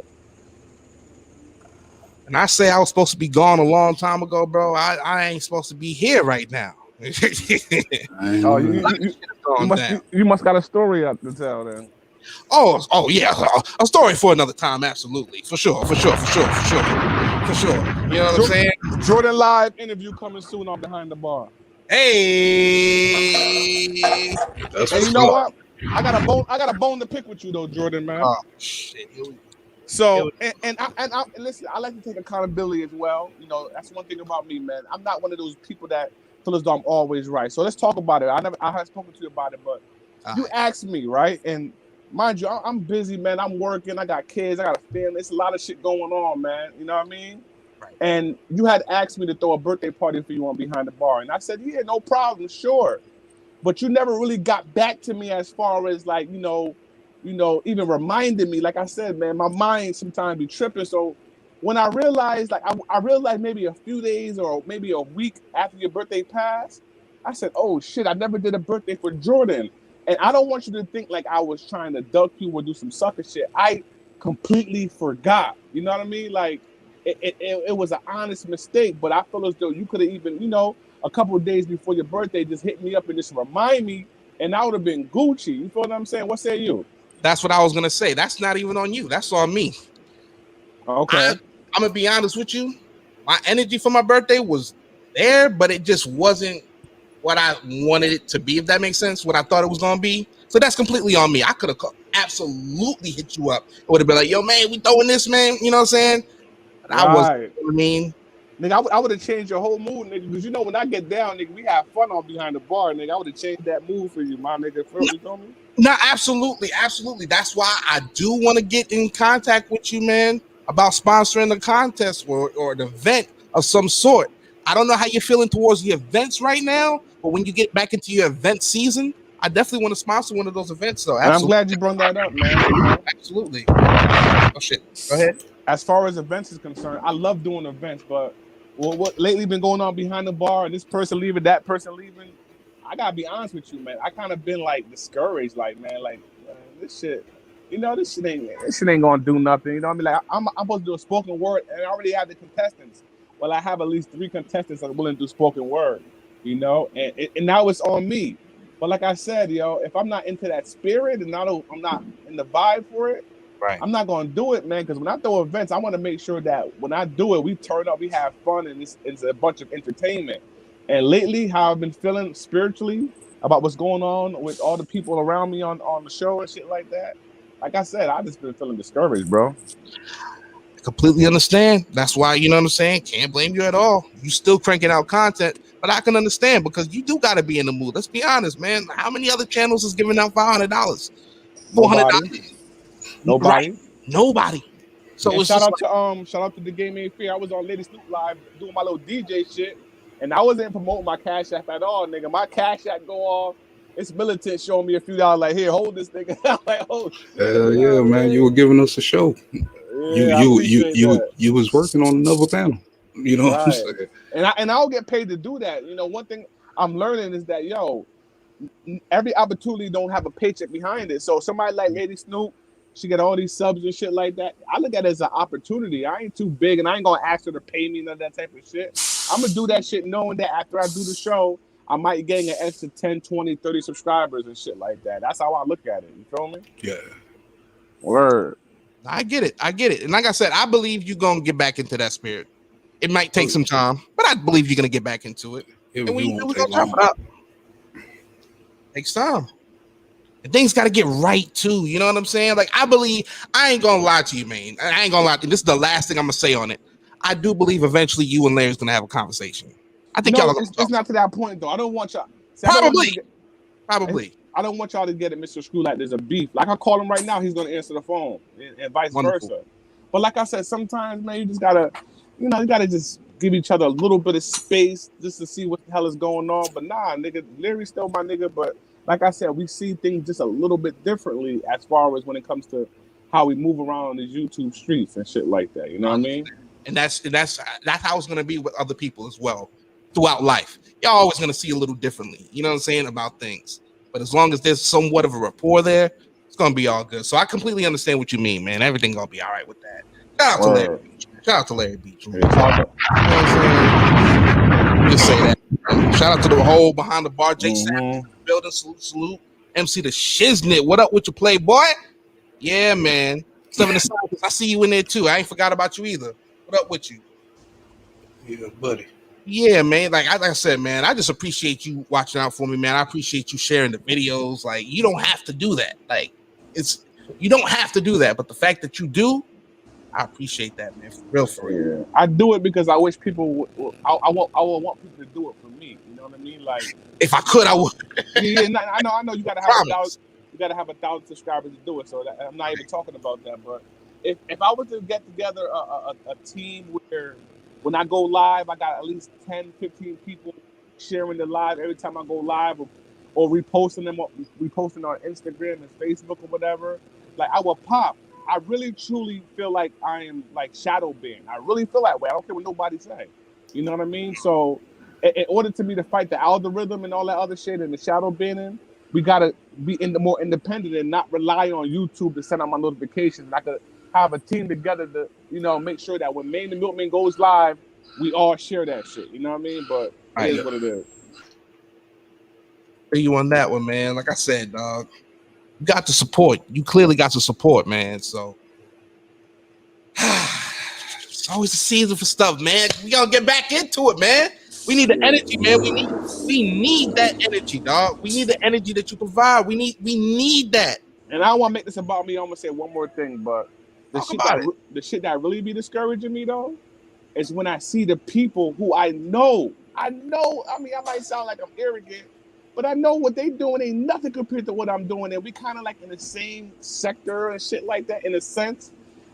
Speaker 1: And I say I was supposed to be gone a long time ago, bro. I ain't supposed to be here right now.
Speaker 13: Oh, you must got a story up to tell then.
Speaker 1: Oh yeah, a story for another time. Absolutely, for sure. You know what I'm saying?
Speaker 13: Jordan live interview coming soon on Behind the Bar.
Speaker 1: Hey,
Speaker 13: and you know what? I got a bone to pick with you though, Jordan, man.
Speaker 1: Oh shit.
Speaker 13: So and listen, I like to take accountability as well. You know, that's one thing about me, man. I'm not one of those people that feel as though I'm always right. So let's talk about it. I have spoken to you about it, but you asked me, right? And mind you, I'm busy, man. I'm working. I got kids. I got a family. It's a lot of shit going on, man. You know what I mean?
Speaker 1: Right.
Speaker 13: And you had asked me to throw a birthday party for you on Behind the Bar, and I said, yeah, no problem, sure. But you never really got back to me as far as like, you know, even reminded me. Like I said, man, my mind sometimes be tripping. So when I realized, like I realized maybe a few days or maybe a week after your birthday passed, I said, oh shit, I never did a birthday for Jordan. And I don't want you to think like I was trying to duck you or do some sucker shit. I completely forgot. You know what I mean? Like it was an honest mistake, but I feel as though you could have even, you know, a couple of days before your birthday, just hit me up and just remind me, and I would have been Gucci. You feel what I'm saying? What say you?
Speaker 1: That's what I was gonna say. That's not even on you. That's on me.
Speaker 13: Okay.
Speaker 1: I'm gonna be honest with you. My energy for my birthday was there, but it just wasn't what I wanted it to be, if that makes sense, what I thought it was gonna be. So that's completely on me. I could have absolutely hit you up. It would have been like, yo, man, we throwing this, man. You know what I'm saying? But I wasn't, you know what I mean?
Speaker 13: Nigga, I would have changed your whole mood, nigga, because you know when I get down, nigga, we have fun on Behind the Bar, nigga. I would have changed that mood for you, my nigga. You feel me?
Speaker 1: No, absolutely. That's why I do want to get in contact with you, man, about sponsoring a contest or an event of some sort. I don't know how you're feeling towards the events right now, but when you get back into your event season, I definitely want to sponsor one of those events, though.
Speaker 13: And I'm glad you brought that up, man. You know?
Speaker 1: Absolutely. Oh shit. Go ahead.
Speaker 13: As far as events is concerned, I love doing events, but what lately been going on Behind the Bar, and this person leaving, that person leaving, I gotta be honest with you, man. I kind of been like discouraged, like, man, this shit, you know, this shit ain't gonna do nothing. You know what I mean? Like, I'm supposed to do a spoken word, and I already have the contestants. Well, I have at least 3 contestants that are willing to do spoken word, you know, and now it's on me. But like I said, yo, if I'm not into that spirit and I'm not in the vibe for it,
Speaker 1: right,
Speaker 13: I'm not gonna do it, man. Because when I throw events, I want to make sure that when I do it, we turn up, we have fun, and it's a bunch of entertainment. And lately, how I've been feeling spiritually about what's going on with all the people around me on the show and shit like that. Like I said, I just been feeling discouraged, bro.
Speaker 1: Completely understand. That's why, you know what I'm saying, can't blame you at all. You still cranking out content, But I can understand because you do got to be in the mood. Let's be honest, man. How many other channels is giving out $500, $400?
Speaker 13: Nobody.
Speaker 1: Right? Nobody. So
Speaker 13: And
Speaker 1: it's just like,
Speaker 13: shout out to the Game Ain't Fair. I was on Lady Snoop Live doing my little DJ shit, and I wasn't promoting my Cash App at all, nigga. My Cash App go off. It's militant showing me a few dollars, like, here, hold this nigga. I'm like, oh shit.
Speaker 14: Hell yeah, man! You were giving us a show.
Speaker 13: Yeah, I appreciate that.
Speaker 14: You was working on another panel. You know what I'm
Speaker 13: Right.
Speaker 14: saying?
Speaker 13: And I don't get paid to do that. You know, one thing I'm learning is that every opportunity don't have a paycheck behind it. So somebody like Lady Snoop, she got all these subs and shit like that. I look at it as an opportunity. I ain't too big, and I ain't gonna ask her to pay me none of that type of shit. I'm gonna do that shit knowing that after I do the show, I might get an extra 10, 20, 30 subscribers and shit like that. That's how I look at it. You feel me?
Speaker 14: Yeah.
Speaker 13: Word.
Speaker 1: I get it. And like I said, I believe you're gonna get back into that spirit. It might take some time, but I believe you're gonna get back into it. And we gonna chop it up. Takes time. And things got to get right too. You know what I'm saying? Like I ain't gonna lie to you, man. I ain't gonna lie to you. This is the last thing I'm gonna say on it. I do believe eventually you and Larry's gonna have a conversation. I think y'all are gonna
Speaker 13: it's not to that point though. I don't want y'all.
Speaker 1: Probably.
Speaker 13: I don't want y'all to get it, Mr. Screw, like there's a beef. Like I call him right now, he's gonna answer the phone, and vice versa. But like I said, sometimes, man, you just gotta just give each other a little bit of space just to see what the hell is going on. But nah, nigga, Larry's still my nigga. But like I said, we see things just a little bit differently as far as when it comes to how we move around on these YouTube streets and shit like that. You know what I mean?
Speaker 1: And that's how it's gonna be with other people as well throughout life. Y'all always gonna see a little differently. You know what I'm saying about things. But as long as there's somewhat of a rapport there, it's gonna be all good. So I completely understand what you mean, man. Everything gonna be all right with that. Shout out to Larry Beach. Shout out to Larry Beach. Man. You know what I'm saying? Just say that. Shout out to the whole behind the bar, Jay Savage building. Salute. MC the Shiznit. What up with your playboy? Yeah, man. 7 to 7. I see you in there too. I ain't forgot about you either. What up with you?
Speaker 14: Yeah, buddy.
Speaker 1: Yeah, man. Like I said, man, I just appreciate you watching out for me, man. I appreciate you sharing the videos. Like, you don't have to do that. Like, you don't have to do that. But the fact that you do, I appreciate that, man. For real.
Speaker 13: Yeah. I do it because I wish people I want people to do it for me. You know what I mean? Like,
Speaker 1: if I could, I would.
Speaker 13: Yeah, I know you gotta have 1,000 subscribers to do it. So I'm not even talking about that. But if I was to get together a team where when I go live, I got at least 10, 15 people sharing the live every time I go live, or reposting on Instagram and Facebook or whatever. Like, I will pop. I really truly feel like I am like shadow banned. I really feel that way. I don't care what nobody say. You know what I mean? So in order to me to fight the algorithm and all that other shit and the shadow banning, we gotta be more independent and not rely on YouTube to send out my notifications. And I could have a team together to, make sure that when Maine the Milkman goes live, we all share that shit. You know what I mean? But it is what it is.
Speaker 1: You on that one, man. Like I said, dog, you got the support. You clearly got the support, man. So it's always a season for stuff, man. We gotta get back into it, man. We need the energy, man. We need that energy, dog. We need the energy that you provide. We need that.
Speaker 13: And I don't want to make this about me. I'm gonna say one more thing, but the shit that really be discouraging me though is when I see the people who I know. I mean, I might sound like I'm arrogant, but I know what they doing ain't nothing compared to what I'm doing, and we kind of like in the same sector and shit like that in a sense.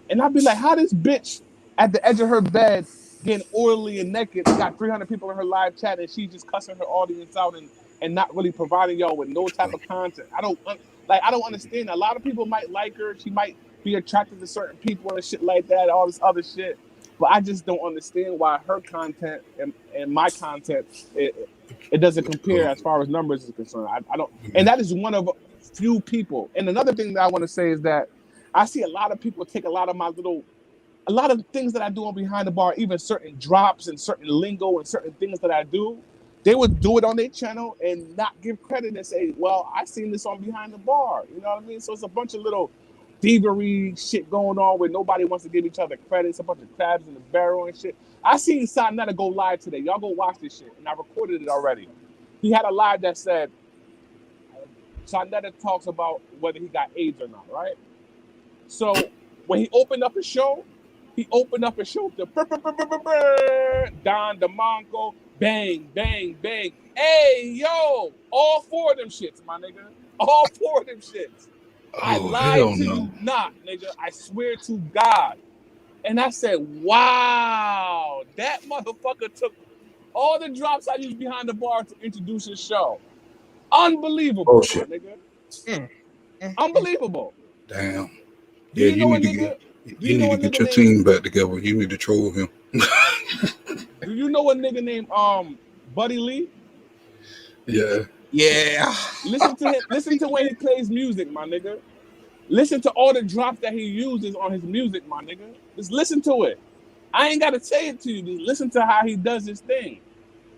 Speaker 13: And I'd be like, how this bitch at the edge of her bed getting oily and naked, got 300 people in her live chat, and she's just cussing her audience out and not really providing y'all with no type of content. I don't understand. A lot of people might like her. She might be attracted to certain people and shit like that, all this other shit. But I just don't understand why her content and my content, it doesn't compare as far as numbers is concerned. I don't, and that is one of few people. And another thing that I want to say is that I see a lot of people take a lot of things that I do on Behind the Bar, even certain drops and certain lingo and certain things that I do, they would do it on their channel and not give credit and say, well, I seen this on Behind the Bar. You know what I mean? So it's a bunch of little thievery shit going on where nobody wants to give each other credit. It's a bunch of crabs in the barrel and shit. I seen Sonetta go live today. Y'all go watch this shit. And I recorded it already. He had a live that said, Sonetta talks about whether he got AIDS or not, right? So when he opened up his show to Don DeMonco, bang, bang, bang. Hey, yo, all 4 of them shits, my nigga. All 4 of them shits. I lied
Speaker 14: hell
Speaker 13: to
Speaker 14: no.
Speaker 13: you not, nigga. I swear to God. And I said, wow, that motherfucker took all the drops I used behind the bar to introduce his show. Unbelievable, my nigga. Unbelievable.
Speaker 14: Damn.
Speaker 13: Do you know a nigga?
Speaker 14: You need to get your team back together. You need to troll him.
Speaker 13: Do you know a nigga named Buddy Lee?
Speaker 14: Yeah.
Speaker 1: Yeah.
Speaker 13: Listen to him. Listen to when he plays music, my nigga. Listen to all the drops that he uses on his music, my nigga. Just listen to it. I ain't gotta say it to you. Just listen to how he does his thing.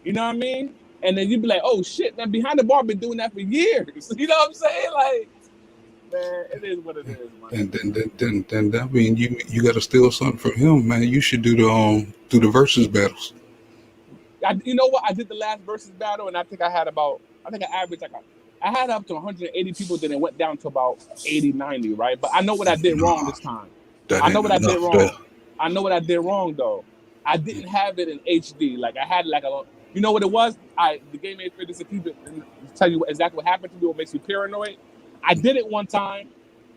Speaker 13: You know what I mean? And then you be like, oh shit, man, behind the bar been doing that for years. You know what I'm saying? Like, man, it is what it is, man.
Speaker 14: And then I mean you gotta steal something from him, man. You should do the versus battles.
Speaker 13: You know what? I did the last versus battle, and I think I averaged I had up to 180 people, then it went down to about 80, 90, right? But I know what I did wrong this time. I know what I did wrong. I know what I did wrong, though. I didn't have it in HD. Like, I had you know what it was? The game made fair to keep it and tell you exactly what happened to me, what makes you paranoid. I did it one time,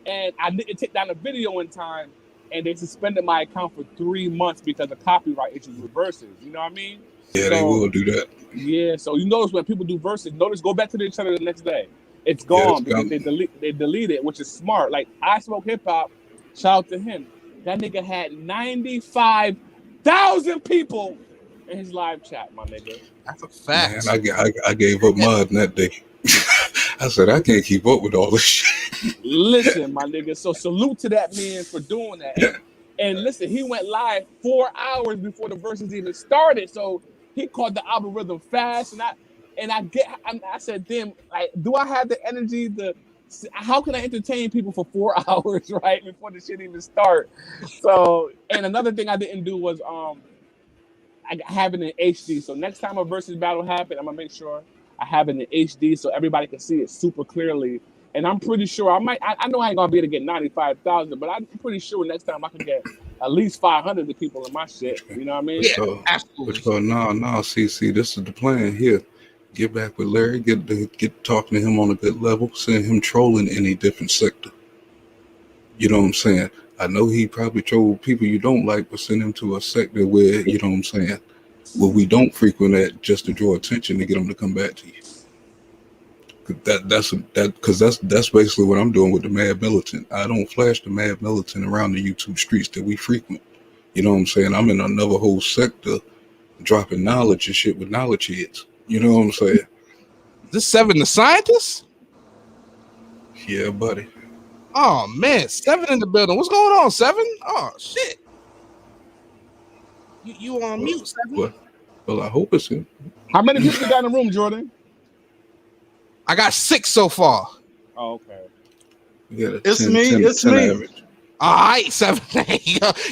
Speaker 13: and I didn't take down the video in time, and they suspended my account for 3 months because of copyright issues with verses. You know what I mean?
Speaker 14: Yeah, they will do that.
Speaker 13: Yeah, so you notice when people do verses, go back to each other the next day. It's gone because they delete it, which is smart. Like, I Smoke Hip Hop, shout out to him. That nigga had 95,000 people in his live chat, my nigga.
Speaker 1: That's a fact.
Speaker 14: Man, I gave up mine that day. I said I can't keep up with all this shit.
Speaker 13: Listen, my nigga. So salute to that man for doing that. And listen, he went live 4 hours before the verses even started. So he caught the algorithm fast, and I said, damn, like, do I have the energy to? How can I entertain people for 4 hours, right, before the shit even start? So, and another thing I didn't do was I have it in HD. So next time a versus battle happens, I'm gonna make sure I have it in HD so everybody can see it super clearly. And I'm pretty sure I know I ain't gonna be able to get 95,000, but I'm pretty sure next time I can get at least 500 of people in my shit. You know what I mean?
Speaker 14: Yeah, absolutely. No, see, this is the plan here. Get back with Larry, get talking to him on a good level, send him trolling in a different sector. You know what I'm saying? I know he probably trolled people you don't like, but send him to a sector where, you know what I'm saying, where we don't frequent at, just to draw attention to get them to come back to you. That's basically what I'm doing with the Mad Militant. I don't flash the Mad Militant around the YouTube streets that we frequent. You know what I'm saying? I'm in another whole sector dropping knowledge and shit with knowledge heads. You know what I'm saying?
Speaker 1: Is this Seven the Scientist?
Speaker 14: Yeah, buddy.
Speaker 1: Oh man, Seven in the building. What's going on, Seven? Oh shit. You on mute, Seven?
Speaker 14: Well, I hope it's him.
Speaker 13: How many people you got in the room, Jordan?
Speaker 1: I got 6 so far.
Speaker 13: Oh, okay.
Speaker 14: It's me.
Speaker 1: Average. All right, Seven.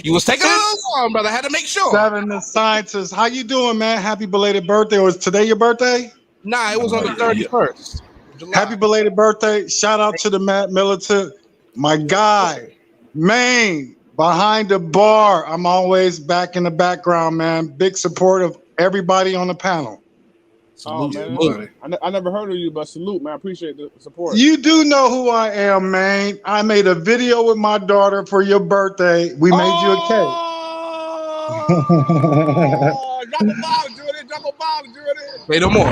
Speaker 1: You was taking a little long, brother. I had to make sure.
Speaker 15: Seven the Scientist. How you doing, man? Happy belated birthday. Was today your birthday?
Speaker 1: Nah, it was on the 31st.
Speaker 15: Happy belated birthday. Shout out to the Matt Militant. My guy, Maine, behind the bar. I'm always back in the background, man. Big support of everybody on the panel.
Speaker 13: Salute, man. I never heard of you, but salute, man. I appreciate the support.
Speaker 15: You do know who I am, man. I made a video with my daughter for your birthday. We made you a cake.
Speaker 13: Drop a bomb, Jordan. Drop a bomb, Jordan.
Speaker 1: Wait, no more.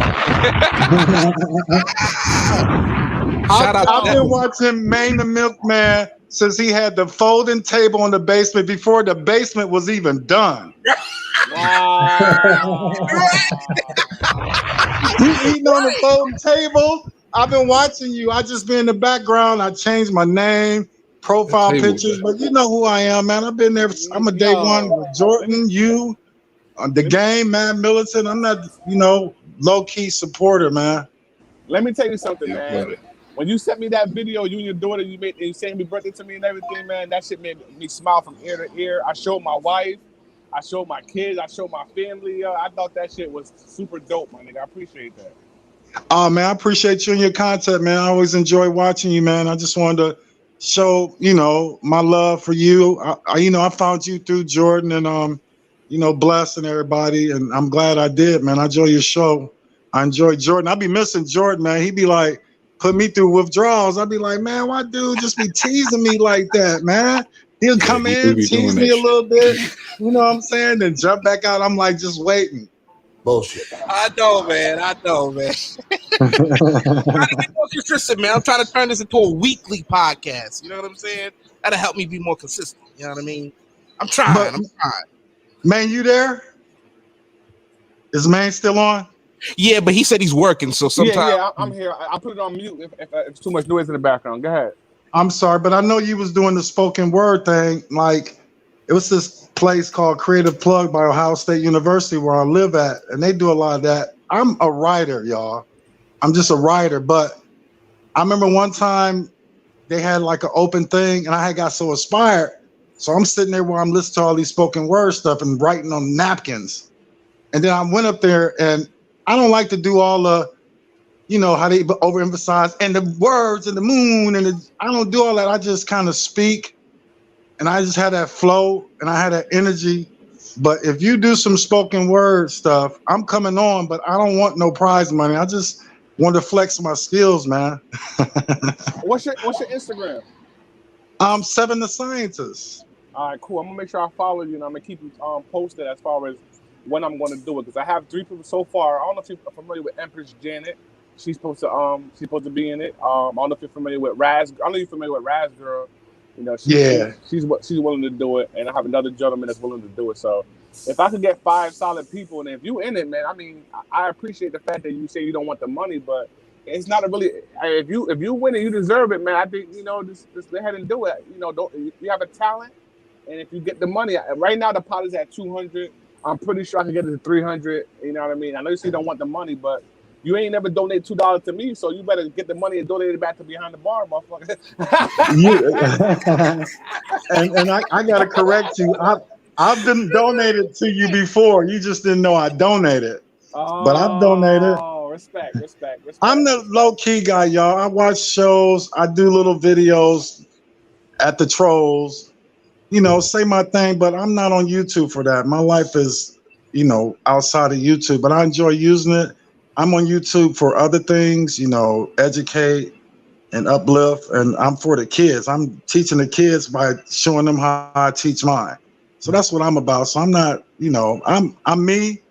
Speaker 15: I've been watching Maine the Milkman since he had the folding table in the basement before the basement was even done.
Speaker 13: Wow.
Speaker 15: You eating on the folding table? I've been watching you. I just been in the background. I changed my name, profile pictures, but you know who I am, man. I've been there. I'm a day one with Jordan, you, the game, man, Militant. I'm not, low-key supporter, man.
Speaker 13: Let me tell you something, man. When you sent me that video, you and your daughter, you saying happy birthday to me and everything, man, that shit made me smile from ear to ear. I showed my wife. I showed my kids. I showed my family. I thought that shit was super dope, my nigga. I appreciate that.
Speaker 15: Oh, man, I appreciate you and your content, man. I always enjoy watching you, man. I just wanted to show, my love for you. I found you through Jordan, and blessing everybody, and I'm glad I did, man. I enjoy your show. I enjoy Jordan. I be missing Jordan, man. He be like, put me through withdrawals. I'd be like, man, why dude just be teasing me like that, man? He'll come
Speaker 14: he do
Speaker 15: in,
Speaker 14: be doing
Speaker 15: tease
Speaker 14: that
Speaker 15: me a
Speaker 14: shit.
Speaker 15: little bit, you know what I'm saying? Then jump back out. I'm like, just waiting.
Speaker 8: Bullshit.
Speaker 1: I know, man. I'm trying to get more consistent, man. I'm trying to turn this into a weekly podcast. You know what I'm saying? That'll help me be more consistent. You know what I mean? I'm trying.
Speaker 15: Man, you there? Is man still on?
Speaker 1: Yeah, but he said he's working, so sometimes.
Speaker 13: Yeah, I'm here. I put it on mute if it's too much noise in the background. Go ahead.
Speaker 15: I'm sorry, but I know you was doing the spoken word thing. Like, it was this place called Creative Plug by Ohio State University where I live at, and they do a lot of that. I'm a writer, y'all. I'm just a writer, but I remember one time they had like an open thing, and I had got so inspired. So I'm sitting there while I'm listening to all these spoken word stuff and writing on napkins. And then I went up there, and I don't like to do all the, how they overemphasize and the words and the moon I don't do all that. I just kind of speak, and I just had that flow and I had that energy. But if you do some spoken word stuff, I'm coming on, but I don't want no prize money. I just want to flex my skills, man.
Speaker 13: What's your Instagram?
Speaker 15: Seven the Scientist.
Speaker 13: All right, cool. I'm gonna make sure I follow you, and I'm gonna keep you posted as far as when I'm gonna do it, because I have 3 people so far. I don't know if you're familiar with Empress Janet. She's supposed to be in it. I don't know if you're familiar with Raz. I know you're familiar with Raz Girl. She's willing to do it, and I have another gentleman that's willing to do it. So if I could get 5 solid people, and if you in it, man, I mean, I appreciate the fact that you say you don't want the money, but it's not a really. If you win it, you deserve it, man. I think just go ahead and do it. You have a talent, and if you get the money, right now the pot is at 200. I'm pretty sure I can get it to 300. You know what I mean? I know you say you don't want the money, but you ain't never donate $2 to me, so you better get the money and donate it back to Behind the Bar, motherfucker.
Speaker 15: And I gotta correct you. I've been donated to you before. You just didn't know I donated. But I've donated.
Speaker 13: Oh, respect.
Speaker 15: I'm the low-key guy, y'all. I watch shows. I do little videos at the Trolls. Say my thing, but I'm not on YouTube for that. My life is, outside of YouTube, but I enjoy using it. I'm on YouTube for other things, educate and uplift, and I'm for the kids. I'm teaching the kids by showing them how I teach mine. So that's what I'm about. So I'm not, I'm me,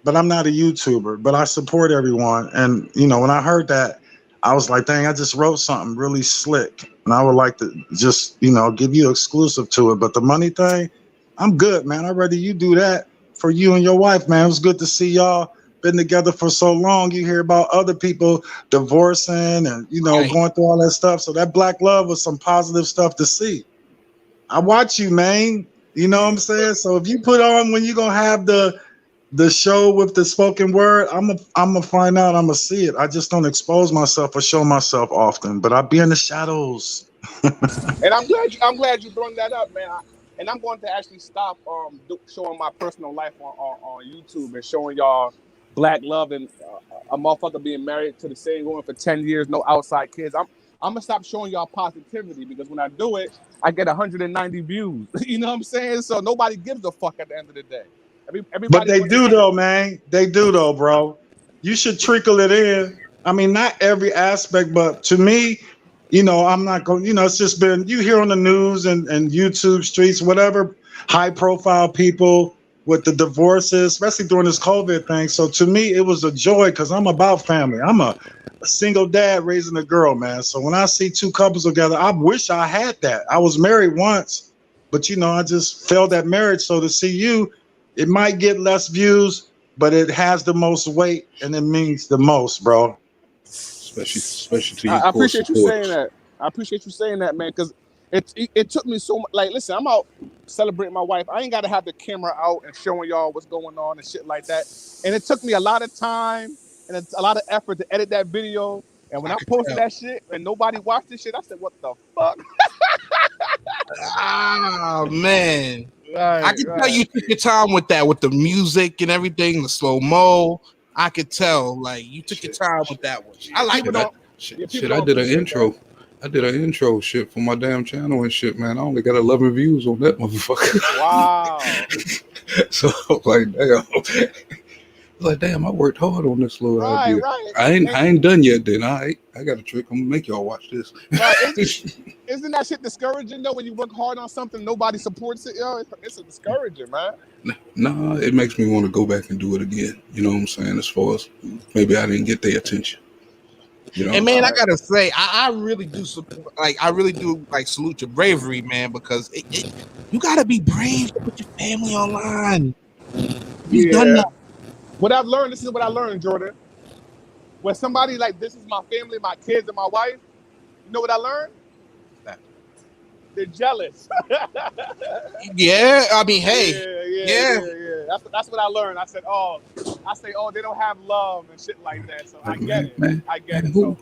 Speaker 15: but I'm not a YouTuber, but I support everyone. And, when I heard that, I was like, dang, I just wrote something really slick, and I would like to just, give you exclusive to it. But the money thing, I'm good, man. I'd rather you do that for you and your wife, man. It was good to see y'all. Been together for so long. You hear about other people divorcing and, going through all that stuff. So that black love was some positive stuff to see. I watch you, man. You know what I'm saying? So if you put on when you're going to have the show with the spoken word, I'm gonna find out. I'm gonna see it. I just don't expose myself or show myself often, but I be in the shadows.
Speaker 13: And I'm glad you brought that up, man. And I'm going to actually stop showing my personal life on YouTube and showing y'all black love and a motherfucker being married to the same woman for 10 years, no outside kids. I'm gonna stop showing y'all positivity, because when I do it, I get 190 views. You know what I'm saying? So nobody gives a fuck at the end of the day.
Speaker 15: But they do though, man. They do though, bro. You should trickle it in. I mean, not every aspect, but to me, I'm not going, it's just been, you hear on the news and YouTube streets, whatever, high profile people with the divorces, especially during this COVID thing. So to me, it was a joy because I'm about family. I'm a single dad raising a girl, man. So when I see 2 couples together, I wish I had that. I was married once, but I just failed that marriage. So to see you, it might get less views, but it has the most weight and it means the most, bro.
Speaker 14: Especially to you.
Speaker 13: I appreciate you saying that. I appreciate you saying that, man, because it took me so much. Like, listen, I'm out celebrating my wife. I ain't got to have the camera out and showing y'all what's going on and shit like that. And it took me a lot of time and a lot of effort to edit that video. And when I posted that shit and nobody watched this shit, I said, what the fuck?
Speaker 1: Oh, man. I can tell you took your time with that, with the music and everything, the slow-mo. I could tell, like, you took your time with that one. I like it.
Speaker 14: I did an intro. I did an intro shit for my damn channel and shit, man. I only got 11 views on that motherfucker.
Speaker 13: Wow.
Speaker 14: So I'm like, damn. Like, damn, I worked hard on this little idea.
Speaker 13: Right.
Speaker 14: I ain't done yet. Then I got a trick. I'm gonna make y'all watch this.
Speaker 13: Right. Isn't that shit discouraging though? When you work hard on something, nobody supports it. Yo, it's a discouraging, man.
Speaker 14: Nah, it makes me want to go back and do it again. You know what I'm saying? As far as maybe I didn't get their attention. You know.
Speaker 1: And man, I gotta say, I really do support. Like, I really do like salute your bravery, man, because you gotta be brave to put your family online. You've done that.
Speaker 13: What I've learned, this is what I learned, Jordan. When somebody like, this is my family, my kids, and my wife, you know what I learned? They're jealous.
Speaker 1: Yeah, I mean, hey,
Speaker 13: yeah. That's what I learned. I said, they don't have love and shit like that. So I get it.
Speaker 14: Man,
Speaker 13: I get it.
Speaker 14: Who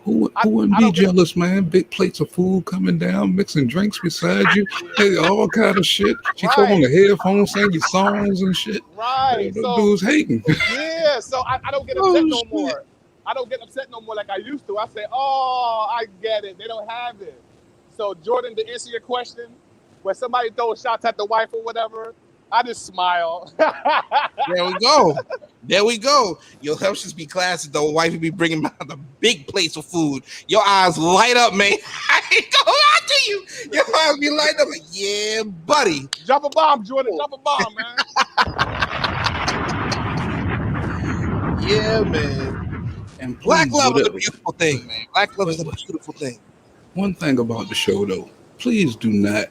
Speaker 14: wouldn't be jealous, man? Big plates of food coming down, mixing drinks beside you, hey, all kind of shit. She put on the headphones, singing songs and shit.
Speaker 13: Right.
Speaker 14: Hey, dudes hating.
Speaker 13: Yeah. So I don't get upset no more. I don't get upset no more like I used to. I say, I get it. They don't have it. So, Jordan, to answer your question, when somebody throws shots at the wife or whatever, I just smile.
Speaker 1: There we go. Your helps just be classic, though. Wife be bringing out the big plates of food. Your eyes light up, man. I ain't gonna lie to you. Your eyes be light up like, yeah, buddy.
Speaker 13: Drop a bomb, Jordan. Drop a bomb, man.
Speaker 1: Yeah, man.
Speaker 14: And
Speaker 1: Black love is a beautiful thing, man. Black love is a beautiful thing.
Speaker 14: One thing about the show, though, please do not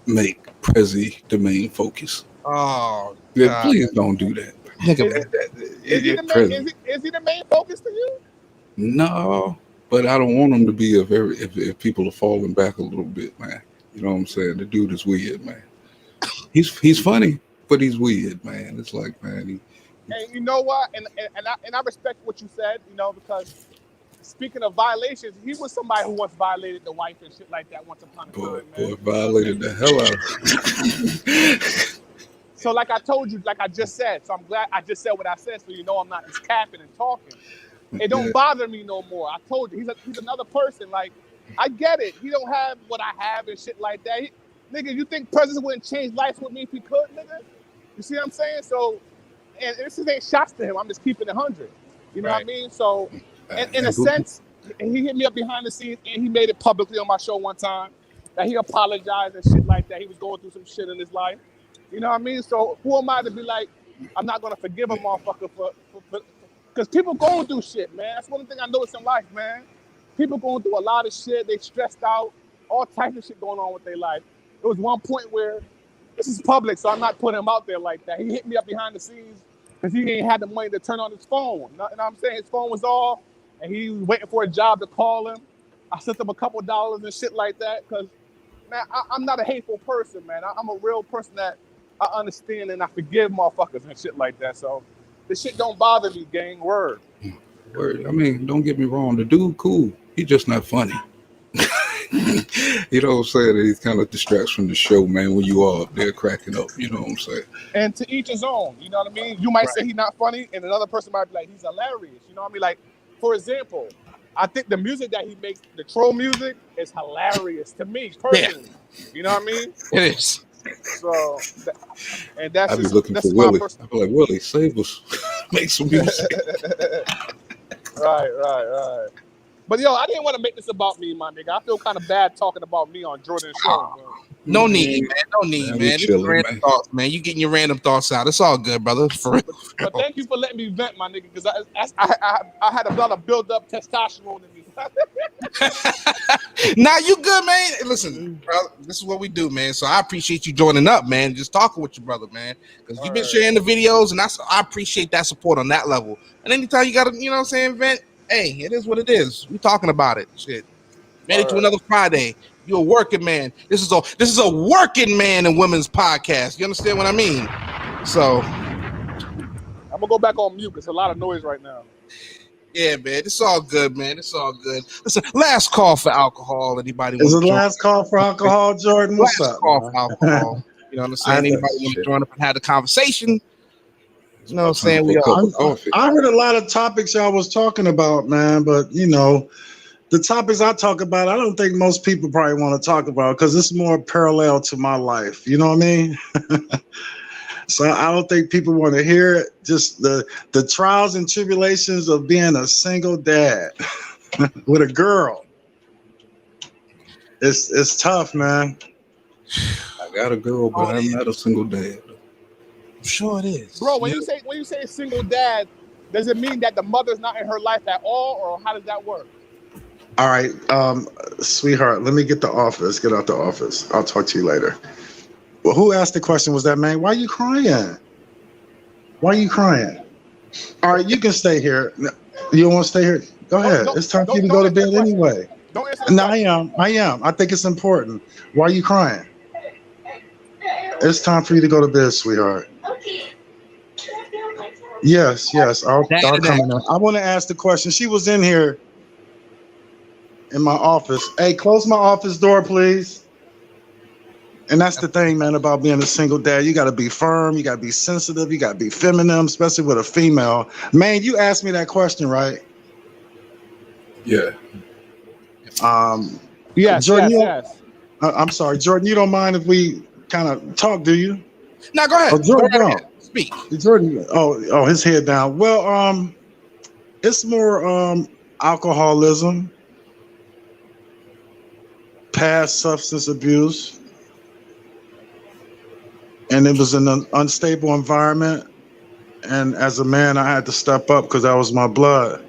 Speaker 14: make Prezi the main focus.
Speaker 1: Oh,
Speaker 14: yeah, please don't do that.
Speaker 13: Is he the main focus to you?
Speaker 14: No, but I don't want him to be if people are falling back a little bit, man. You know what I'm saying? The dude is weird, man. He's funny, but he's weird, man. It's like, man.
Speaker 13: And you know what? And I respect what you said, because speaking of violations, he was somebody who once violated the wife and shit like that once upon a time, man.
Speaker 14: Boy, violated the hell out of him.
Speaker 13: So like I told you, like I just said, so I'm glad I just said what I said, so I'm not just capping and talking. It don't bother me no more. I told you, he's another person. Like, I get it. He don't have what I have and shit like that. Nigga, you think presidents wouldn't change life with me if he could, nigga? You see what I'm saying? So, and this ain't shots to him. I'm just keeping it 100. You know what I mean? So, in a sense, he hit me up behind the scenes and he made it publicly on my show one time that he apologized and shit like that. He was going through some shit in his life. You know what I mean? So who am I to be like, I'm not going to forgive a motherfucker for because people going through shit, man. That's one thing I noticed in life, man. People going through a lot of shit. They stressed out, all types of shit going on with their life. There was one point where, this is public, so I'm not putting him out there like that. He hit me up behind the scenes because he ain't had the money to turn on his phone. You know what I'm saying? His phone was off. And he was waiting for a job to call him. I sent him a couple dollars and shit like that. Because, man, I'm not a hateful person, man. I'm a real person that I understand and I forgive motherfuckers and shit like that. So, this shit don't bother me, gang. Word.
Speaker 14: Word. I mean, don't get me wrong. The dude, cool. He just not funny. You know what I'm saying? He kind of distracts from the show, man, when you are up there cracking up. You know what I'm saying?
Speaker 13: And to each his own. You know what I mean? You might say he's not funny, and another person might be like, he's hilarious. You know what I mean? Like, for example, I think the music that he makes, the troll music, is hilarious to me personally. Yeah. You know what I mean?
Speaker 1: It is.
Speaker 13: So, that's
Speaker 14: I be looking for Willie. I be like, Willie, save us, make some music.
Speaker 13: Right. But yo, I didn't want to make this about me, my nigga. I feel kind of bad talking about me on Jordan's show.
Speaker 1: No need, man. No need, man. This is random thoughts, man. You getting your random thoughts out. It's all good, brother. For real.
Speaker 13: But thank you for letting me vent, my nigga, because I had a lot of build up testosterone in me.
Speaker 1: Nah, you good, man. Listen, bro, this is what we do, man. So I appreciate you joining up, man. Just talking with your brother, man. Because you've been sharing the videos, and I appreciate that support on that level. And anytime you got to, you know what I'm saying, vent, hey, it is what it is. We talking about it. Shit. Made it to another Friday. You're a working man. This is a working man and women's podcast. You understand what I mean? So
Speaker 13: I'm gonna go back on mute because there's a lot of noise right now.
Speaker 1: Yeah, man. It's all good, man. It's all good. Listen, last call for alcohol. Anybody?
Speaker 15: Is it the last call for alcohol, Jordan? What's
Speaker 1: last
Speaker 15: up?
Speaker 1: Call for alcohol. You know what I'm saying? Anybody want to join up and have the conversation? You know what I'm saying?
Speaker 15: I heard a lot of topics y'all was talking about, man, but the topics I talk about, I don't think most people probably want to talk about because it's more parallel to my life. You know what I mean? So I don't think people want to hear it. Just the trials and tribulations of being a single dad with a girl. It's tough, man.
Speaker 14: I got a girl, but I'm not a single dad.
Speaker 1: I'm sure it is.
Speaker 13: Bro, when you say single dad, does it mean that the mother's not in her life at all, or how does that work?
Speaker 15: All right, sweetheart, let me get the office. Get out the office. I'll talk to you later. Well, who asked the question? Was that man? Why are you crying? Why are you crying? All right, you can stay here. You don't want to stay here? Go ahead. It's time for you to go to bed anyway.
Speaker 13: Don't answer the
Speaker 15: No, I am. I think it's important. Why are you crying? It's time for you to go to bed, sweetheart. Yes. I'll come in. I want to ask the question. She was in here in my office. Hey, close my office door, please. And that's the thing, man, about being a single dad. You got to be firm. You got to be sensitive. You got to be feminine, especially with a female. Man, you asked me that question, right?
Speaker 14: Yeah.
Speaker 13: Yes,
Speaker 15: Jordan,
Speaker 13: yes.
Speaker 15: I'm sorry, Jordan. You don't mind if we kind of talk, do you?
Speaker 1: No, go ahead.
Speaker 15: Oh, Jordan,
Speaker 1: go ahead. Speak.
Speaker 15: Jordan. Oh, his head down. Well, it's more alcoholism, past substance abuse, and it was in an unstable environment. And as a man, I had to step up because that was my blood.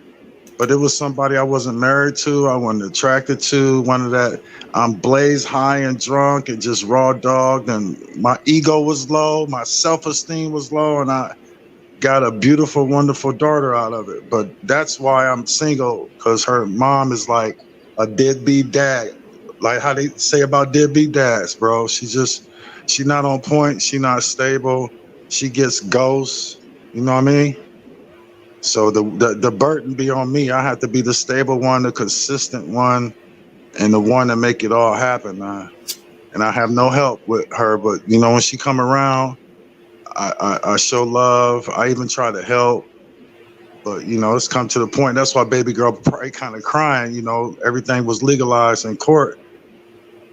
Speaker 15: But it was somebody I wasn't married to, I wasn't attracted to, one of that I'm blazed high and drunk and just raw dogged, and my ego was low, my self-esteem was low, and I got a beautiful, wonderful daughter out of it. But that's why I'm single, because her mom is like a deadbeat dad. Like how they say about deadbeat dads, bro. She not on point, she not stable, she gets ghosts, you know what I mean? So the burden be on me. I have to be the stable one, the consistent one, and the one that make it all happen, man. And I have no help with her, but you know, when she come around, I show love. I even try to help, but you know, it's come to the point. That's why baby girl probably kind of crying. You know, everything was legalized in court,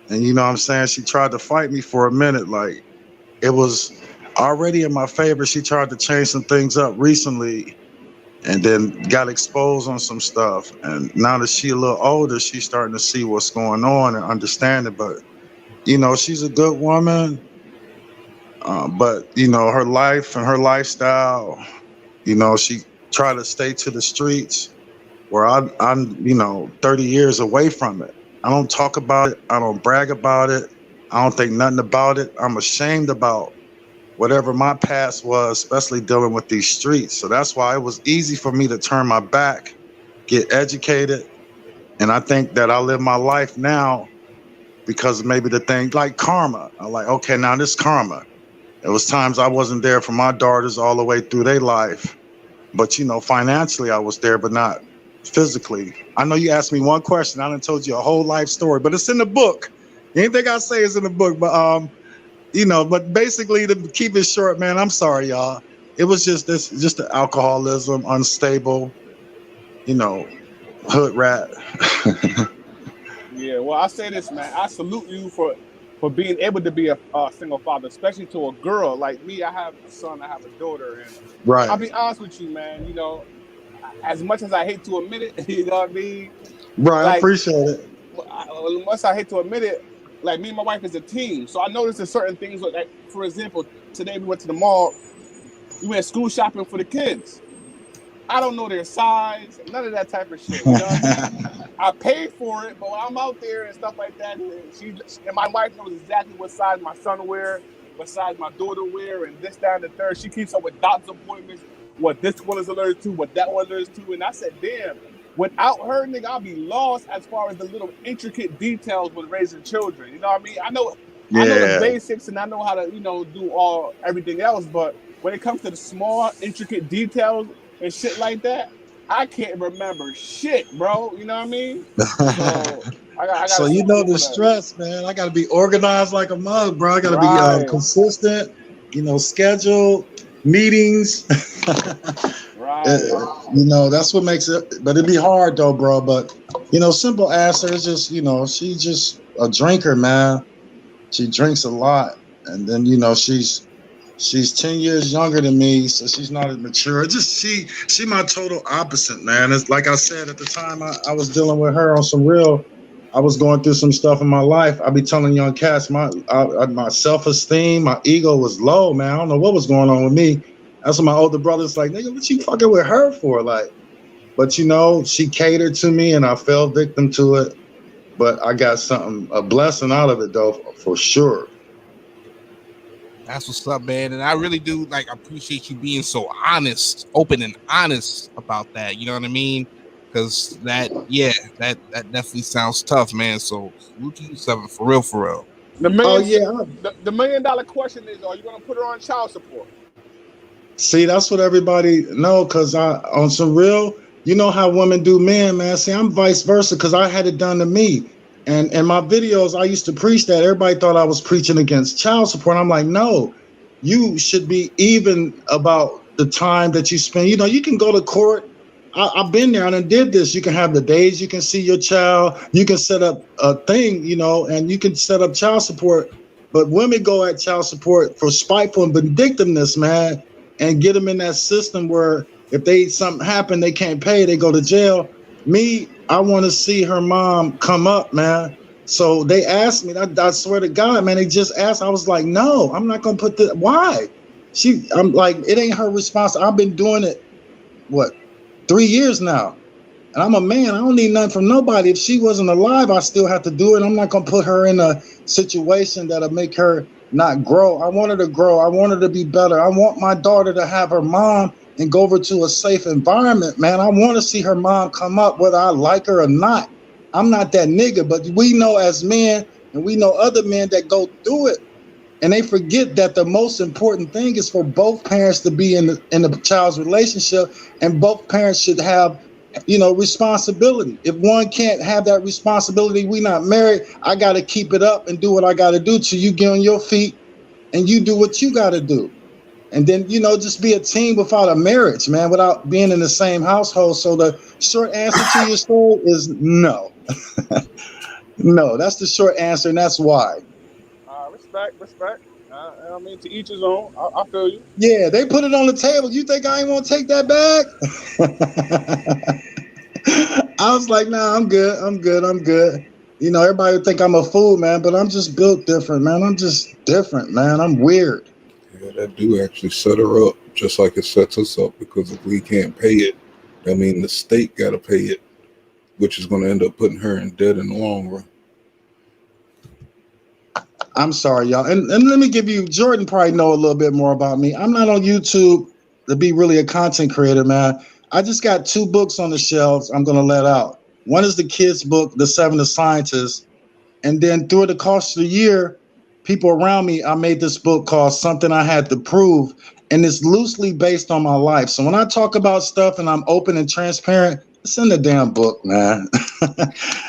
Speaker 15: and you know what I'm saying, she tried to fight me for a minute. Like it was already in my favor. She tried to change some things up recently, and then got exposed on some stuff. And now that she a little older, she's starting to see what's going on and understand it. But, you know, she's a good woman. But, you know, her life and her lifestyle, you know, she tried to stay to the streets where I'm, you know, 30 years away from it. I don't talk about it. I don't brag about it. I don't think nothing about it. I'm ashamed about whatever my past was, especially dealing with these streets. So that's why it was easy for me to turn my back, get educated. And I think that I live my life now because maybe the thing like karma. I'm like, okay, now this karma. It was times I wasn't there for my daughters all the way through their life. But, you know, financially I was there, but not physically. I know you asked me one question. I done told you a whole life story, but it's in the book. Anything I say is in the book. But, you know, but basically to keep it short, man, I'm sorry, y'all. It was just the alcoholism, unstable, you know, hood rat.
Speaker 13: Yeah, well, I say this, man. I salute you for being able to be a single father, especially to a girl like me. I have a son, I have a daughter, and
Speaker 15: right.
Speaker 13: I'll be honest with you, man. You know, as much as I hate to admit it, you know what I mean?
Speaker 15: Right,
Speaker 13: like,
Speaker 15: I appreciate it.
Speaker 13: As much as I hate to admit it, like me and my wife is a team, so I noticed there's certain things. Like, for example, today we went to the mall. We went school shopping for the kids. I don't know their size, none of that type of shit. You know what I mean? I paid for it, but when I'm out there and stuff like that, and my wife knows exactly what size my son wear, what size my daughter wear, and this, that, and the third. She keeps up with doctor's appointments, what this one is allergic to, what that one is allergic to. And I said, damn, without her, nigga, I'll be lost as far as the little intricate details with raising children. You know what I mean? I know the basics, and I know how to, you know, do everything else, but when it comes to the small, intricate details and shit like that, I can't remember shit, bro. You know what I mean? So I got.
Speaker 15: So you know the stress, man. I got to be organized like a mug, bro. I got to be consistent. You know, scheduled meetings.
Speaker 13: Right.
Speaker 15: You know, that's what makes it. But it'd be hard though, bro. But you know, simple answer is just, you know, she's just a drinker, man. She drinks a lot, and then you know she's She's 10 years younger than me, so she's not as mature. Just she my total opposite, man. It's like I said at the time I was dealing with her on some real. I was going through some stuff in my life. I be telling young cats my self-esteem, my ego was low, man. I don't know what was going on with me. That's what my older brother's like, nigga, what you fucking with her for? Like, but you know, she catered to me and I fell victim to it. But I got a blessing out of it though, for sure.
Speaker 1: That's what's up, man. And I really do appreciate you being so honest, open and honest about that. You know what I mean? Because that definitely sounds tough, man. So salute to you, Seven, for real, for real.
Speaker 13: The $1 million question is: are you gonna put her on child support?
Speaker 15: See, that's what everybody know. Cause on some real, you know how women do men, man. See, I'm vice versa because I had it done to me. And in my videos, I used to preach that. Everybody thought I was preaching against child support. I'm like, no, you should be even about the time that you spend. You know, you can go to court. I've been there and I did this. You can have the days you can see your child. You can set up a thing, you know, and you can set up child support. But women go at child support for spiteful and vindictiveness, man, and get them in that system where if something happen, they can't pay, they go to jail. Me, I want to see her mom come up, man. So they asked me, I swear to God, man, they just asked. I was like, no, I'm not going to put the, why? I'm like, it ain't her responsibility. I've been doing it, 3 years now. And I'm a man. I don't need nothing from nobody. If she wasn't alive, I still have to do it. I'm not going to put her in a situation that'll make her not grow. I want her to grow. I want her to be better. I want my daughter to have her mom and go over to a safe environment, man. I want to see her mom come up, whether I like her or not. I'm not that nigga, but we know as men, and we know other men that go through it, and they forget that the most important thing is for both parents to be in the child's relationship, and both parents should have, you know, responsibility. If one can't have that responsibility, we not married. I got to keep it up and do what I got to do till you get on your feet and you do what you got to do. And then, you know, just be a team without a marriage, man, without being in the same household. So the short answer to your story is no. No, that's the short answer, and that's why.
Speaker 13: Respect. I mean, to each his own. I feel you.
Speaker 15: Yeah, they put it on the table. You think I ain't want to take that back? I was like, nah, I'm good. You know, everybody would think I'm a fool, man, but I'm just built different, man. I'm just different, man. I'm weird.
Speaker 14: Yeah, that do actually set her up, just like it sets us up, because if we can't pay it, that means the state got to pay it, which is going to end up putting her in debt in the long run.
Speaker 15: I'm sorry, y'all. And let me give you, Jordan probably know a little bit more about me. I'm not on YouTube to be really a content creator, man. I just got 2 books on the shelves I'm going to let out. One is the kids' book, The 7 of Scientists. And then through the course of the year, people around me, I made this book called Something I Had to Prove. And it's loosely based on my life. So when I talk about stuff and I'm open and transparent, it's in the damn book, man.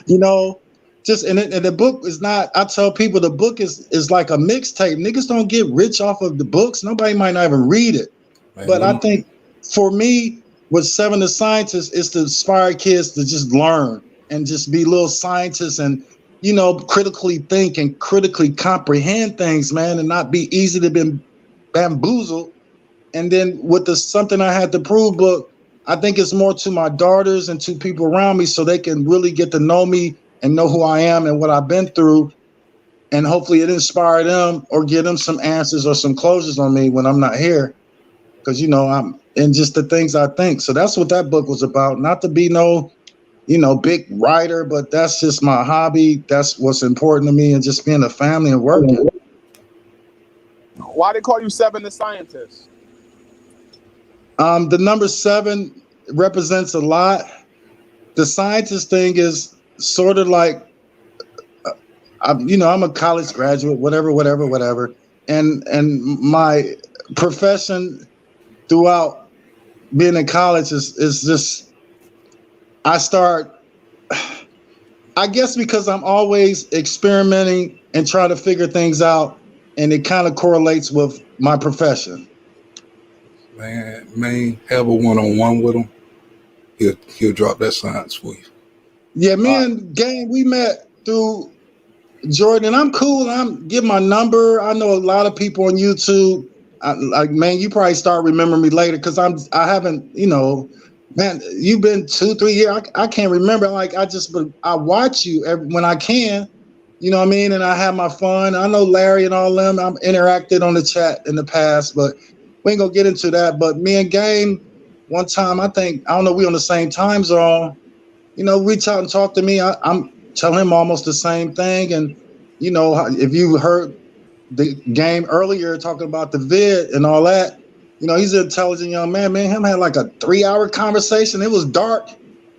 Speaker 15: You know? And the book is not, I tell people the book is like a mixtape. Niggas don't get rich off of the books. Nobody might not even read it. Man, but I think for me, with 7 of Scientists, is to inspire kids to just learn and just be little scientists and, you know, critically think and critically comprehend things, man, and not be easy to be bamboozled. And then with the Something I Had to Prove book, I think it's more to my daughters and to people around me so they can really get to know me and know who I am and what I've been through. And hopefully it inspire them or give them some answers or some closures on me when I'm not here. Because, you know, I'm in just the things I think. So that's what that book was about. Not to be no, you know, big writer, but that's just my hobby. That's what's important to me, and just being a family and working.
Speaker 13: Why they call you 7 the Scientist?
Speaker 15: The number 7 represents a lot. The scientist thing is sort of like, I'm a college graduate, whatever. And my profession throughout being in college is just, I guess because I'm always experimenting and trying to figure things out, and it kind of correlates with my profession.
Speaker 14: Man, have a one-on-one with him. He'll drop that science for you.
Speaker 15: Yeah, me and Gang, we met through Jordan, and I'm cool. I'm give my number. I know a lot of people on YouTube, like, man, you probably start remembering me later because I haven't, you know, man, you've been 2-3 years. I can't remember. Like, I watch you when I can, you know what I mean? And I have my fun. I know Larry and all them. I'm interacted on the chat in the past, but we ain't gonna get into that. But me and Game, one time, I don't know, we on the same time zone. You know, reach out and talk to me. I'm telling him almost the same thing. And, you know, if you heard the Game earlier talking about the vid and all that, you know, he's an intelligent young man. Man, him had like a 3-hour conversation. It was dark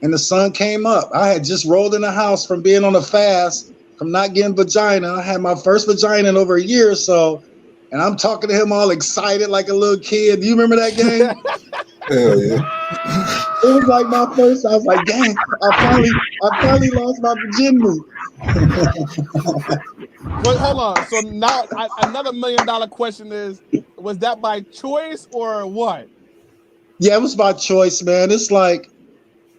Speaker 15: and the sun came up. I had just rolled in the house from being on a fast, from not getting vagina. I had my first vagina in over a year or so. And I'm talking to him all excited like a little kid. Do you remember that Game?
Speaker 14: Hell yeah.
Speaker 15: It was like my first. I was like, dang, I finally lost my virginity.
Speaker 13: But hold on. So now another $1 million question is: was that by choice or what?
Speaker 15: Yeah, it was by choice, man. It's like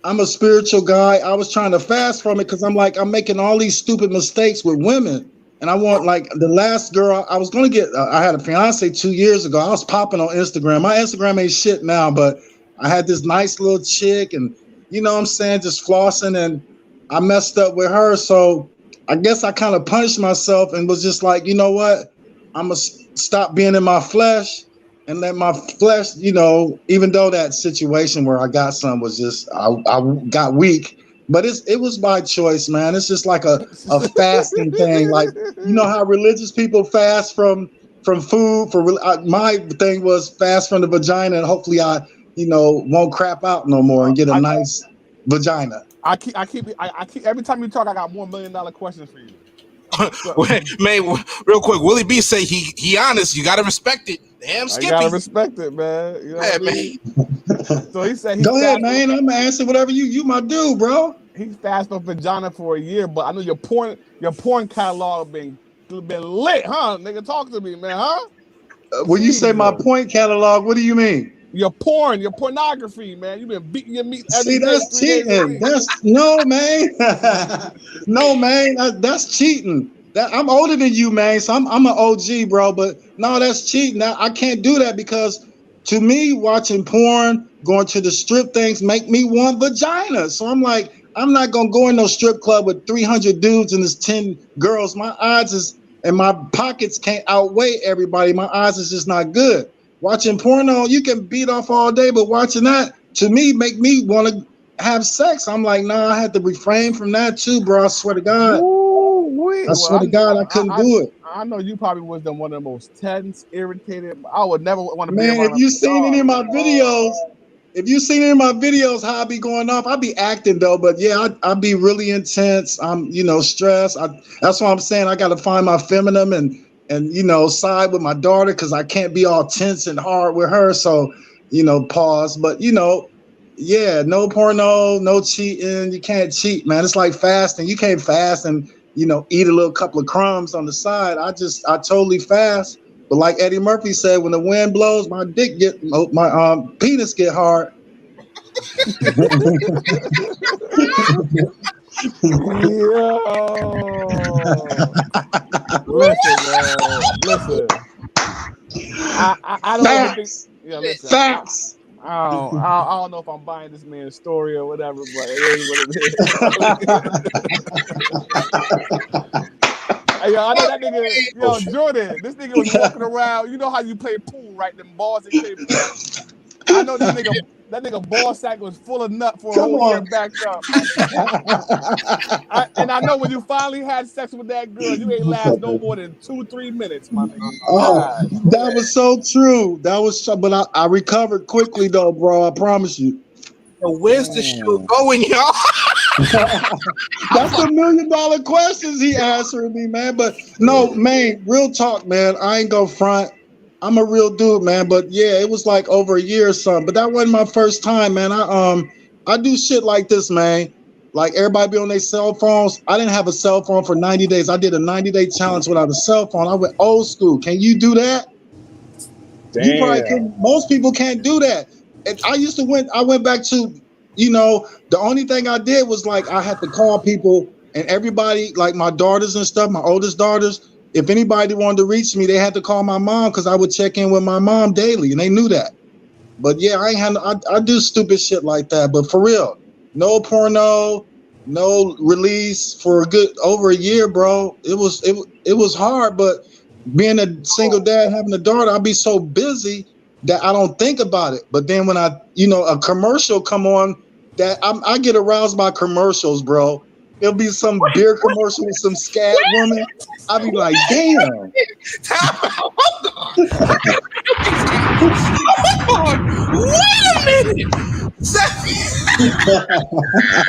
Speaker 15: I'm a spiritual guy. I was trying to fast from it because I'm like, I'm making all these stupid mistakes with women. And I want, like, the last girl I was going to get, I had a fiance 2 years ago. I was popping on Instagram. My Instagram ain't shit now, but I had this nice little chick and, you know what I'm saying, just flossing, and I messed up with her. So I guess I kind of punished myself and was just like, you know what? I'm going to stop being in my flesh and let my flesh, you know, even though that situation where I got some was just, I got weak. But it was by choice, man. It's just like a fasting thing. Like, you know how religious people fast from food? My thing was fast from the vagina, and hopefully I, you know, won't crap out no more and get a nice vagina.
Speaker 13: I keep every time you talk, I got more $1 million questions for you.
Speaker 1: Man, real quick, Willie B say he honest. You gotta respect it. Damn, Skippy.
Speaker 13: I gotta respect it, man. You know what I mean? So he said,
Speaker 15: "Go ahead, man. I'm gonna answer whatever you my dude, bro."
Speaker 13: He fasted on vagina for a year, but I know your porn catalog been lit, huh? Nigga, talk to me, man, huh?
Speaker 15: When you say my point catalog, what do you mean?
Speaker 13: Your pornography, man. You've been beating your meat every day.
Speaker 15: That's cheating. No, man. No, man. That's cheating. I'm older than you, man. So I'm an OG, bro. But no, that's cheating. I can't do that because to me, watching porn, going to the strip things make me want vagina. So I'm like, I'm not gonna go in no strip club with 300 dudes and there's 10 girls. My odds is, and my pockets can't outweigh everybody. My odds is just not good. Watching porno, you can beat off all day, but watching that, to me, make me want to have sex. I'm like, nah, I had to refrain from that too, bro. I swear to God. I swear to God, I couldn't do it.
Speaker 13: I know you probably was one of the most tense, irritated. I would never want to be
Speaker 15: Man, if you seen any of my videos, how I be going off, I be acting though, but yeah, I be really intense. I'm, you know, stressed. That's why I'm saying I got to find my feminine and you know, side with my daughter because I can't be all tense and hard with her. So, you know, pause. But you know, yeah, no porno, no cheating. You can't cheat, man. It's like fasting. You can't fast and, you know, eat a little couple of crumbs on the side. I totally fast. But like Eddie Murphy said, when the wind blows, my penis get hard.
Speaker 13: Listen, man. Listen. I don't even think. Yeah, listen.
Speaker 15: Facts.
Speaker 13: I don't know if I'm buying this man's story or whatever, but it is what it is. Yo, I know that nigga. Yo, Jordan, this nigga was walking around. You know how you play pool, right? Them balls and play pool. I know this nigga. That nigga ball sack was full of nut for a whole year backed up. And I know when you finally had sex with that girl, you ain't last no more than 2-3 minutes, my nigga.
Speaker 15: Oh, that was so true. That was so, but I recovered quickly though, bro. I promise you.
Speaker 1: So where's the shoe going, y'all?
Speaker 15: That's $1 million questions he answered me, man. But no, man, real talk, man. I ain't gonna front. I'm a real dude, man. But yeah, it was like over a year or something. But that wasn't my first time, man. I do shit like this, man. Like everybody be on their cell phones. I didn't have a cell phone for 90 days. I did a 90-day challenge without a cell phone. I went old school. Can you do that?
Speaker 13: Damn.
Speaker 15: You probably can. Most people can't do that. And I went back to, you know, the only thing I did was like I had to call people and everybody, like my daughters and stuff, my oldest daughters, if anybody wanted to reach me, they had to call my mom because I would check in with my mom daily, and they knew that. But yeah, I do stupid shit like that. But for real, no porno, no release for a good over a year, bro. It was hard, but being a single dad, having a daughter, I'd be so busy that I don't think about it. But then when a commercial come on, that I get aroused by commercials, bro. It'll be some beer commercial with some scat woman. I'll be like, damn.
Speaker 1: Wait a minute.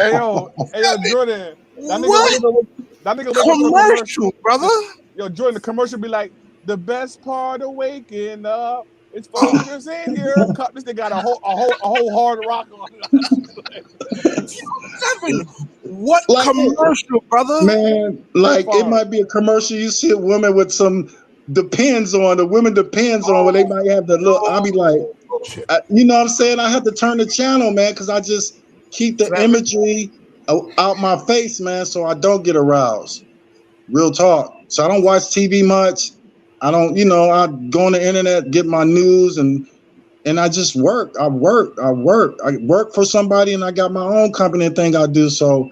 Speaker 13: Hey yo, Jordan. That nigga wake up for a
Speaker 1: Commercial, brother.
Speaker 13: Yo, Jordan, the commercial be like, the best part of waking up is focus in your cup. This nigga got a whole hard rock on.
Speaker 1: What commercial, brother?
Speaker 15: Man, like it might be a commercial. You see a woman with some Depends on, the women Depends on, where they might have the look. I'll be like, you know what I'm saying? I have to turn the channel, man, because I just keep the imagery out my face, man, so I don't get aroused. Real talk. So I don't watch TV much. I don't, I go on the internet, get my news, and I just work. I work for somebody, and I got my own company and thing I do. So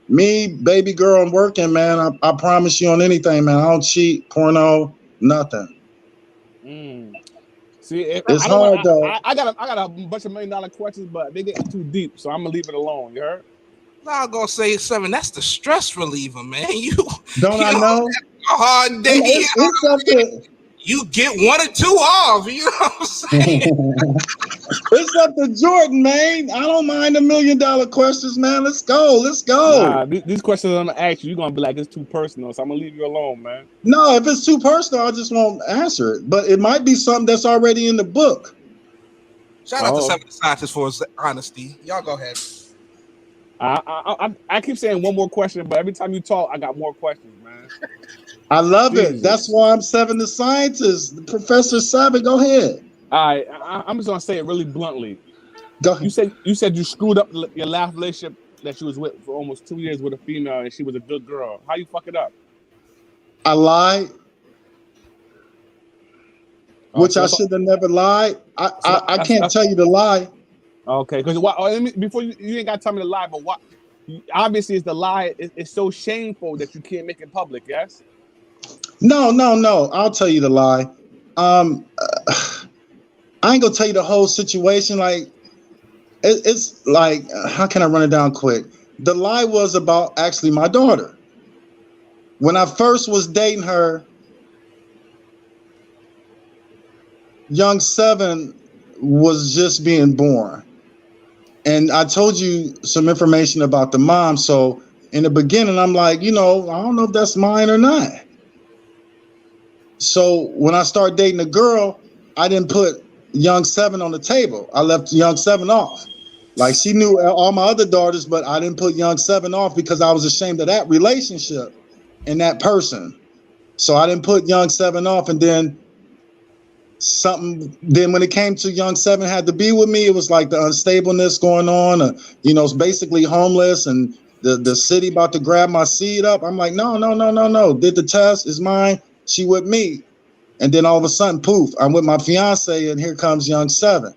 Speaker 15: me, baby girl, I'm working, man. I promise you on anything, man. I don't cheat, porno, nothing.
Speaker 13: See,
Speaker 15: it's hard though.
Speaker 13: I got a bunch of $1 million questions, but they get too deep, so I'm gonna leave it alone. You heard?
Speaker 1: Now I'm gonna say 7. That's the stress reliever, man.
Speaker 15: I know?
Speaker 1: A hard day.
Speaker 15: It's something.
Speaker 1: You get 1 or 2 off. You know what I'm saying?
Speaker 15: It's up to Jordan, man. I don't mind the $1 million questions, man. Let's go.
Speaker 13: Nah, these questions I'm gonna ask you, you're gonna be like, it's too personal, so I'm gonna leave you alone, man.
Speaker 15: No, if it's too personal, I just won't answer it. But it might be something that's already in the book.
Speaker 1: Shout out to 7 Scientists for his honesty. Y'all go ahead.
Speaker 13: I keep saying one more question, but every time you talk, I got more questions, man.
Speaker 15: I love it. That's why I'm 7 the Scientist. Professor 7, go ahead.
Speaker 13: All right, I'm just gonna say it really bluntly.
Speaker 15: Go ahead.
Speaker 13: You said you screwed up your last relationship that you was with for almost 2 years with a female, and she was a good girl. How you fuck it up?
Speaker 15: I lied, which I should have never lied. I can't tell you the lie.
Speaker 13: Okay, because before you ain't got to tell me the lie, but what? Obviously, it's the lie. It's so shameful that you can't make it public. Yes.
Speaker 15: No. I'll tell you the lie. I ain't gonna tell you the whole situation. Like, it's like, how can I run it down quick? The lie was about actually my daughter. When I first was dating her, young 7 was just being born. And I told you some information about the mom. So in the beginning, I'm like, I don't know if that's mine or not. So when I started dating a girl, I didn't put young 7 on the table. I left young 7 off. Like, she knew all my other daughters, but I didn't put young 7 off because I was ashamed of that relationship and that person. So I didn't put young 7 off. And then when it came to young 7 had to be with me, it was like the unstableness going on. It's basically homeless, and the city about to grab my seed up. I'm like, no. Did the test, is mine. She with me. And then all of a sudden, poof, I'm with my fiance, and here comes young 7.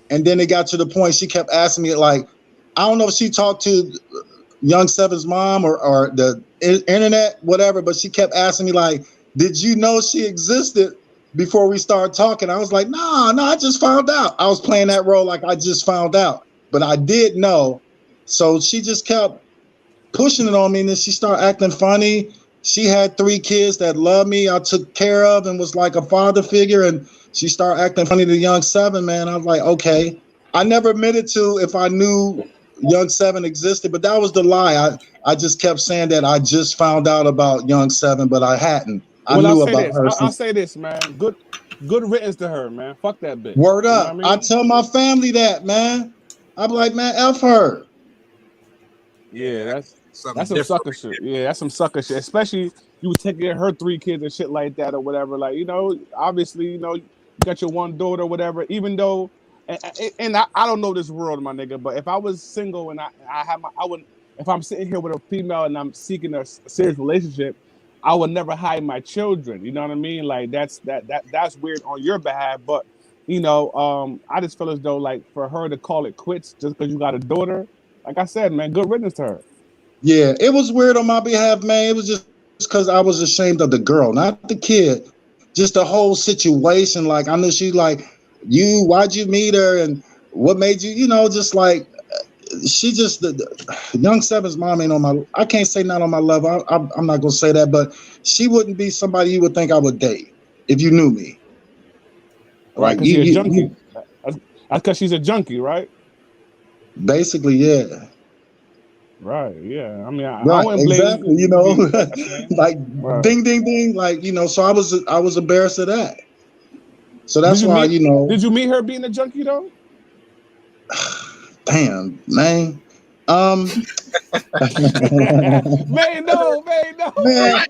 Speaker 15: And then it got to the point she kept asking me, like, I don't know if she talked to young 7's mom or the internet, whatever, but she kept asking me, like, did you know she existed before we started talking? I was like, no, I just found out. I was playing that role like I just found out, but I did know. So she just kept pushing it on me, and then she started acting funny. She had 3 kids that loved me, I took care of, and was like a father figure, and she started acting funny to young 7, man. I was like, okay. I never admitted to if I knew young 7 existed, but that was the lie. I just kept saying that I just found out about young 7, but I hadn't.
Speaker 13: I'll say this, man. Good riddance to her, man. Fuck that bitch.
Speaker 15: Word up.
Speaker 13: You know what I mean?
Speaker 15: I tell my family that, man. I'm like, man, F her.
Speaker 13: Yeah, that's some sucker shit. Yeah, that's some sucker shit. Especially you would take care of her 3 kids and shit like that or whatever. Like, obviously, you got your one daughter or whatever. Even though, and I don't know this world, my nigga, but if I was single and I wouldn't. If I'm sitting here with a female and I'm seeking a serious relationship, I would never hide my children. You know what I mean? Like that's weird on your behalf, but you know, I just feel as though like for her to call it quits just because you got a daughter, like I said, man, good riddance to her.
Speaker 15: Yeah, it was weird on my behalf, man. It was just because I was ashamed of the girl, not the kid. Just the whole situation. Like I knew she like you. Why'd you meet her, and what made you? You know, just like she just the young Seven's mom ain't on my. I can't say not on my level. I'm not gonna say that, but she wouldn't be somebody you would think I would date if you knew me.
Speaker 13: Right,
Speaker 15: Like
Speaker 13: because you're a junkie. That's because she's a junkie, right?
Speaker 15: basically, yeah.
Speaker 13: Right, yeah. I mean, I
Speaker 15: Right,
Speaker 13: wouldn't blame
Speaker 15: exactly. You
Speaker 13: you.
Speaker 15: know,
Speaker 13: Man.
Speaker 15: like
Speaker 13: Right.
Speaker 15: ding, ding, ding. Like you know, so I was embarrassed of that. So that's why you know.
Speaker 13: Did you meet her being a junkie though?
Speaker 15: Damn, man.
Speaker 13: Man, no.
Speaker 15: Man,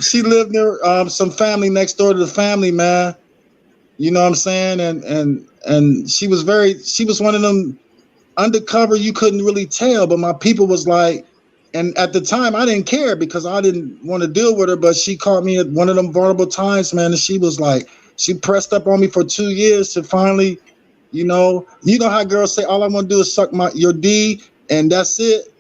Speaker 15: she lived near some family next door to the family, man. You know what I'm saying? And she was one of them undercover you couldn't really tell, but my people was like, and at the time I didn't care because I didn't want to deal with her, but she caught me at one of them vulnerable times, man, and she was like, she pressed up on me for 2 years to finally, you know how girls say all I want to do is suck your D and that's it.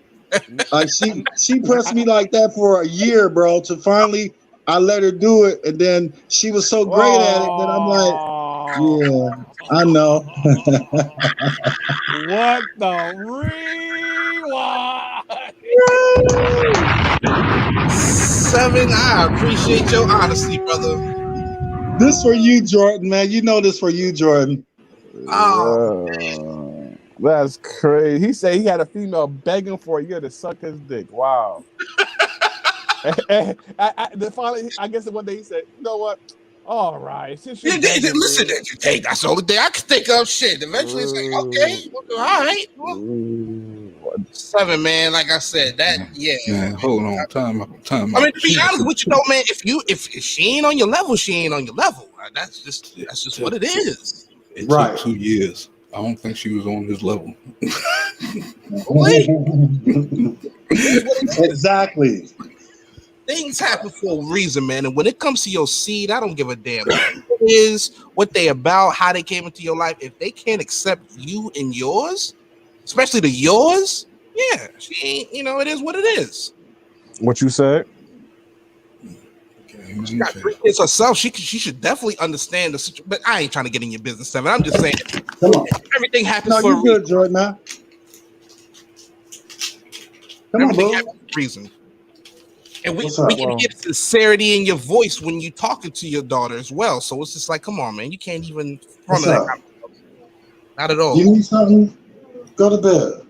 Speaker 15: Like she pressed me like that for a year, bro, to finally I let her do it, and then she was so great at it that I'm like, yeah, I know.
Speaker 13: What the rewind?
Speaker 1: Seven, I appreciate your honesty, brother.
Speaker 15: This for you, Jordan, man. You know this for you, Jordan.
Speaker 13: That's crazy. He said he had a female begging for a year to suck his dick. Wow. I guess one day he said, "You know what? All right, since you're begging
Speaker 1: Listen,
Speaker 13: me."
Speaker 1: that's the only thing I can think of. Shit. Eventually, it's like, okay, all right. Well, Seven, man. Like I said,
Speaker 14: Man, hold on, time out.
Speaker 1: I mean, to be honest with you, though, man, if she ain't on your level, she ain't on your level. That's just what it is.
Speaker 14: It took 2 years. I don't think she was on his level.
Speaker 15: Exactly.
Speaker 1: Things happen for a reason, man. And when it comes to your seed, I don't give a damn what it is, what they about, how they came into your life. If they can't accept you and yours, especially the yours, yeah, she ain't. You know, it is what it is.
Speaker 13: What you said?
Speaker 1: She got 3 kids herself. She should definitely understand the situation. But I ain't trying to get in your business, Seven. I'm just saying, everything happens for a reason.
Speaker 15: Good, Jordan. Now.
Speaker 1: Everything happens for a reason. And we can hear the sincerity in your voice when you're talking to your daughter as well. So it's just like, come on, man. You can't even front of that kind of stuff. Not at all.
Speaker 15: You need something? Go to bed.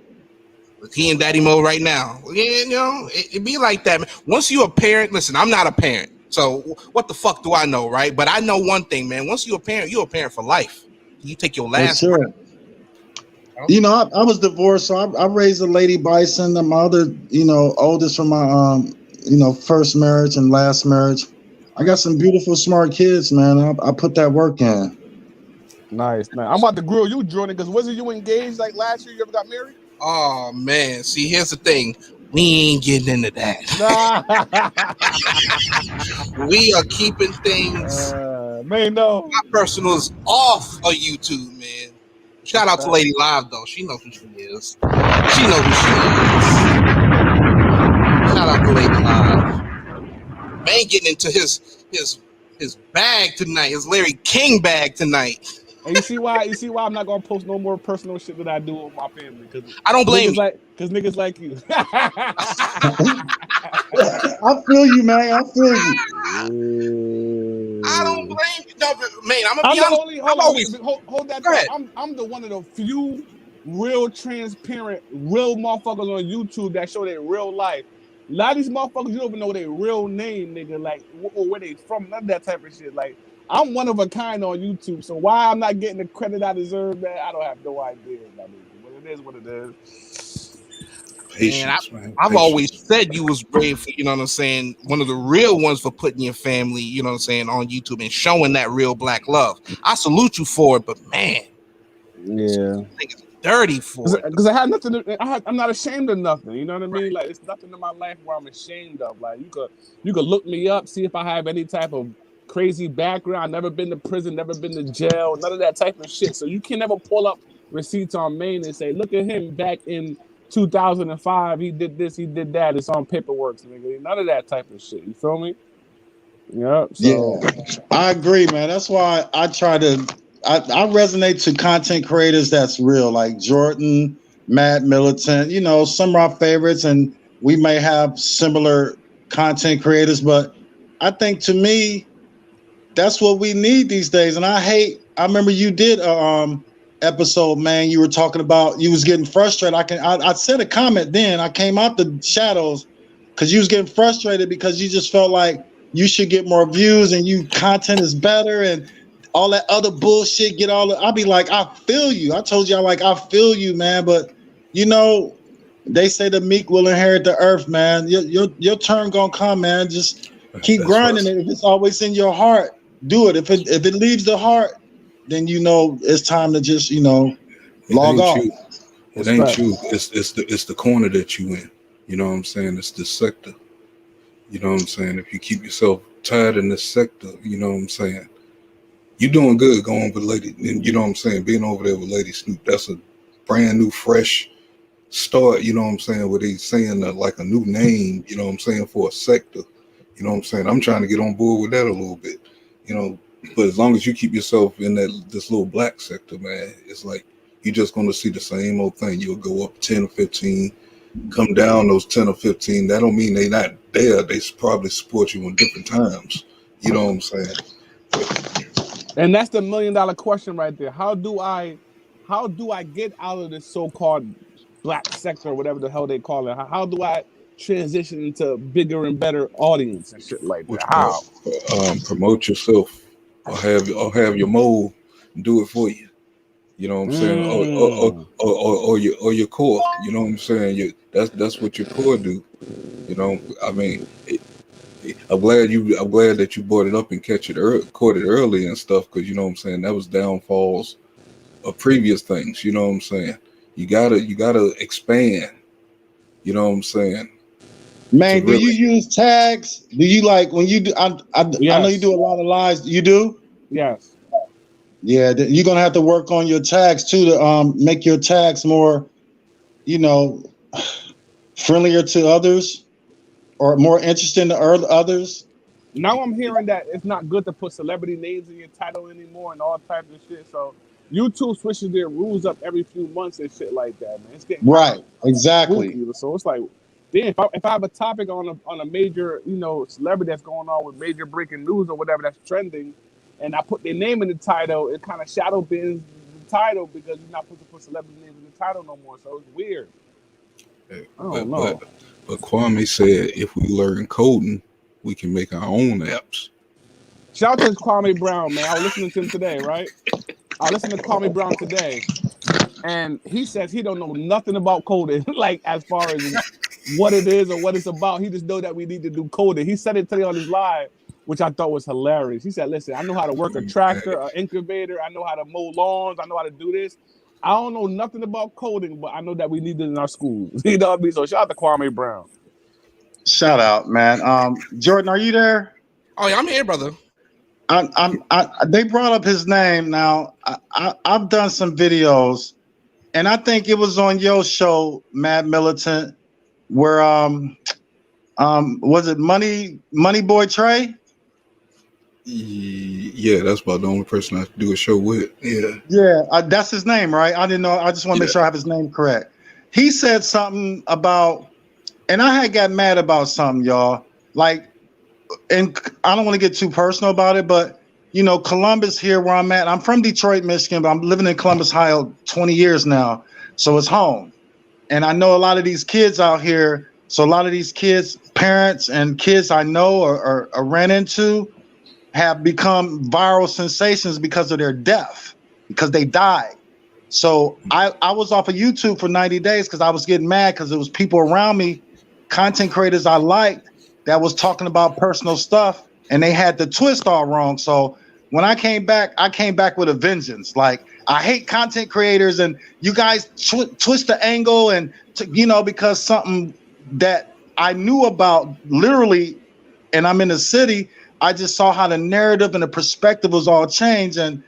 Speaker 1: He in daddy mode right now. You know, it be like that, man. Once you're a parent, listen, I'm not a parent. So what the fuck do I know, right? But I know one thing, man. Once you're a parent for life. You take your last
Speaker 15: breath. You know, I was divorced, so I raised a lady bison. My other, oldest from my first marriage and last marriage. I got some beautiful, smart kids, man. I put that work in.
Speaker 13: Nice. I'm about to grill you, Jordan, because wasn't you engaged like last year? You ever got married?
Speaker 1: Oh man, see, here's the thing. We ain't getting into that. We are keeping things
Speaker 13: man, no.
Speaker 1: My personals off of YouTube, man. Shout out to Lady Live though. She knows who she is. Shout out to Lady Live. Man getting into his bag tonight, his Larry King bag tonight.
Speaker 13: And you see why I'm not gonna post no more personal shit that I do with my family, because
Speaker 1: I don't blame you.
Speaker 13: Because niggas like you.
Speaker 15: I feel you, man. I feel you.
Speaker 1: I don't blame you, man. I'm gonna be honest.
Speaker 13: Hold that thought. I'm the one of the few real transparent, real motherfuckers on YouTube that show their real life. A lot of these motherfuckers, you don't even know their real name, nigga, like, or where they from, none of that type of shit. Like, I'm one of a kind on YouTube, so why I'm not getting the credit I deserve, man, I don't have no idea. But it is what it is.
Speaker 1: Patience, man. I've always said you was brave for, you know what I'm saying, one of the real ones for putting your family, you know what I'm saying, on YouTube and showing that real black love. I salute you for it, but man,
Speaker 13: yeah,
Speaker 1: dirty for it.
Speaker 13: Because I had nothing. I'm not ashamed of nothing. You know what I mean? Like it's nothing in my life where I'm ashamed of. Like you could look me up, see if I have any type of crazy background. I've never been to prison, never been to jail, none of that type of shit. So you can never pull up receipts on Maine and say, look at him back in 2005. He did this, he did that. It's on paperwork, nigga. None of that type of shit. You feel me? Yeah. So.
Speaker 15: Yeah, I agree, man. That's why I try to. I resonate to content creators that's real, like Jordan, Matt Militant. You know, some of our favorites, and we may have similar content creators, but I think to me, that's what we need these days. And I remember you did a episode, man. You were talking about you was getting frustrated. I said a comment then. I came out the shadows because you was getting frustrated because you just felt like you should get more views and you content is better and all that other bullshit. I'll be like, I feel you. I told you, I feel you, man. But you know, they say the meek will inherit the earth, man. Your turn gonna come, man. Just keep grinding it. If it's always in your heart, do it. If it leaves the heart, then you know it's time to just log off.
Speaker 14: It ain't you. It's the corner that you in. You know what I'm saying? It's the sector. You know what I'm saying? If you keep yourself tied in this sector, you know what I'm saying? You're doing good going with Lady, you know what I'm saying? Being over there with Lady Snoop, that's a brand new, fresh start, you know what I'm saying? Where they saying like a new name, you know what I'm saying, for a sector. You know what I'm saying? I'm trying to get on board with that a little bit, you know. But as long as you keep yourself in this little black sector, man, it's like you're just going to see the same old thing. You'll go up 10 or 15, come down those 10 or 15. That don't mean they not there. They probably support you in different times. You know what I'm saying?
Speaker 13: And that's the $1 million question right there. How do I get out of this so-called black sector or whatever the hell they call it? How do I transition into bigger and better audience and shit like that? How?
Speaker 14: Promote yourself or have your mole do it for you. You know what I'm saying? Or your core. You know what I'm saying? That's what your core do. You know, I mean, I'm glad that you brought it up and caught it early and stuff, because you know what I'm saying, that was downfalls of previous things. You know what I'm saying? You gotta expand. You know what I'm saying?
Speaker 15: Man, do you use tags? Do you like when you do? I know you do a lot of lives. You do?
Speaker 13: Yes.
Speaker 15: Yeah, you're gonna have to work on your tags too to make your tags more, friendlier to others or more interesting to others.
Speaker 13: Now I'm hearing that it's not good to put celebrity names in your title anymore and all types of shit. So YouTube switches their rules up every few months and shit like that, man. It's getting
Speaker 15: right, exactly.
Speaker 13: spooky. So it's like, damn, if I have a topic on a major, celebrity that's going on with major breaking news or whatever that's trending, and I put their name in the title, it kind of shadow bans the title because you're not supposed to put celebrity names in the title no more. So it's weird. I don't know.
Speaker 14: But Kwame said if we learn coding, we can make our own apps.
Speaker 13: Shout out to Kwame Brown, man. I was listening to him today, right? I listened to Kwame Brown today, and he says he don't know nothing about coding, like as far as what it is or what it's about. He just know that we need to do coding. He said it today on his live, which I thought was hilarious. He said, listen, I know how to work a tractor, an incubator. I know how to mow lawns. I know how to do this. I don't know nothing about coding, but I know that we need it in our schools. You know what I mean? So shout out to Kwame Brown.
Speaker 15: Shout out, man. Jordan, are you there?
Speaker 1: Oh yeah, I'm here, brother.
Speaker 15: They brought up his name. Now I've done some videos, and I think it was on your show, Mad Militant, where was it Money Boy Trey?
Speaker 14: Yeah, that's about the only person I do a show with.
Speaker 15: Yeah, that's his name, right? I didn't know. I just want to make sure I have his name correct. He said something about, and I had got mad about something, y'all. Like, and I don't want to get too personal about it, but Columbus here where I'm at. I'm from Detroit, Michigan, but I'm living in Columbus, Ohio, 20 years now, so it's home. And I know a lot of these kids out here. So a lot of these kids, parents and kids I know or ran into, have become viral sensations because of their death, because they died. So I was off of YouTube for 90 days because I was getting mad because there was people around me, content creators I liked, that was talking about personal stuff, and they had the twist all wrong. So when I came back with a vengeance. Like, I hate content creators, and you guys twist the angle, and because something that I knew about literally, and I'm in the city, I just saw how the narrative and the perspective was all changed, and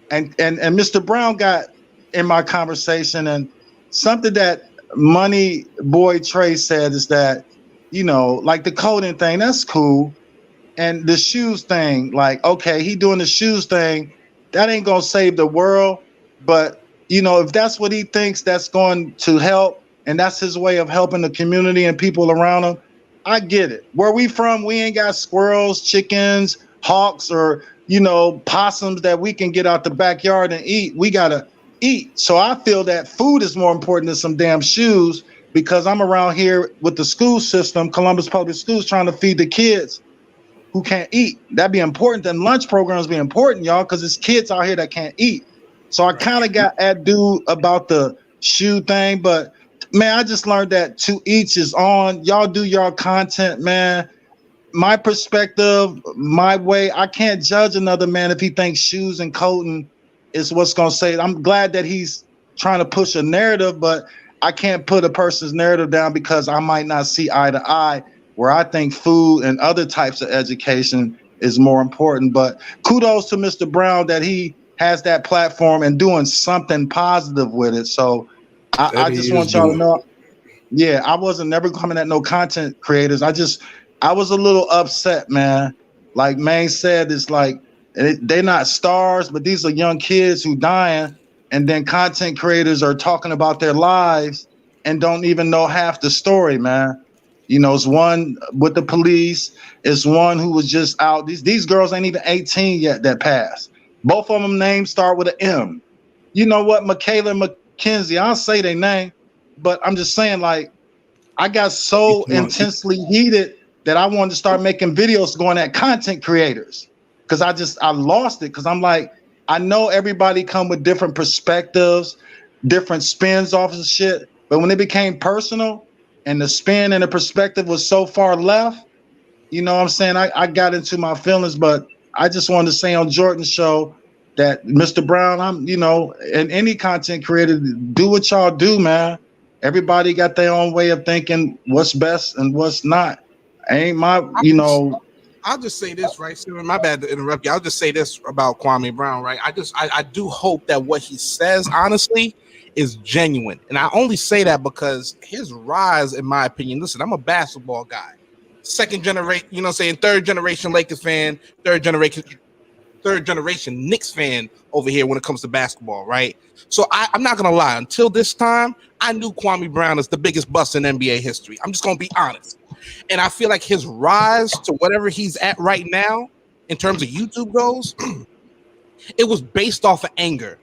Speaker 15: Mr. Brown got in my conversation, and something that Money Boy Trey said is that, like the coding thing, that's cool. And the shoes thing, like, okay, he doing the shoes thing, that ain't gonna save the world. But if that's what he thinks that's going to help, and that's his way of helping the community and people around him, I get it. Where we from, we ain't got squirrels, chickens, hawks, or possums that we can get out the backyard and eat. We gotta eat. So I feel that food is more important than some damn shoes, because I'm around here with the school system, Columbus Public Schools, trying to feed the kids who can't eat. That'd be important. Then lunch programs be important, y'all, because it's kids out here that can't eat. So I kind of got at dude about the shoe thing, but man, I just learned that to each is on. Y'all do y'all content, man. My perspective, my way, I can't judge another man if he thinks shoes and coating is what's gonna say. I'm glad that he's trying to push a narrative, but I can't put a person's narrative down because I might not see eye to eye, where I think food and other types of education is more important. But kudos to Mr. Brown that he has that platform and doing something positive with it. So I just want y'all to know, yeah, I wasn't never coming at no content creators. I was a little upset, man. Like Maine said, it's like they're not stars, but these are young kids who dying, and then content creators are talking about their lives and don't even know half the story, man. It's one with the police. It's one who was just out. These girls ain't even 18 yet that passed. Both of them names start with an M. You know what? Michaela and Mackenzie, I'll say their name, but I'm just saying, like, I got so intensely heated that I wanted to start making videos going at content creators, because I lost it, because I'm like, I know everybody come with different perspectives, different spins off of shit, but when it became personal and the spin and the perspective was so far left, what I'm saying? I got into my feelings, but I just wanted to say on Jordan's show that Mr. Brown, and any content creator, do what y'all do, man. Everybody got their own way of thinking what's best and what's not. Ain't my,
Speaker 1: I'll just say this, right? So my bad to interrupt you. I'll just say this about Kwame Brown, right? I do hope that what he says, honestly, is genuine. And I only say that because his rise, in my opinion, listen, I'm a basketball guy. Second generation, third generation Lakers fan, third generation Knicks fan over here when it comes to basketball, right? So I'm not gonna lie, until this time, I knew Kwame Brown as the biggest bust in NBA history. I'm just gonna be honest. And I feel like his rise to whatever he's at right now, in terms of YouTube goes, it was based off of anger.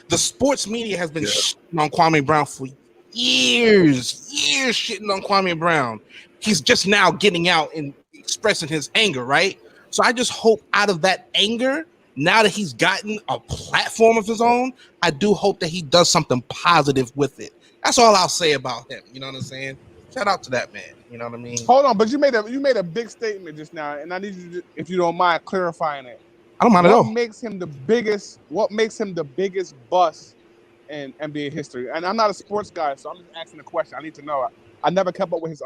Speaker 1: The sports media has been shitting on Kwame Brown for years shitting on Kwame Brown. He's just now getting out and expressing his anger, right? So I just hope out of that anger, now that he's gotten a platform of his own, I do hope that he does something positive with it. That's all I'll say about him. You know what I'm saying? Shout out to that man. You know what I mean?
Speaker 13: Hold on, but you made a big statement just now, and I need you to, if you don't mind, clarifying it.
Speaker 1: I don't mind at all.
Speaker 13: What makes him the biggest bust in NBA history? And I'm not a sports guy, so I'm just asking a question. I need to know. I never kept up with his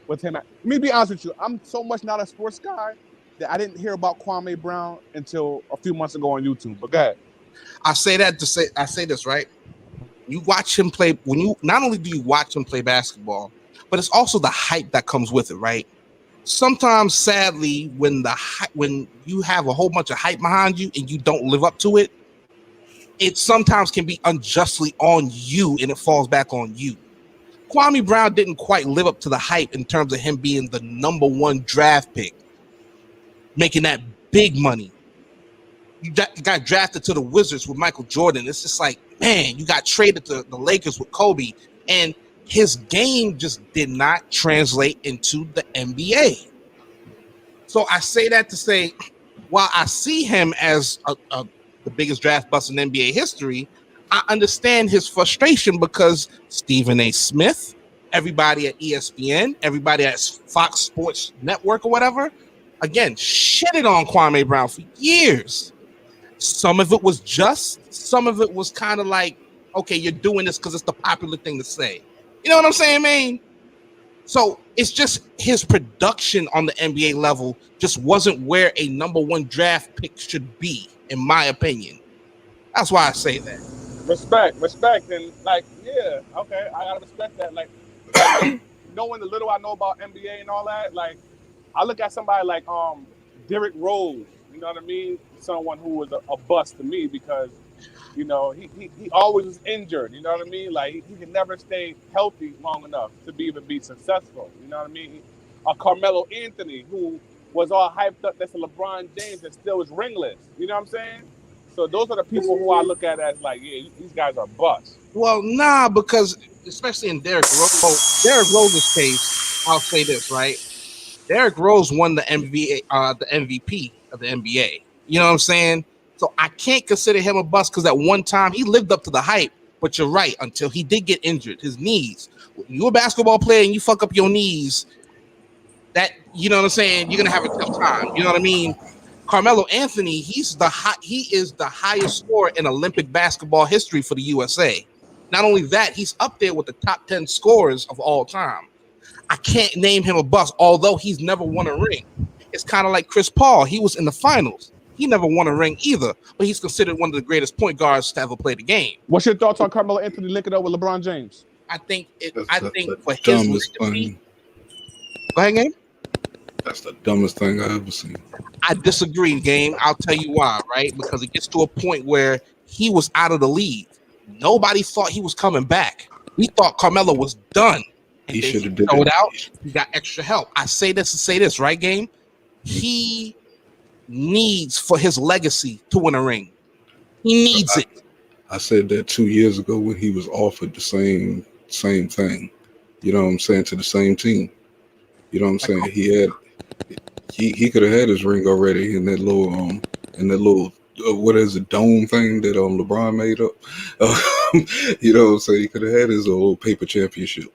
Speaker 13: with him. Let me be honest with you. I'm so much not a sports guy that I didn't hear about Kwame Brown until a few months ago on YouTube. But go ahead.
Speaker 1: I say this, right? You watch him play, not only do you watch him play basketball, but it's also the hype that comes with it, right? Sometimes, sadly, when you have a whole bunch of hype behind you and you don't live up to it, it sometimes can be unjustly on you, and it falls back on you. Kwame Brown didn't quite live up to the hype in terms of him being the #1 draft pick, making that big money. You got drafted to the Wizards with Michael Jordan. It's just like, man, you got traded to the Lakers with Kobe, and his game just did not translate into the NBA. So I say that to say, while I see him as the biggest draft bust in NBA history, I understand his frustration because Stephen A. Smith, everybody at ESPN, everybody at Fox Sports Network or whatever, again, shitted on Kwame Brown for years. Some of it was just, some of it was kind of like, okay, you're doing this because it's the popular thing to say. You know what I'm saying, man? So it's just his production on the NBA level just wasn't where a number one draft pick should be, in my opinion. That's why I say that.
Speaker 13: Respect, and like, yeah, okay, I gotta respect that. Like knowing the little I know about NBA and all that, like I look at somebody like Derrick Rose, you know what I mean? Someone who was a bust to me because, you know, he always was injured, you know what I mean? Like he could never stay healthy long enough to even be successful, you know what I mean? Carmelo Anthony, who was all hyped up next to LeBron James and still is ringless, you know what I'm saying? So those are the people who I look at as like, yeah, these guys are busts.
Speaker 1: Well, nah, because especially in Derrick Rose's case, I'll say this, right? Derrick Rose won the MVP of the NBA. You know what I'm saying? So I can't consider him a bust because at one time he lived up to the hype. But you're right, until he did get injured, his knees. When you're a basketball player and you fuck up your knees, that, you know what I'm saying, you're gonna have a tough time. You know what I mean? Carmelo Anthony, he is the highest scorer in Olympic basketball history for the USA. Not only that, he's up there with the top 10 scorers of all time. I can't name him a bust, although he's never won a ring. It's kind of like Chris Paul. He was in the finals. He never won a ring either, but he's considered one of the greatest point guards to ever play the game.
Speaker 13: What's your thoughts on Carmelo Anthony linking up with LeBron James?
Speaker 1: I think for his legacy. Go ahead, Game.
Speaker 14: That's the dumbest thing I ever seen.
Speaker 1: I disagree, Game. I'll tell you why, right? Because it gets to a point where he was out of the league. Nobody thought he was coming back. We thought Carmelo was done. And
Speaker 14: he should have did
Speaker 1: it out. He got extra help. I say this to say this, right, Game? He needs for his legacy to win a ring. He needs it.
Speaker 14: I said that 2 years ago when he was offered the same thing. You know what I'm saying, to the same team. You know what I'm saying? He could have had his ring already in that little what is it, dome thing that LeBron made up. You know what I'm saying? He could have had his old paper championship.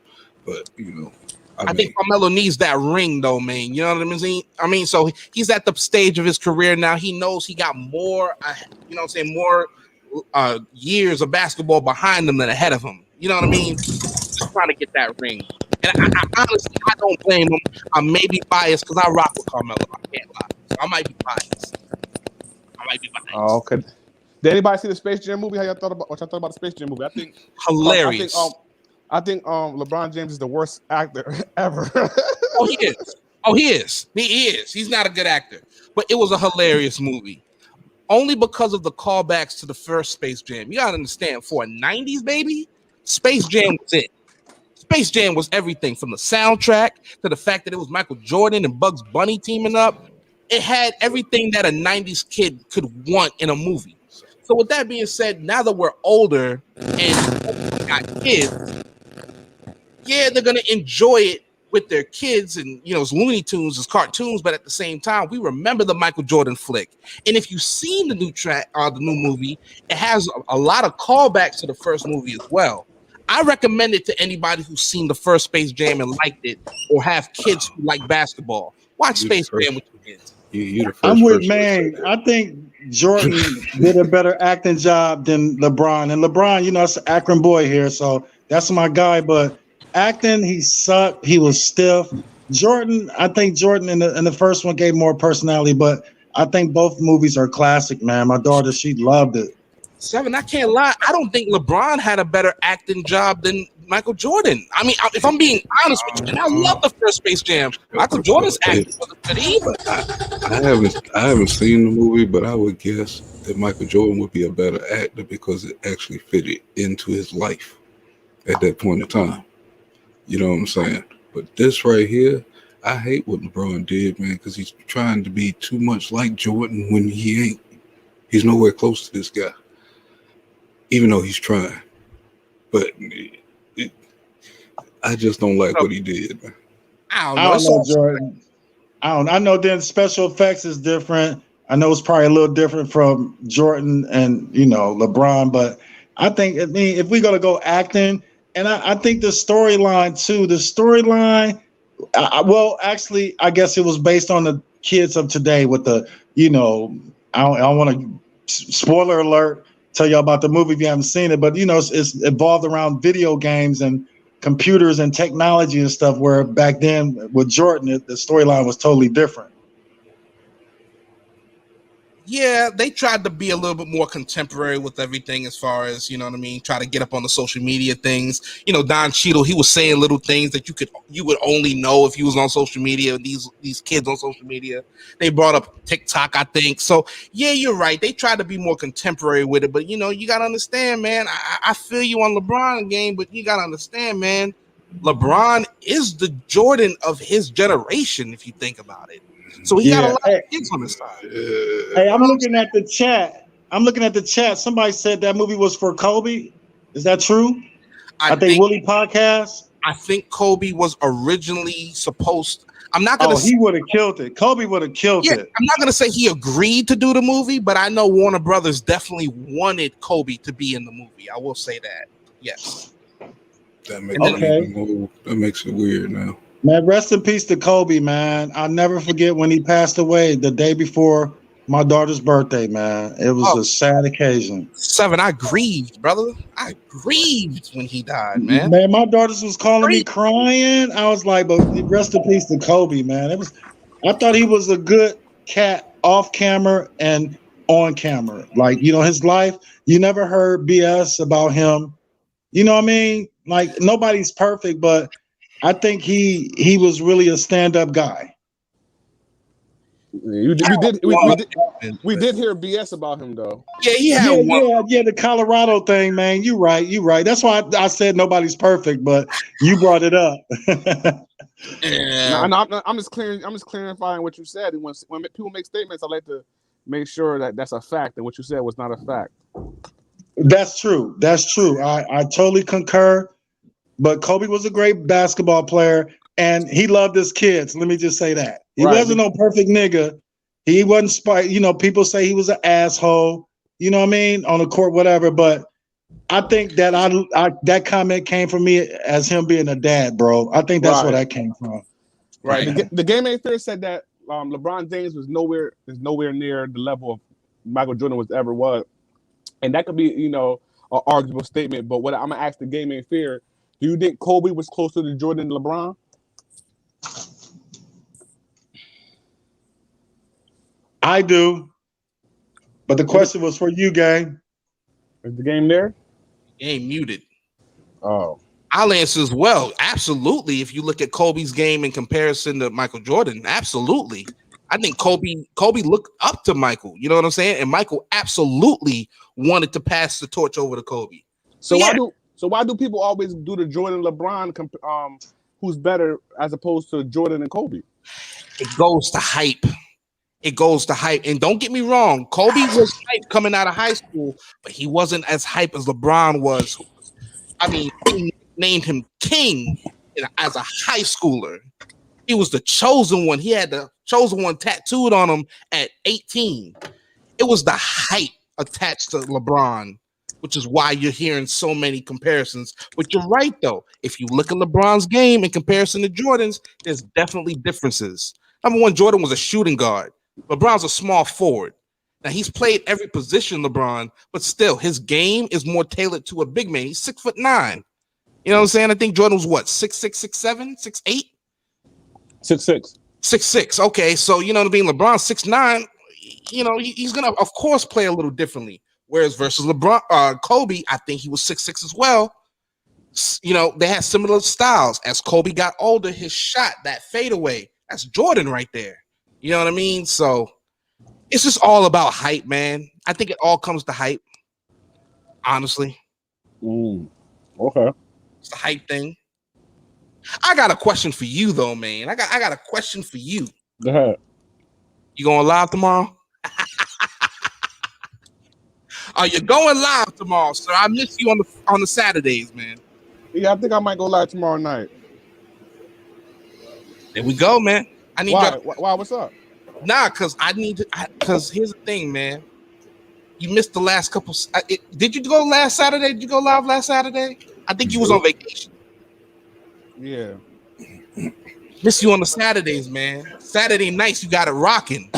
Speaker 14: But you know,
Speaker 1: I think Carmelo needs that ring though, man. You know what I mean? So he's at the stage of his career now. He knows he got more, you know what I'm saying, more years of basketball behind him than ahead of him. You know what I mean? Just trying to get that ring. And I honestly, I don't blame him. I may be biased because I rock with Carmelo. I can't lie. So I might be biased.
Speaker 13: Oh, okay. Did anybody see the Space Jam movie? What y'all thought about the Space Jam movie? I think
Speaker 1: hilarious.
Speaker 13: I think LeBron James is the worst actor ever.
Speaker 1: Oh, he is. He is. He's not a good actor. But it was a hilarious movie. Only because of the callbacks to the first Space Jam. You gotta understand, for a 90s baby, Space Jam was it. Space Jam was everything from the soundtrack to the fact that it was Michael Jordan and Bugs Bunny teaming up. It had everything that a 90s kid could want in a movie. So with that being said, now that we're older and got kids, yeah, they're going to enjoy it with their kids and, you know, it's Looney Tunes, it's cartoons, but at the same time, we remember the Michael Jordan flick. And if you've seen the new movie, it has a lot of callbacks to the first movie as well. I recommend it to anybody who's seen the first Space Jam and liked it or have kids who like basketball. Watch Space Jam with your kids.
Speaker 15: I'm with man. I think Jordan did a better acting job than LeBron. And LeBron, you know, it's an Akron boy here, so that's my guy. But acting, he sucked. He was stiff. Jordan, I think Jordan in the first one gave more personality, but I think both movies are classic, man. My daughter, she loved it.
Speaker 1: Seven, I can't lie. I don't think LeBron had a better acting job than Michael Jordan. I mean, if I'm being honest with you, and I love the first Space Jam. Michael Jordan's acting wasn't good either.
Speaker 14: I haven't seen the movie, but I would guess that Michael Jordan would be a better actor because it actually fitted into his life at that point in time. You know what I'm saying? But this right here, I hate what LeBron did, man, because he's trying to be too much like Jordan when he ain't. He's nowhere close to this guy. Even though he's trying, but I just don't like what he did, man.
Speaker 15: I don't know, Jordan. I know then special effects is different. I know it's probably a little different from Jordan and, you know, LeBron, but I think, I mean, if we're going to go acting, and I think the storyline too, well, actually, I guess it was based on the kids of today with the, you know, I don't want to spoiler alert, tell y'all about the movie if you haven't seen it, but it's evolved around video games and computers and technology and stuff, where back then with Jordan, the storyline was totally different.
Speaker 1: Yeah, they tried to be a little bit more contemporary with everything as far as, you know what I mean, try to get up on the social media things. Don Cheadle, he was saying little things that you would only know if he was on social media, these kids on social media. They brought up TikTok, I think. So, yeah, you're right. They tried to be more contemporary with it, but, you got to understand, man, I feel you on LeBron game, but you got to understand, man, LeBron is the Jordan of his generation, if you think about it. So he got a lot of kids on his side.
Speaker 15: Hey, I'm looking at the chat. Somebody said that movie was for Kobe. Is that true? I think Willie Podcast.
Speaker 1: I think Kobe was originally supposed. I'm not gonna.
Speaker 15: He would have killed it. Kobe would have killed it.
Speaker 1: I'm not gonna say he agreed to do the movie, but I know Warner Brothers definitely wanted Kobe to be in the movie. I will say that. Yes.
Speaker 14: That makes it weird now.
Speaker 15: Man, rest in peace to Kobe, man. I'll never forget when he passed away the day before my daughter's birthday, man. It was a sad occasion.
Speaker 1: 7, I grieved, brother. I grieved when he died, man.
Speaker 15: Man, my daughters was calling me crying. I was like, but rest in peace to Kobe, man. I thought he was a good cat off camera and on camera. Like, his life, you never heard BS about him. You know what I mean? Like, nobody's perfect, but I think he was really a stand-up guy.
Speaker 13: We did hear BS about him though.
Speaker 1: Yeah, he had
Speaker 15: the Colorado thing, man. You right. That's why I said nobody's perfect, but you brought it up.
Speaker 13: I'm just clarifying what you said. And when people make statements, I like to make sure that that's a fact, and what you said was not a fact.
Speaker 15: That's true. I totally concur. But Kobe was a great basketball player, and he loved his kids. Let me just say that. He wasn't no perfect nigga. He wasn't people say he was an asshole, you know what I mean, on the court, whatever. But I think that that comment came from me as him being a dad, bro. I think that's where that came from.
Speaker 13: Right. The Game Ain't Fair said that LeBron James is nowhere near the level of Michael Jordan ever was. And that could be, an arguable statement. But what I'm going to ask the Game Ain't Fair, do you think Kobe was closer to Jordan than LeBron?
Speaker 15: I do. But the question was for you, gang.
Speaker 13: Is the game there?
Speaker 1: Game muted.
Speaker 13: Oh.
Speaker 1: I'll answer as well. Absolutely. If you look at Kobe's game in comparison to Michael Jordan, absolutely. I think Kobe looked up to Michael. You know what I'm saying? And Michael absolutely wanted to pass the torch over to Kobe.
Speaker 13: So why do people always do the Jordan LeBron who's better as opposed to Jordan and Kobe?
Speaker 1: It goes to hype. And don't get me wrong, Kobe was hype coming out of high school, but he wasn't as hype as LeBron was. I mean, he named him king as a high schooler. He was the chosen one. He had the chosen one tattooed on him at 18. It was the hype attached to LeBron, which is why you're hearing so many comparisons. But you're right, though. If you look at LeBron's game in comparison to Jordan's, there's definitely differences. Number one, Jordan was a shooting guard. LeBron's a small forward. Now, he's played every position, LeBron, but still, his game is more tailored to a big man. He's 6'9". You know what I'm saying? I think Jordan was what, 6'6", 6'7", 6'8"?
Speaker 13: 6'6".
Speaker 1: 6'6". Okay, so you know what I mean? LeBron 6'9", he's gonna, of course, play a little differently. Whereas versus Kobe, I think he was 6'6" as well. They had similar styles. As Kobe got older, his shot, that fadeaway, that's Jordan right there. You know what I mean? So it's just all about hype, man. I think it all comes to hype, honestly.
Speaker 13: Okay.
Speaker 1: It's the hype thing. I got a question for you, though, man. I got a question for you.
Speaker 13: Go ahead.
Speaker 1: You going live tomorrow? Are you going live tomorrow, sir? I miss you on the Saturdays, man.
Speaker 13: Yeah, I think I might go live tomorrow night.
Speaker 1: There we go, man. I need
Speaker 13: Why? What's up?
Speaker 1: Nah, because here's the thing, man. You missed the last couple. Did you go last Saturday? Did you go live last Saturday? I think you was on vacation.
Speaker 13: Yeah.
Speaker 1: Miss you on the Saturdays, man. Saturday nights, you got it rocking.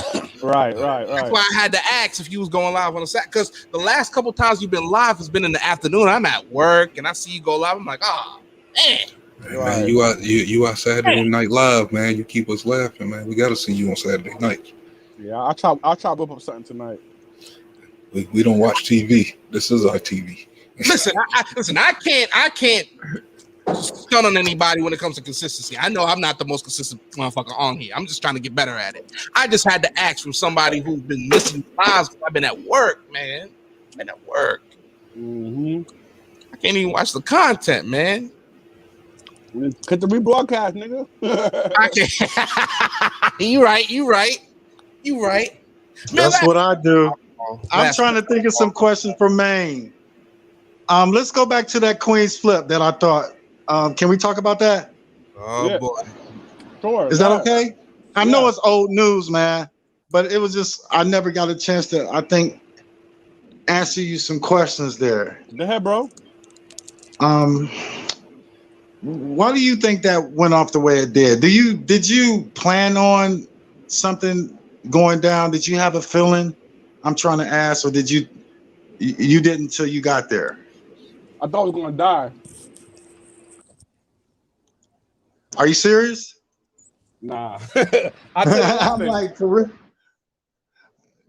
Speaker 13: Right.
Speaker 1: That's why I had to ask if you was going live on a Saturday, because the last couple times you've been live has been in the afternoon. I'm at work and I see you go live. I'm like, oh man.
Speaker 14: Hey, man, you out Saturday night live, man. You keep us laughing, man. We gotta see you on Saturday night.
Speaker 13: Yeah, I'll chop up something tonight.
Speaker 14: We don't watch TV. This is our TV.
Speaker 1: Listen, I can't stun on anybody when it comes to consistency. I know I'm not the most consistent motherfucker on here. I'm just trying to get better at it. I just had to ask from somebody who's been missing lives. I've been at work, man. I can't even watch the content, man.
Speaker 13: Cut the rebroadcast, nigga.
Speaker 1: I can't. You right. Man,
Speaker 15: That's what I do. I'm trying to think of some questions for Maine. Let's go back to that Queen's flip that I thought. Can we talk about that?
Speaker 1: Oh boy.
Speaker 13: Sure.
Speaker 15: Is that okay? I know it's old news, man, but it was just I never got a chance to, I think, answer you some questions there.
Speaker 13: Go ahead, bro.
Speaker 15: Why do you think that went off the way it did? Did you plan on something going down? Did you have a feeling? I'm trying to ask, or did you didn't until you got there?
Speaker 13: I thought I was gonna die.
Speaker 15: Are you serious?
Speaker 13: Nah.
Speaker 15: I'm like, for real?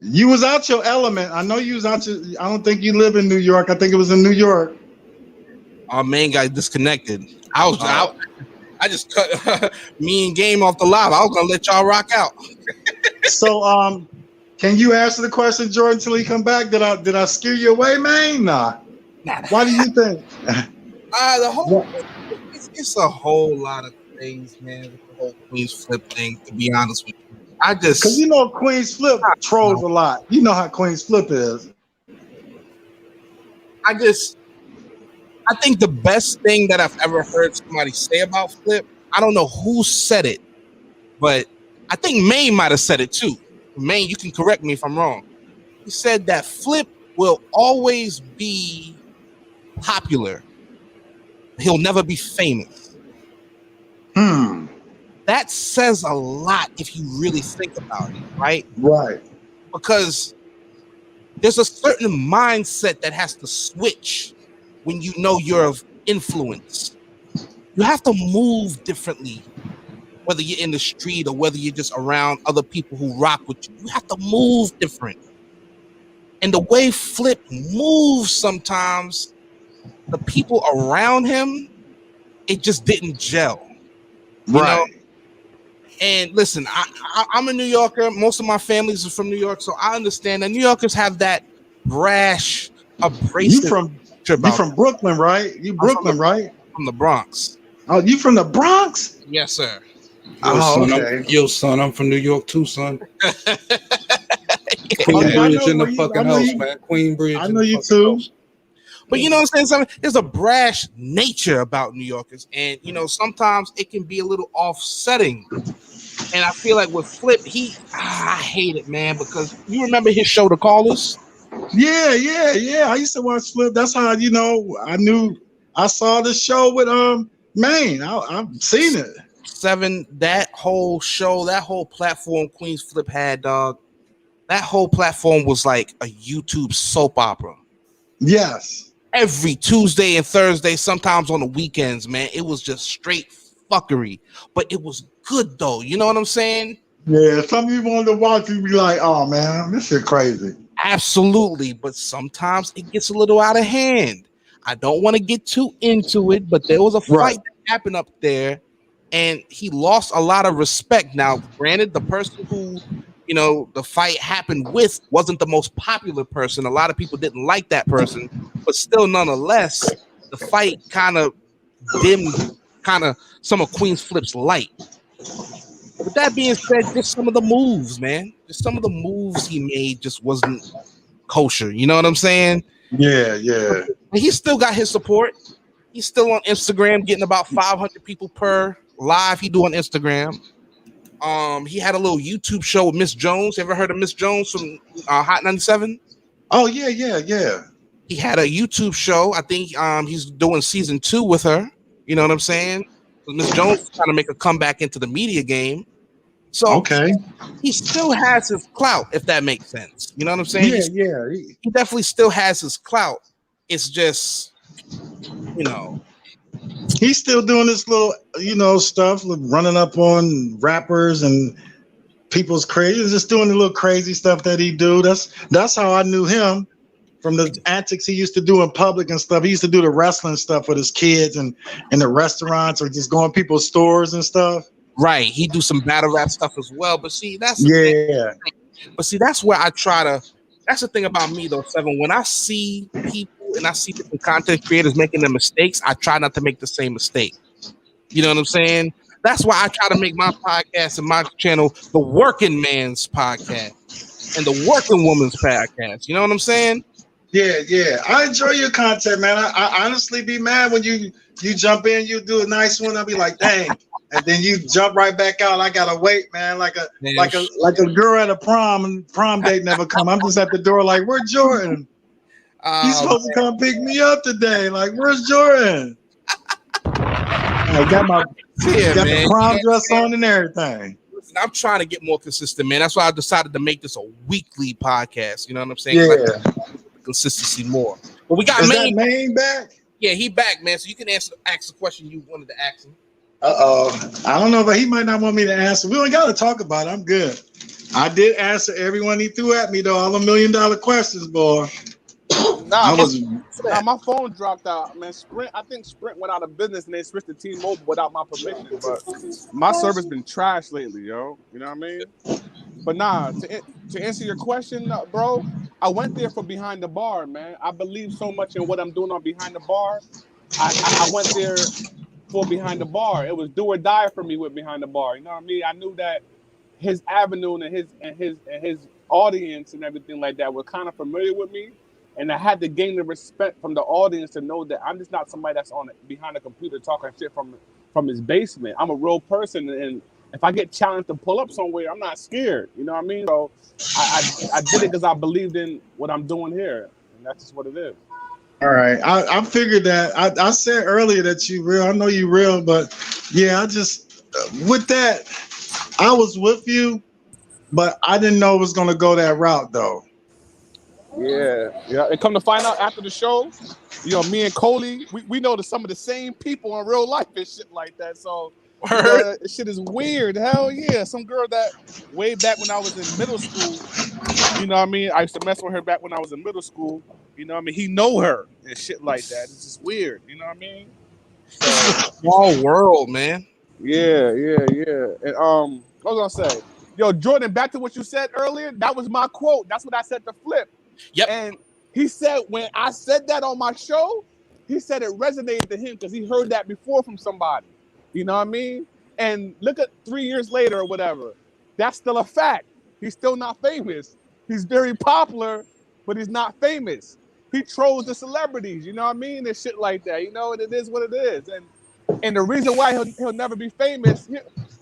Speaker 15: You was out your element. I know you was out your. I don't think you live in New York. I think it was in New York.
Speaker 1: Our main guy disconnected. I just cut me and Game off the live. I was gonna let y'all rock out.
Speaker 15: So can you answer the question, Jordan, until he come back? Did I scare you away, man? Nah. Why do you think?
Speaker 1: The whole it's a whole lot of things, man. The whole Queen's flip thing, to be honest with you.
Speaker 15: Because you know Queen's flip trolls a lot. You know how Queen's flip is.
Speaker 1: I think the best thing that I've ever heard somebody say about Flip, I don't know who said it, but I think Maine might have said it too. Maine, you can correct me if I'm wrong. He said that Flip will always be popular. He'll never be famous. That says a lot if you really think about it, right?
Speaker 15: Right.
Speaker 1: Because there's a certain mindset that has to switch when you know you're of influence. You have to move differently, whether you're in the street or whether you're just around other people who rock with you. You have to move different. And the way Flip moves sometimes, the people around him, it just didn't gel. You know? And listen, I'm a New Yorker. Most of my families are from New York, so I understand that New Yorkers have that brash, abrasive.
Speaker 15: You from Brooklyn, right? You Brooklyn, right?
Speaker 1: From the Bronx.
Speaker 15: Oh, you from the Bronx?
Speaker 1: Yes, sir.
Speaker 14: Yo, son, I'm from New York too, son. Queenbridge in the fucking house, man. Queenbridge.
Speaker 15: I know you too.
Speaker 1: But you know what I'm saying? There's a brash nature about New Yorkers, and you know sometimes it can be a little offsetting. And I feel like with Flip, I hate it, man, because you remember his show, The Callers?
Speaker 15: Yeah. I used to watch Flip. That's how I saw the show with Maine. I've seen it.
Speaker 1: 7, that whole show, that whole platform Queen's Flip had, dog. That whole platform was like a YouTube soap opera.
Speaker 15: Yes.
Speaker 1: Every Tuesday and Thursday, sometimes on the weekends, man. It was just straight fuckery. But it was good though. You know what I'm saying?
Speaker 15: Yeah, some people want to watch you be like, oh man, this shit crazy.
Speaker 1: Absolutely, but sometimes it gets a little out of hand. I don't want to get too into it, but there was a fight that happened up there, and he lost a lot of respect. Now, granted, the person who, you know, the fight happened with wasn't the most popular person. A lot of people didn't like that person, but still, nonetheless, the fight kind of dimmed some of Queen's Flip's light. With that being said, just some of the moves, man. Just some of the moves he made just wasn't kosher. You know what I'm saying?
Speaker 15: Yeah.
Speaker 1: But he still got his support. He's still on Instagram, getting about 500 people per live he do on Instagram. He had a little YouTube show with Miss Jones. You ever heard of Miss Jones from Hot 97?
Speaker 15: Oh, yeah.
Speaker 1: He had a YouTube show. I think he's doing season 2 with her. You know what I'm saying? Miss Jones is trying to make a comeback into the media game. So
Speaker 15: okay,
Speaker 1: he still has his clout, if that makes sense. You know what I'm saying?
Speaker 15: yeah.
Speaker 1: He definitely still has his clout. It's just, you know,
Speaker 15: He's still doing this little, stuff, like running up on rappers and people's crazy, just doing the little crazy stuff that he do. That's how I knew him, from the antics he used to do in public and stuff. He used to do the wrestling stuff with his kids and in the restaurants, or just going to people's stores and stuff.
Speaker 1: Right. He do some battle rap stuff as well. But see, that's the
Speaker 15: Yeah.
Speaker 1: thing. But see, that's where I try to. That's the thing about me though, Seven. When I see people and I see different content creators making their mistakes, I try not to make the same mistake. You know what I'm saying? That's why I try to make my podcast and my channel the working man's podcast and the working woman's podcast. You know what I'm saying?
Speaker 15: Yeah. I enjoy your content, man. I honestly be mad when you jump in, you do a nice one. I'll be like, dang. And then you jump right back out. I gotta wait, man, like a girl at a prom, and prom date never come. I'm just at the door, like, where's Jordan? He's supposed to come pick me up today. Like, where's Jordan? I got the prom dress on and everything.
Speaker 1: Listen, I'm trying to get more consistent, man. That's why I decided to make this a weekly podcast. You know what I'm saying?
Speaker 15: Yeah.
Speaker 1: Consistency more. But we got
Speaker 15: Maine back.
Speaker 1: Yeah, he back, man. So you can ask the question you wanted to ask him.
Speaker 15: I don't know, but he might not want me to answer. We don't got to talk about it. I'm good. I did answer everyone he threw at me, though. All the $1 million questions, boy.
Speaker 13: My phone dropped out, man. I think Sprint went out of business and they switched to T-Mobile without my permission. But my service been trash lately, yo. You know what I mean? But nah, to answer your question, bro, I went there for Behind the Bar, man. I believe so much in what I'm doing on Behind the Bar. I went there for Behind the Bar. It was do or die for me with Behind the Bar. You know what I mean? I knew that his avenue and his audience and everything like that were kind of familiar with me. And I had to gain the respect from the audience to know that I'm just not somebody that's behind a computer talking shit from his basement. I'm a real person, and if I get challenged to pull up somewhere, I'm not scared. You know what I mean? So I did it because I believed in what I'm doing here, and that's just what it is.
Speaker 15: All right, I figured that. I said earlier that you real. I know you real, but yeah, I just with that, I was with you, but I didn't know it was gonna go that route though.
Speaker 13: Yeah. And come to find out after the show, me and Coley, we know some of the same people in real life and shit like that. So shit is weird. Hell yeah. Some girl that way back when I was in middle school, you know what I mean? I used to mess with her back when I was in middle school. You know what I mean? He know her and shit like that. It's just weird. You know what I mean?
Speaker 1: Small world, man.
Speaker 13: Yeah. And what was I gonna say? Yo, Jordan, back to what you said earlier. That was my quote. That's what I said to Flip.
Speaker 1: Yep.
Speaker 13: And he said when I said that on my show, he said it resonated to him because he heard that before from somebody. You know what I mean? And look at 3 years later or whatever. That's still a fact. He's still not famous. He's very popular, but he's not famous. He trolls the celebrities, you know what I mean? And shit like that. You know, and it is what it is. And the reason why he'll never be famous,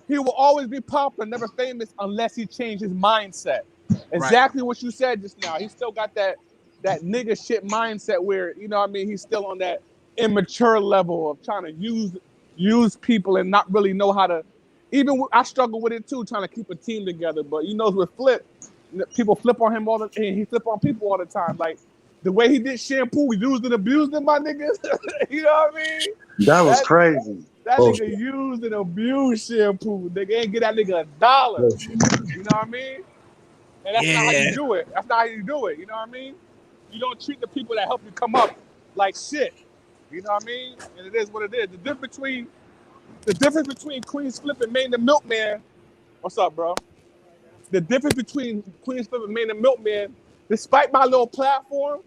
Speaker 13: he will always be popular, never famous, unless he changes his mindset. Exactly what you said just now. He still got that nigga shit mindset where, you know what I mean, he's still on that immature level of trying to use people and not really know how to. I struggle with it too, trying to keep a team together. But you know, with Flip, people flip on him and he flip on people all the time. Like the way he did Shampoo, we used and abused him, my niggas. You know what I mean?
Speaker 15: That was crazy.
Speaker 13: That nigga used and abused Shampoo. Nigga ain't get that nigga $1. You know what I mean? And that's not how you do it. That's not how you do it. You know what I mean? You don't treat the people that help you come up like shit. You know what I mean? And it is what it is. The difference between Queen's Flip and Maine the Milkman. What's up, bro? The difference between Queen's Flip and Maine the Milkman, despite my little platform,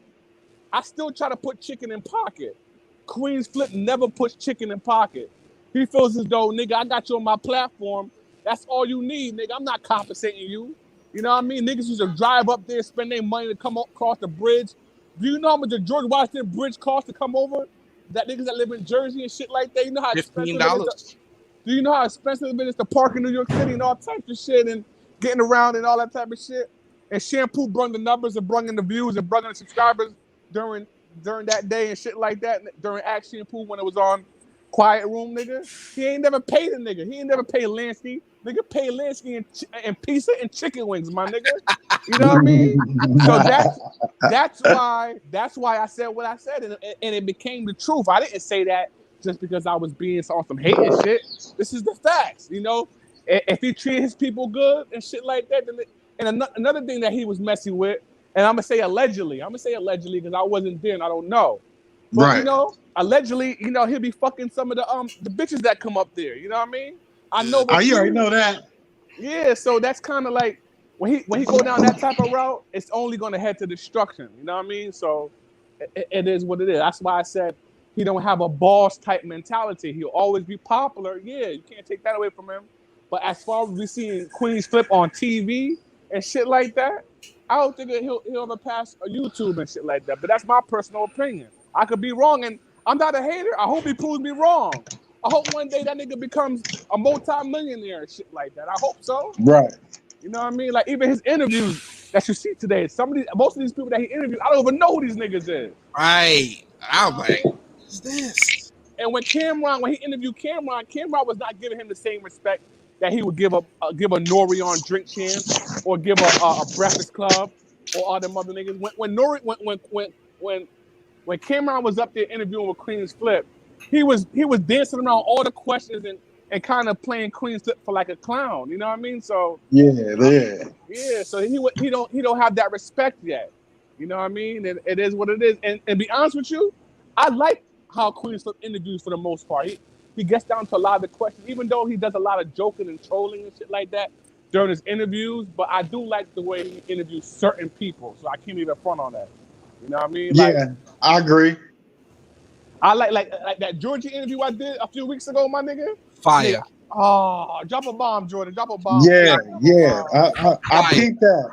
Speaker 13: I still try to put chicken in pocket. Queen's Flip never puts chicken in pocket. He feels as though, nigga, I got you on my platform. That's all you need, nigga. I'm not compensating you. You know what I mean? Niggas used to drive up there, spend their money to come across the bridge. Do you know how much the George Washington Bridge cost to come over? That niggas that live in Jersey and shit like that, you know how expensive it is? Do you know how expensive it is to park in New York City and all types of shit and getting around and all that type of shit? And Shampoo brung the numbers and brung in the views and brung in the subscribers during that day and shit like that, during Ask Shampoo when it was on Quiet Room, nigga. He ain't never paid a nigga. He ain't never paid Lansky. Nigga pay Linsky and pizza and chicken wings, my nigga. You know what I mean? So that's why I said what I said, and it became the truth. I didn't say that just because I was being on some hating shit. This is the facts, you know. If he treated his people good and shit like that, then and another thing that he was messy with, and I'm gonna say allegedly because I wasn't there and I don't know. But
Speaker 15: Right.
Speaker 13: you know, allegedly, you know, he'll be fucking some of the bitches that come up there. You know what I mean? I know.
Speaker 15: Oh, you already know that.
Speaker 13: Yeah, so that's kind of like when he go down that type of route, it's only gonna head to destruction. You know what I mean? So it is what it is. That's why I said he don't have a boss type mentality. He'll always be popular. Yeah, you can't take that away from him. But as far as we seeing Queens Flip on TV and shit like that, I don't think that he'll ever pass a YouTube and shit like that. But that's my personal opinion. I could be wrong, and I'm not a hater. I hope he proves me wrong. I hope one day that nigga becomes a multi-millionaire and shit like that. I hope so.
Speaker 15: Right.
Speaker 13: You know what I mean? Like even his interviews that you see today, most of these people that he interviewed, I don't even know who these niggas is.
Speaker 1: Right. I'm like, what's this?
Speaker 13: And when he interviewed Cameron was not giving him the same respect that he would give a Nori on Drink Champs or give a Breakfast Club or all them other niggas. When Cameron was up there interviewing with Queen's Flip, he was dancing around all the questions and kind of playing Queen's Flip for like a clown. You know what I mean? So
Speaker 15: yeah.
Speaker 13: So he don't have that respect yet. You know what I mean? And it is what it is. And be honest with you, I like how Queen's Flip interviews for the most part. He gets down to a lot of the questions, even though he does a lot of joking and trolling and shit like that during his interviews. But I do like the way he interviews certain people, so I can't even front on that. You know what I mean?
Speaker 15: Yeah, I agree.
Speaker 13: I like that Georgie interview I did a few weeks ago, my nigga.
Speaker 1: Fire.
Speaker 13: Nigga, oh, drop a bomb, Jordan. Drop a bomb.
Speaker 15: Yeah. I peeped that.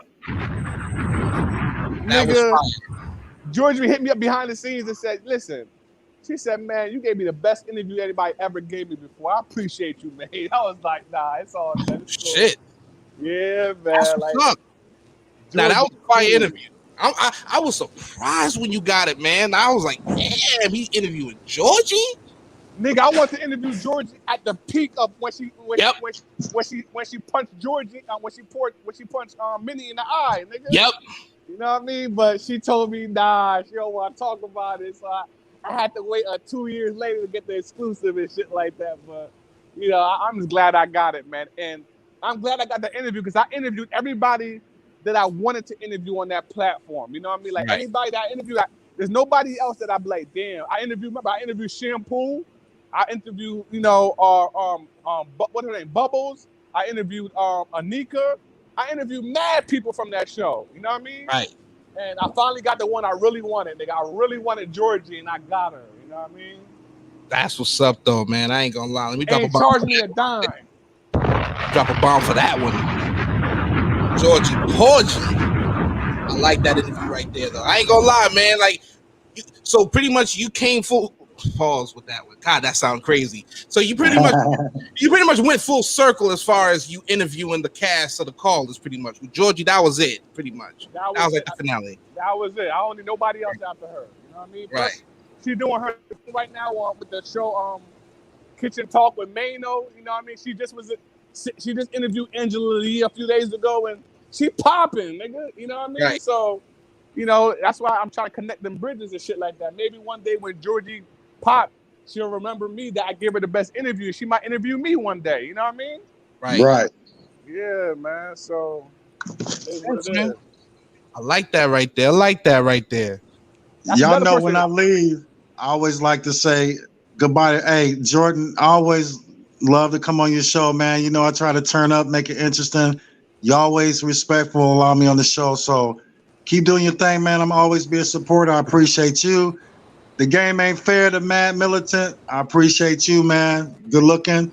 Speaker 13: Nigga, Georgie hit me up behind the scenes and said, listen, she said, man, you gave me the best interview anybody ever gave me before. I appreciate you, man. I was like, nah, it's all good. It's cool.
Speaker 1: Shit.
Speaker 13: Yeah, man.
Speaker 1: That's what's up. Now, that was a fire interview. I was surprised when you got it, man. I was like, damn, he's interviewing Georgie?
Speaker 13: Nigga, I want to interview Georgie at the peak of when she punched Georgie, when she punched Minnie in the eye, nigga.
Speaker 1: Yep.
Speaker 13: You know what I mean? But she told me, nah, she don't want to talk about it. So I had to wait 2 years later to get the exclusive and shit like that. But, you know, I'm just glad I got it, man. And I'm glad I got the interview because I interviewed everybody that I wanted to interview on that platform. You know what I mean? Like anybody that I interviewed, there's nobody else that I'm like, damn. I interviewed Shampoo. I interviewed, you know, what's her name? Bubbles. I interviewed Anika. I interviewed mad people from that show. You know what I mean?
Speaker 1: Right.
Speaker 13: And I finally got the one I really wanted. Nigga, I really wanted Georgie, and I got her. You know what I mean?
Speaker 1: That's what's up, though, man. I ain't gonna lie. Let me drop a bomb.
Speaker 13: Charge me a dime.
Speaker 1: Drop a bomb for that one. Georgie Porgy. I like that interview right there, though. I ain't gonna lie, man. Like, so pretty much you came full pause with that one. God, that sounds crazy. So you pretty much went full circle as far as you interviewing the cast of the Call is pretty much with Georgie. That was it, pretty much. That was like the finale.
Speaker 13: That was it. I don't need nobody else after her. You know what I mean?
Speaker 1: Right.
Speaker 13: Plus, she's doing her thing right now with the show Kitchen Talk with Mano. You know what I mean? She just interviewed Angela Lee a few days ago, and she popping, nigga. You know what I mean?
Speaker 1: Right.
Speaker 13: So, you know, that's why I'm trying to connect them bridges and shit like that. Maybe one day when Georgie pop, she'll remember me that I gave her the best interview. She might interview me one day. You know what I mean?
Speaker 15: Right.
Speaker 13: Yeah, man. So,
Speaker 1: Thanks, man. I like that right there.
Speaker 13: That's
Speaker 15: y'all know
Speaker 13: person.
Speaker 15: when I leave, I always like to say goodbye to, hey, Jordan, I always love to come on your show, man. You know, I try to turn up, make it interesting. You always respectful, allow me on the show. So keep doing your thing, man. I'm always be a supporter. I appreciate you. The game ain't fair to Mad Militant. I appreciate you, man. Good looking.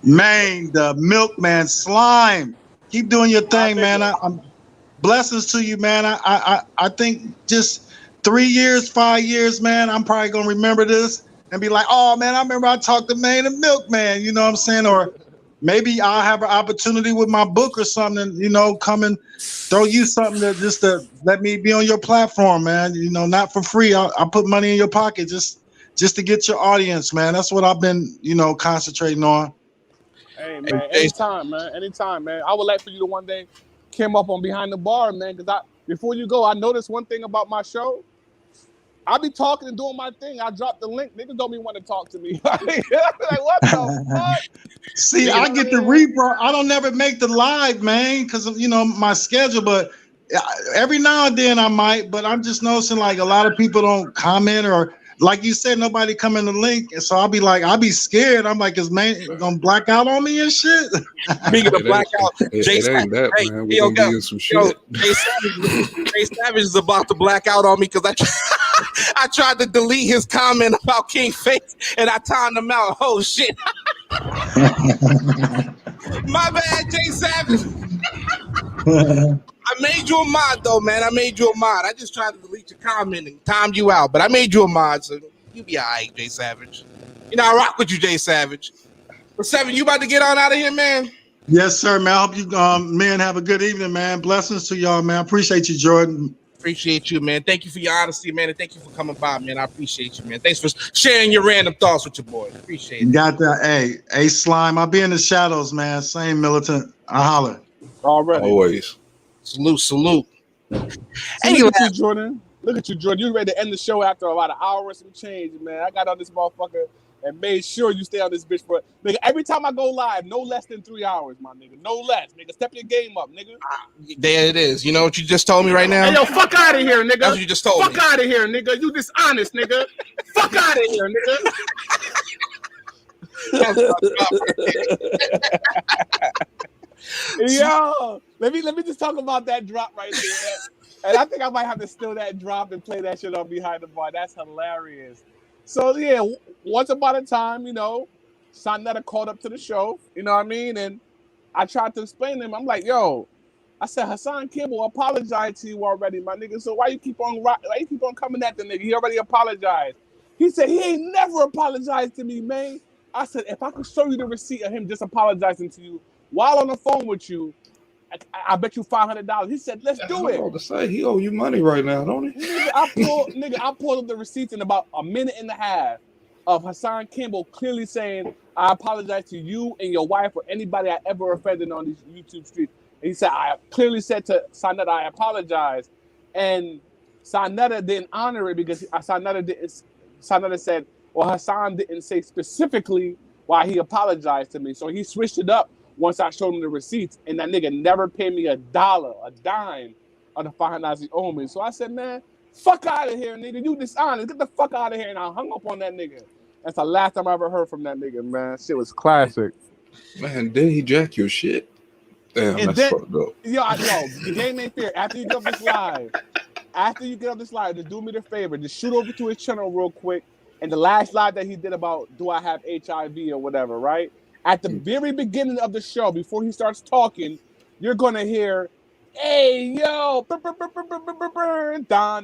Speaker 15: Man, the Milkman Slime. Keep doing your thing, man. I'm blessings to you, man. I think just 3 years, 5 years, man, I'm probably gonna remember this and be like, oh man, I remember I talked to Man the Milkman, you know what I'm saying? Or maybe I'll have an opportunity with my book or something, you know, come and throw you something to let me be on your platform, man. You know, not for free. I'll put money in your pocket just to get your audience, man. That's what I've been, you know, concentrating on.
Speaker 13: Hey man, anytime, man. I would like for you to one day come up on Behind the Bar, man. Because before you go, I noticed one thing about my show. I be talking and doing my thing. I drop the link. Niggas don't even want to talk to me. Like what the fuck?
Speaker 15: See, I get the rebro. I don't never make the live, man, because of my schedule. But every now and then I might. But I'm just noticing like a lot of people don't comment or. Like you said, nobody come in the link, and so I'll be scared. I'm like, is man gonna black out on me and shit?
Speaker 1: Speaking of blackout,
Speaker 14: it ain't that, man. We're gonna be in some shit.
Speaker 1: Jay Savage is about to black out on me because I tried to delete his comment about King Face and I timed him out. Oh shit! My bad, Jay Savage. I made you a mod though, man. I made you a mod. I just tried to delete your comment and timed you out, but I made you a mod, so you be all right, Jay Savage. You know, I rock with you, Jay Savage. But Seven, you about to get on out of here, man?
Speaker 15: Yes, sir, man. I hope you men have a good evening, man. Blessings to y'all, man. Appreciate you, Jordan.
Speaker 1: Appreciate you, man. Thank you for your honesty, man, and thank you for coming by, man. I appreciate you, man. Thanks for sharing your random thoughts with your boy. Appreciate it.
Speaker 15: Got that. Hey, Slime. I'll be in the shadows, man. Same militant. I holler.
Speaker 13: Already.
Speaker 14: Always.
Speaker 1: Salute.
Speaker 13: Hey, look at you, Jordan. Look at you, Jordan. You ready to end the show after about an hour and some change, man. I got on this motherfucker and made sure you stay on this bitch for nigga. Every time I go live, no less than 3 hours, my nigga. No less, nigga. Step your game up, nigga.
Speaker 1: There it is. You know what you just told me right now?
Speaker 13: Hey, yo, fuck out of here, nigga.
Speaker 1: That's what you just told me.
Speaker 13: Fuck out of here, nigga. You dishonest, nigga. Fuck out of here, nigga. Yo, let me just talk about that drop right there. And I think I might have to steal that drop and play that shit on Behind the Bar. That's hilarious. So yeah, once upon a time, Sonetta called up to the show, you know what I mean? And I tried to explain to him, I'm like, yo, I said, Hassan Campbell apologized to you already, my nigga. So why you keep on coming at the nigga? He already apologized. He said he ain't never apologized to me, man. I said, if I could show you the receipt of him just apologizing to you while on the phone with you, I bet you $500. He said, let's do it.
Speaker 14: I was about to say, he owe you money right now, don't he?
Speaker 13: I pulled up the receipts in about a minute and a half of Hassan Campbell clearly saying, I apologize to you and your wife or anybody I ever offended on these YouTube streets. And he said, I clearly said to Sonetta, I apologize. And Sonetta didn't honor it because Sonetta said, well, Hassan didn't say specifically why he apologized to me. So he switched it up once I showed him the receipts, and that nigga never paid me a dime of the $500 he owed me. So I said, man, fuck out of here, nigga. You dishonest. Get the fuck out of here. And I hung up on that nigga. That's the last time I ever heard from that nigga, man. Shit was classic.
Speaker 14: Man, then he jack your shit. Damn,
Speaker 13: and
Speaker 14: that's fucked up.
Speaker 13: Yo, I know. The game ain't fair. After you get up this live, just do me the favor. Just shoot over to his channel real quick. And the last live that he did about do I have HIV or whatever, right? At the very beginning of the show, before he starts talking, you're going to hear, hey, yo, Don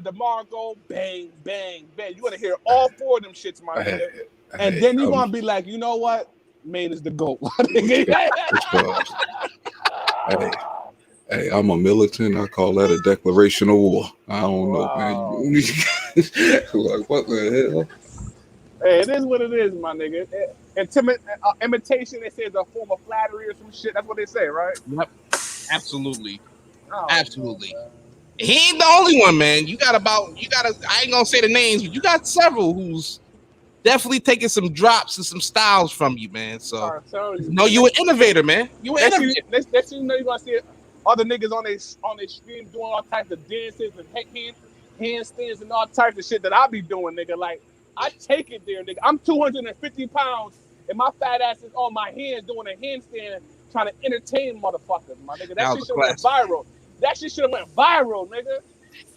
Speaker 13: DeMarco, bang, bang, bang. You're going to hear all four of them shits, my nigga. And then you're going to be like, you know what? Maine is the GOAT.
Speaker 14: Hey, I'm a militant. I call that a declaration of war. I don't know, man. Like, what the hell?
Speaker 13: Hey, it is what it is, my nigga. Imitation, they say, is a form of flattery or some shit. That's what they say, right?
Speaker 1: Yep. Absolutely. Absolutely. He ain't the only one, man. I ain't gonna say the names, but you got several who's definitely taking some drops and some styles from you, man. So you an innovator, man. You an innovator.
Speaker 13: Next thing you know, you're gonna see other niggas on their stream doing all types of dances and handstands and all types of shit that I be doing, nigga. Like, I take it there, nigga. I'm 250 pounds and my fat ass is on my hands doing a handstand trying to entertain motherfuckers, my nigga. That shit should have went viral. That shit should have went viral, nigga.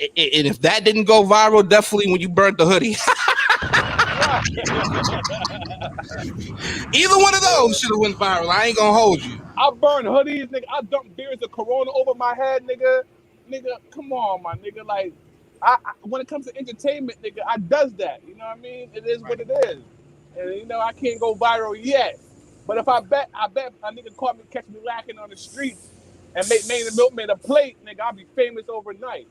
Speaker 1: And if that didn't go viral, definitely when you burnt the hoodie. Either one of those should have went viral. I ain't gonna hold you.
Speaker 13: I burn hoodies, nigga. I dump beers of Corona over my head, nigga. Nigga, come on, my nigga. Like, I when it comes to entertainment, nigga, I does that. You know what I mean? It is what it is. And I can't go viral yet. But if I bet a nigga catch me lacking on the streets and make Maine the Milkman a plate, nigga, I'll be famous overnight.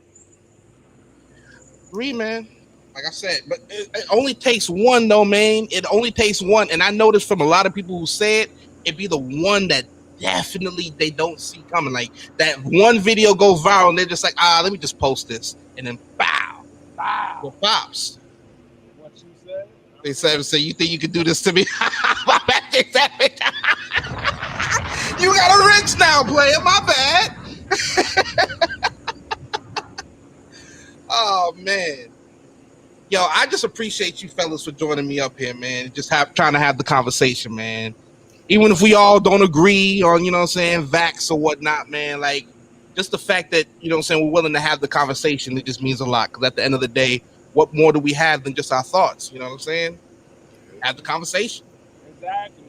Speaker 1: Man. Like I said, but it only takes one though, man. It only takes one. And I noticed from a lot of people who said it'd be the one that definitely they don't see coming. Like that one video goes viral and they're just like, let me just post this, and then bow, it pops.
Speaker 13: What you said?
Speaker 1: They said, "So you think you could do this to me?" You got a rich now, player. My bad. Oh man. Yo, I just appreciate you fellas for joining me up here, man. Just trying to have the conversation, man. Even if we all don't agree on, you know what I'm saying, vax or whatnot, man, like just the fact that, you know what I'm saying, we're willing to have the conversation, it just means a lot. Because at the end of the day, what more do we have than just our thoughts? You know what I'm saying? Have the conversation.
Speaker 13: Exactly.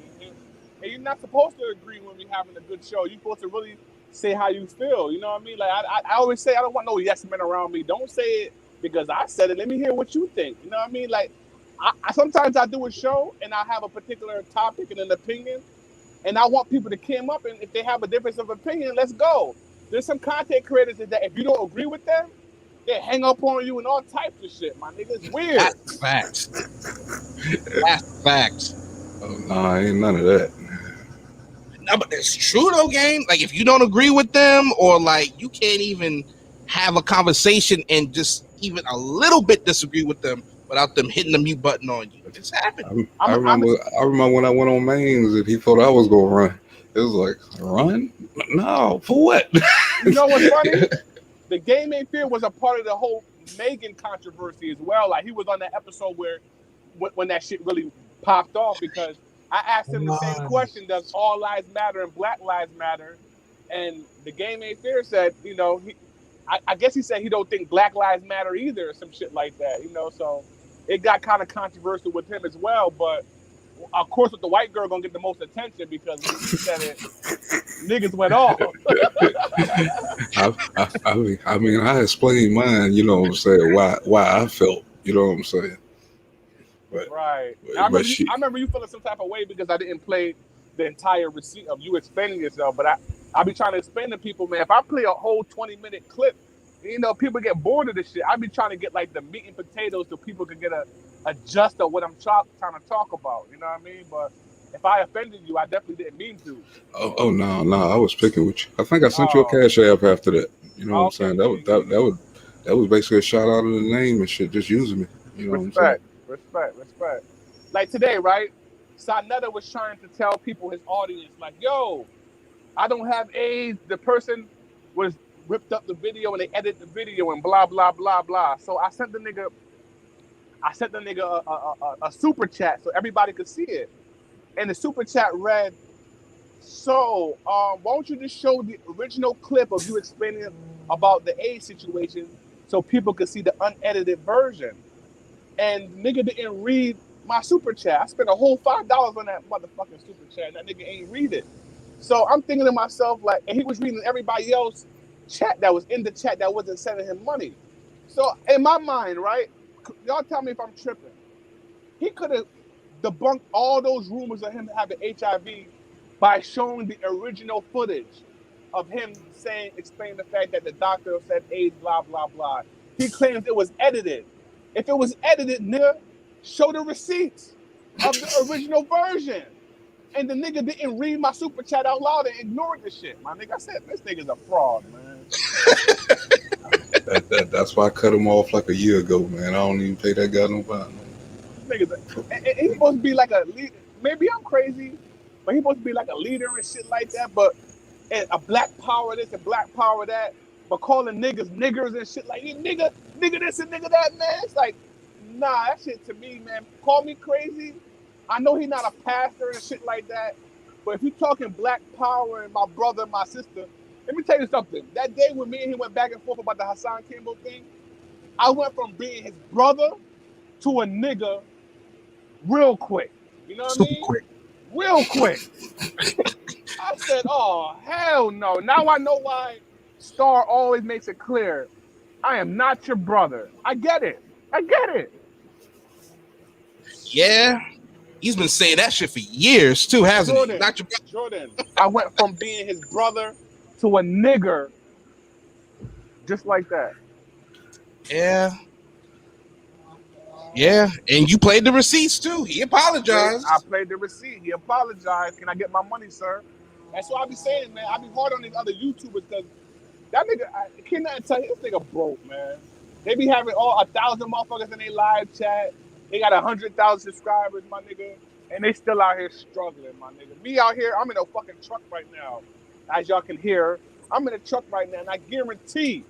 Speaker 13: And you're not supposed to agree when we're having a good show. You're supposed to really say how you feel. You know what I mean? Like I always say, I don't want no yes men around me. Don't say it because I said it. Let me hear what you think. You know what I mean? Like I sometimes I do a show and I have a particular topic and an opinion, and I want people to come up, and if they have a difference of opinion, let's go. There's some content creators that if you don't agree with them, they hang up on you and all types of shit. My nigga, it's weird.
Speaker 1: That's facts. That's facts.
Speaker 14: Oh, no, ain't none of that.
Speaker 1: No, but it's true though, game. Like if you don't agree with them, or like you can't even have a conversation and just even a little bit disagree with them without them hitting the mute button on you. It's happened.
Speaker 14: I remember when I went on Mains and he thought I was gonna run. It was like, run? No, for what?
Speaker 13: You know what's funny? The Game Ain't Fair was a part of the whole Megan controversy as well. Like he was on that episode where when that shit really popped off, because I asked him the same question: does all lives matter and Black lives matter? And the Game Ain't Fair said, you know, I guess he said he don't think Black lives matter either, or some shit like that. You know, so it got kind of controversial with him as well. But of course, with the white girl gonna get the most attention because when he said it, niggas went off.
Speaker 14: I mean, I explained mine. You know what I'm saying? Why I felt. You know what I'm saying? But,
Speaker 13: right. I remember you feeling some type of way because I didn't play the entire receipt of you explaining yourself. But I be trying to explain to people, man, if I play a whole 20-minute clip, you know, people get bored of this shit. I be trying to get like the meat and potatoes so people can get a gist of what I'm trying to talk about. You know what I mean? But if I offended you, I definitely didn't mean to.
Speaker 14: Oh no, I was picking with you. I think I sent you a cash app after that. You know what I'm saying? That was basically a shout out of the name and shit, just using me. You know what I'm saying?
Speaker 13: Respect. Like today, right? Sonetta was trying to tell people, his audience, like, yo, I don't have AIDS. The person was ripped up the video and they edited the video and blah, blah, blah, blah. So I sent the nigga a super chat so everybody could see it. And the super chat read, so why don't you just show the original clip of you explaining about the AIDS situation so people could see the unedited version? And nigga didn't read my super chat. I spent a whole $5 on that motherfucking super chat. And that nigga ain't read it. So I'm thinking to myself, like, and he was reading everybody else chat that was in the chat that wasn't sending him money. So in my mind, right, y'all tell me if I'm tripping. He could have debunked all those rumors of him having HIV by showing the original footage of him explaining the fact that the doctor said AIDS, blah, blah, blah. He claims it was edited. If it was edited, nigga, show the receipts of the original version. And the nigga didn't read my super chat out loud and ignored the shit. My nigga, I said, this nigga's a fraud, man.
Speaker 14: That's why I cut him off like a year ago, man. I don't even pay that guy no mind.
Speaker 13: And he's supposed to be like a leader. Maybe I'm crazy, but he's supposed to be like a leader and shit like that. But and a black power this and black power that. But calling niggas niggers and shit like, nigga this and nigga that, man. It's like, nah, that shit to me, man. Call me crazy. I know he's not a pastor and shit like that. But if you're talking black power and my brother and my sister, let me tell you something. That day when me and him went back and forth about the Hassan Kimball thing, I went from being his brother to a nigga real quick. You know what I mean?
Speaker 1: Quick.
Speaker 13: Real quick. I said, oh, hell no. Now I know why Star always makes it clear, I am not your brother. I get it.
Speaker 1: Yeah. He's been saying that shit for years too, hasn't he? Not your brother.
Speaker 13: Jordan. I went from being his brother to a nigger just like that.
Speaker 1: Yeah. Yeah, and you played the receipts too. He apologized.
Speaker 13: I played the receipt. He apologized. Can I get my money, sir? That's what I be saying, man. I be hard on these other YouTubers because that nigga, I cannot tell you, this nigga broke, man. They be having 1,000 motherfuckers in their live chat. They got 100,000 subscribers, my nigga, and they still out here struggling, my nigga. Me out here, I'm in a fucking truck right now. As y'all can hear, I'm in a truck right now, and I guarantee,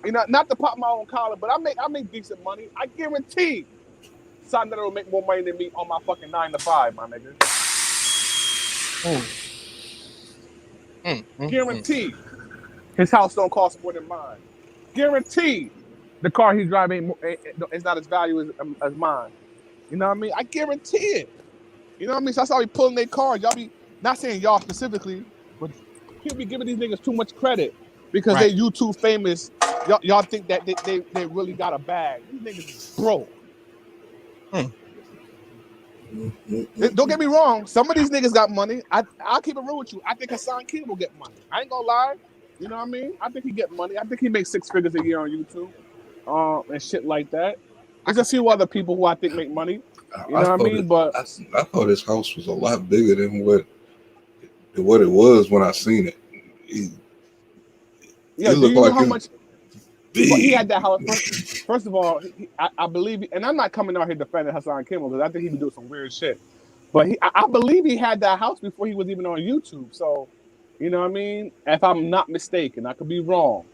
Speaker 13: you know, not to pop my own collar, but I make decent money. I guarantee something that'll make more money than me on my fucking 9 to 5, my nigga. Guarantee his house don't cost more than mine. Guarantee the car he's driving is not as valuable as mine. You know what I mean? I guarantee it. You know what I mean? So that's how we pulling their cars. Y'all be not saying y'all specifically, but people be giving these niggas too much credit because they YouTube famous. Y'all think that they really got a bag. These niggas is broke. Don't get me wrong. Some of these niggas got money. I'll keep it real with you. I think Hassan King will get money. I ain't gonna lie. You know what I mean? I think he get money. I think he makes 6 figures a year on YouTube, and shit like that. There's a few other people who I think make money. You know what I mean? But
Speaker 14: I thought his house was a lot bigger than what it was when I seen it.
Speaker 13: Do you know how much he had that house? First of all, I believe, and I'm not coming out here defending Hassan Kimball because I think he be doing some weird shit. But I believe he had that house before he was even on YouTube. So, you know what I mean? If I'm not mistaken, I could be wrong.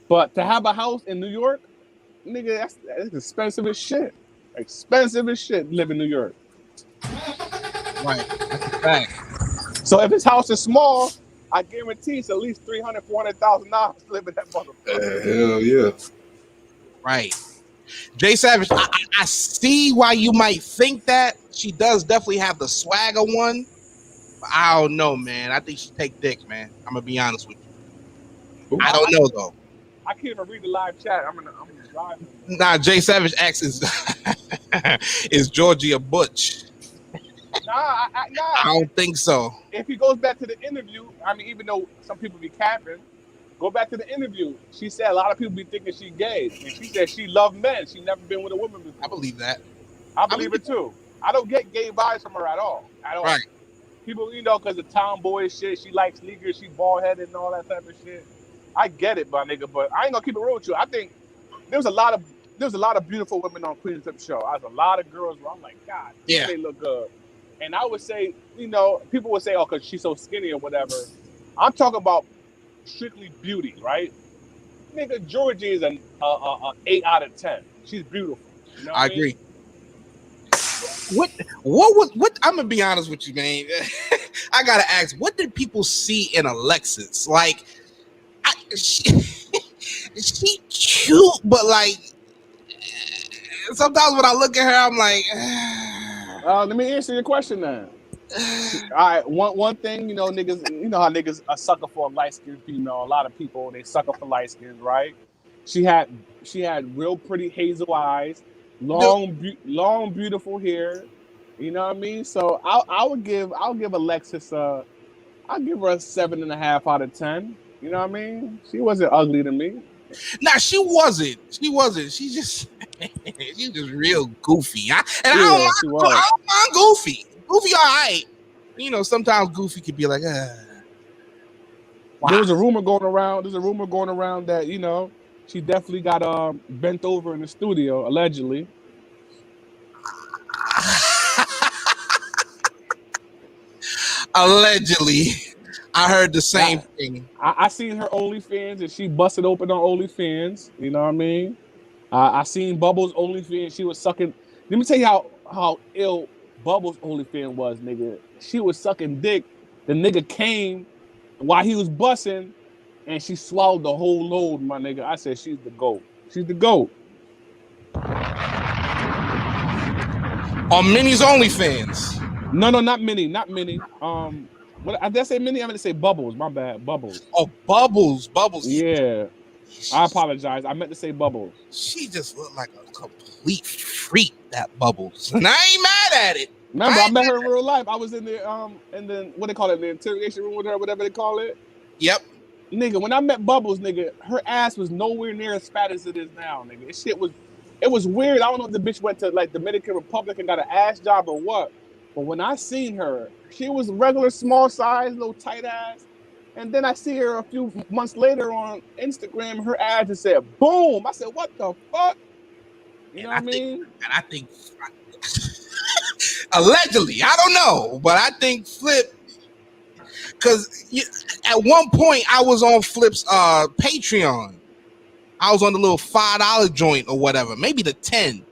Speaker 13: But to have a house in New York, nigga, that's expensive as shit. Expensive as shit live in New York.
Speaker 1: Right. That's a fact.
Speaker 13: So if his house is small, I guarantee it's at least $300,000, $400,000 to live in that motherfucker.
Speaker 14: Hell yeah.
Speaker 1: Right. Jay Savage, I see why you might think that. She does definitely have the swagger one. But I don't know, man. I think she take dick, man. I'm gonna be honest with you. I don't know though.
Speaker 13: I can't even read the live chat. I'm gonna drive.
Speaker 1: Nah, Jay Savage asks is Georgie a butch?
Speaker 13: Nah.
Speaker 1: I don't think so.
Speaker 13: If he goes back to the interview, I mean, even though some people be capping, go back to the interview. She said a lot of people be thinking she gay, and she said she loved men. She never been with a woman before.
Speaker 1: I believe that.
Speaker 13: I believe it too. I don't get gay vibes from her at all. I don't.
Speaker 1: Right.
Speaker 13: People, you know, because the tomboy shit. She likes sneakers. She bald headed and all that type of shit. I get it, my nigga, but I ain't gonna keep it real with you. I think there's a lot of beautiful women on Queen's Clip show. There's a lot of girls where I'm like, God, they look good. And I would say, you know, people would say, oh, because she's so skinny or whatever. I'm talking about strictly beauty, right? Nigga, Georgie is an 8 out of 10. She's beautiful. You know what I mean?
Speaker 1: Agree. What? I'm gonna be honest with you, man. I gotta ask, what did people see in Alexis? Like, she cute, but like sometimes when I look at her, I'm like,
Speaker 13: let me answer your question then. All right, one thing, you know, niggas, you know how niggas are sucker for a light skinned female. A lot of people, they sucker for light skins, right? She had real pretty hazel eyes, long beautiful hair. You know what I mean? So I'll give Alexis I'll give her a 7.5 out of 10. You know what I mean? She wasn't ugly to me.
Speaker 1: Nah, she wasn't. She's just real goofy. I don't mind Goofy. Goofy, all right. You know, sometimes Goofy could be like,
Speaker 13: wow. There's a rumor going around that, you know, she definitely got bent over in the studio, allegedly.
Speaker 1: Allegedly. I heard the same thing.
Speaker 13: I seen her OnlyFans and she busted open on OnlyFans. You know what I mean? I seen Bubbles OnlyFans. She was sucking. Let me tell you how ill Bubbles OnlyFans was, nigga. She was sucking dick. The nigga came while he was busting and she swallowed the whole load, my nigga. I said, she's the GOAT. She's the GOAT.
Speaker 1: On Minnie's OnlyFans.
Speaker 13: No, not Minnie. What did I say? Minnie? I meant to say Bubbles. My bad. Bubbles.
Speaker 1: Oh, Bubbles.
Speaker 13: Yeah. I apologize. I meant to say Bubbles.
Speaker 1: She just looked like a complete freak, that Bubbles. And I ain't mad at it.
Speaker 13: Remember, I met her in real life. I was in the what they call it, the interrogation room with her, whatever they call it.
Speaker 1: Yep.
Speaker 13: nigga, when I met Bubbles, nigga, her ass was nowhere near as fat as it is now, nigga. This shit was, it was weird. I don't know if the bitch went to like Dominican Republic and got an ass job or what. But when I seen her, she was regular small size, little tight ass. And then I see her a few months later on Instagram, her ass just said, boom. I said, what the fuck? You know what I mean?
Speaker 1: And I think, allegedly, I don't know, but I think Flip, because at one point I was on Flip's Patreon. I was on the little $5 joint or whatever, maybe the 10.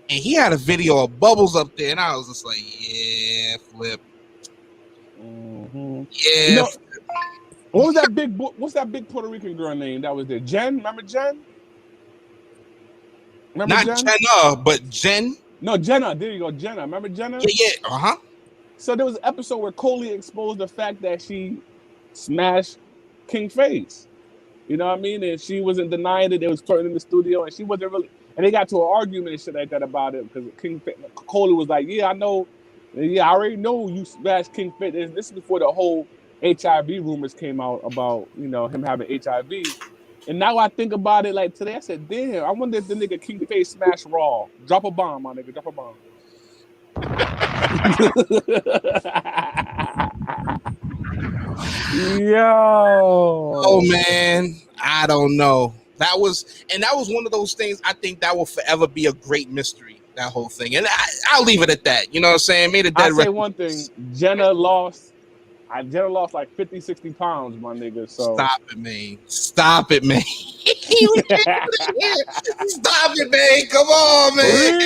Speaker 1: And he had a video of Bubbles up there, and I was just like, yeah, Flip.
Speaker 13: Mm-hmm.
Speaker 1: Yeah.
Speaker 13: You know, what's that big Puerto Rican girl name that was there? Jen? Remember Jen?
Speaker 1: Not Jenna, but Jen.
Speaker 13: No, Jenna. There you go, Jenna. Remember Jenna?
Speaker 1: Yeah. Uh-huh.
Speaker 13: So there was an episode where Coley exposed the fact that she smashed King Face. You know what I mean? And she wasn't denying it. They was flirting in the studio, and she wasn't really. And they got to an argument and shit like that about it because Coley was like, "Yeah, I know. Yeah, I already know you smashed King Face." This is before the whole HIV rumors came out about him having HIV. And now I think about it like today, I said, "Damn, I wonder if the nigga King Face smashed Raw. Drop a bomb, my nigga. Drop a bomb." Yo.
Speaker 1: Oh man, I don't know. That was one of those things. I think that will forever be a great mystery. That whole thing, and I'll leave it at that. You know what I'm saying? Made a dead.
Speaker 13: I'll say one thing: Jenna lost like 50, 60 pounds, my nigga. So
Speaker 1: stop it, man. Stop it, man. Stop it, man. Come on, man.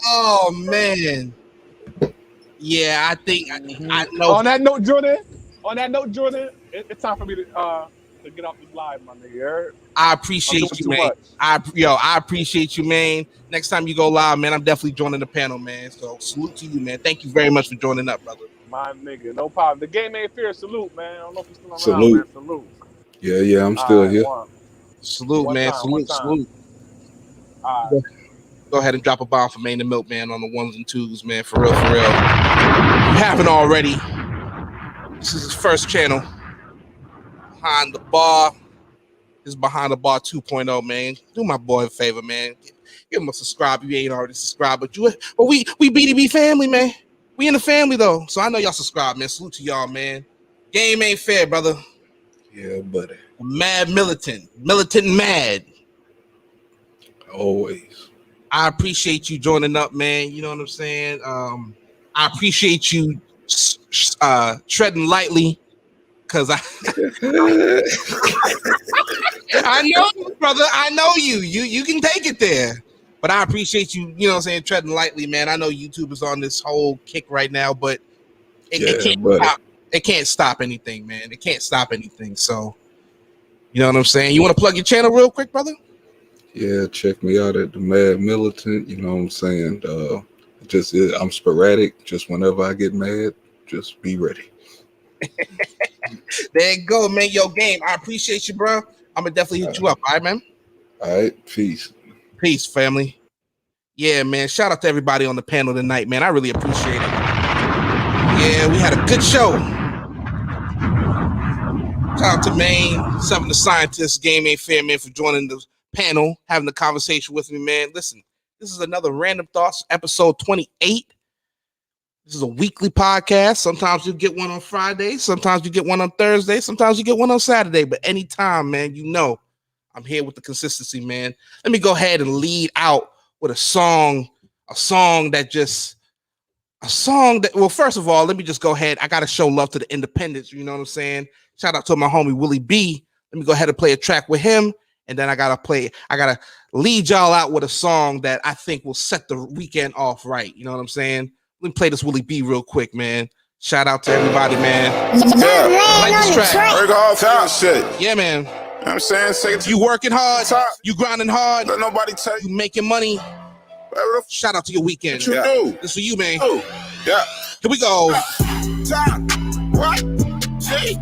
Speaker 1: Oh man. Yeah, I think I know.
Speaker 13: On that note, Jordan, it's time for me to get off this live, my nigga.
Speaker 1: I appreciate you, man. I appreciate you, man. Next time you go live, man, I'm definitely joining the panel, man. So salute to you, man. Thank you very much for joining up, brother.
Speaker 13: My nigga, no problem. The game ain't fair. Salute, man. I don't know if you're still around,
Speaker 14: Salute.
Speaker 13: man. Salute.
Speaker 14: Yeah, I'm still here.
Speaker 1: Salute, man. Salute.
Speaker 13: All right.
Speaker 1: Go ahead and drop a bomb for Main the Milk, man, on the ones and twos, man. For real. You haven't already. This is his first channel. Behind the Bar. This is Behind the Bar 2.0, man. Do my boy a favor, man. Give him a subscribe. You ain't already subscribed, but we BDB family, man. We in the family though, so I know y'all subscribe, man. Salute to y'all, man. Game ain't fair, brother.
Speaker 14: Yeah, buddy.
Speaker 1: Mad militant mad.
Speaker 14: Always.
Speaker 1: I appreciate you joining up, man. You know what I'm saying? I appreciate you treading lightly, cause I know you, brother. I know you. You can take it there. But I appreciate you, you know what I'm saying, treading lightly, man. I know YouTube is on this whole kick right now, but it can't stop anything, man. It can't stop anything. So, you know what I'm saying? You want to plug your channel real quick, brother?
Speaker 14: Yeah, check me out at the Mad Militant. You know what I'm saying? I'm sporadic. Just whenever I get mad, just be ready.
Speaker 1: There you go, man. Yo, Game, I appreciate you, bro. I'm going to definitely hit you up. All right, man?
Speaker 14: All right, peace.
Speaker 1: Peace, family. Yeah, man. Shout out to everybody on the panel tonight, man. I really appreciate it. Yeah, we had a good show. Shout out to Maine, Seven the Scientist, Game Ain't Fair, man, for joining the panel, having the conversation with me, man. Listen, this is another Random Thoughts, episode 28. This is a weekly podcast. Sometimes you get one on Friday. Sometimes you get one on Thursday. Sometimes you get one on Saturday. But anytime, man, you know I'm here with the consistency, man. Let me go ahead and lead out with a song that, well, first of all, let me just go ahead. I got to show love to the independents. You know what I'm saying? Shout out to my homie, Willie B. Let me go ahead and play a track with him. And then I got to lead y'all out with a song that I think will set the weekend off right. You know what I'm saying? Let me play this Willie B real quick, man. Shout out to everybody, man.
Speaker 6: Yeah,
Speaker 1: I like this track.
Speaker 6: break off top shit.
Speaker 1: Yeah, man.
Speaker 6: You know what I'm saying?
Speaker 1: You working hard, you grinding hard.
Speaker 6: Let nobody tell
Speaker 1: you making money. Shout out to your weekend.
Speaker 6: What you do?
Speaker 1: This for you, man.
Speaker 6: Yeah.
Speaker 1: Here we go.
Speaker 6: What? G.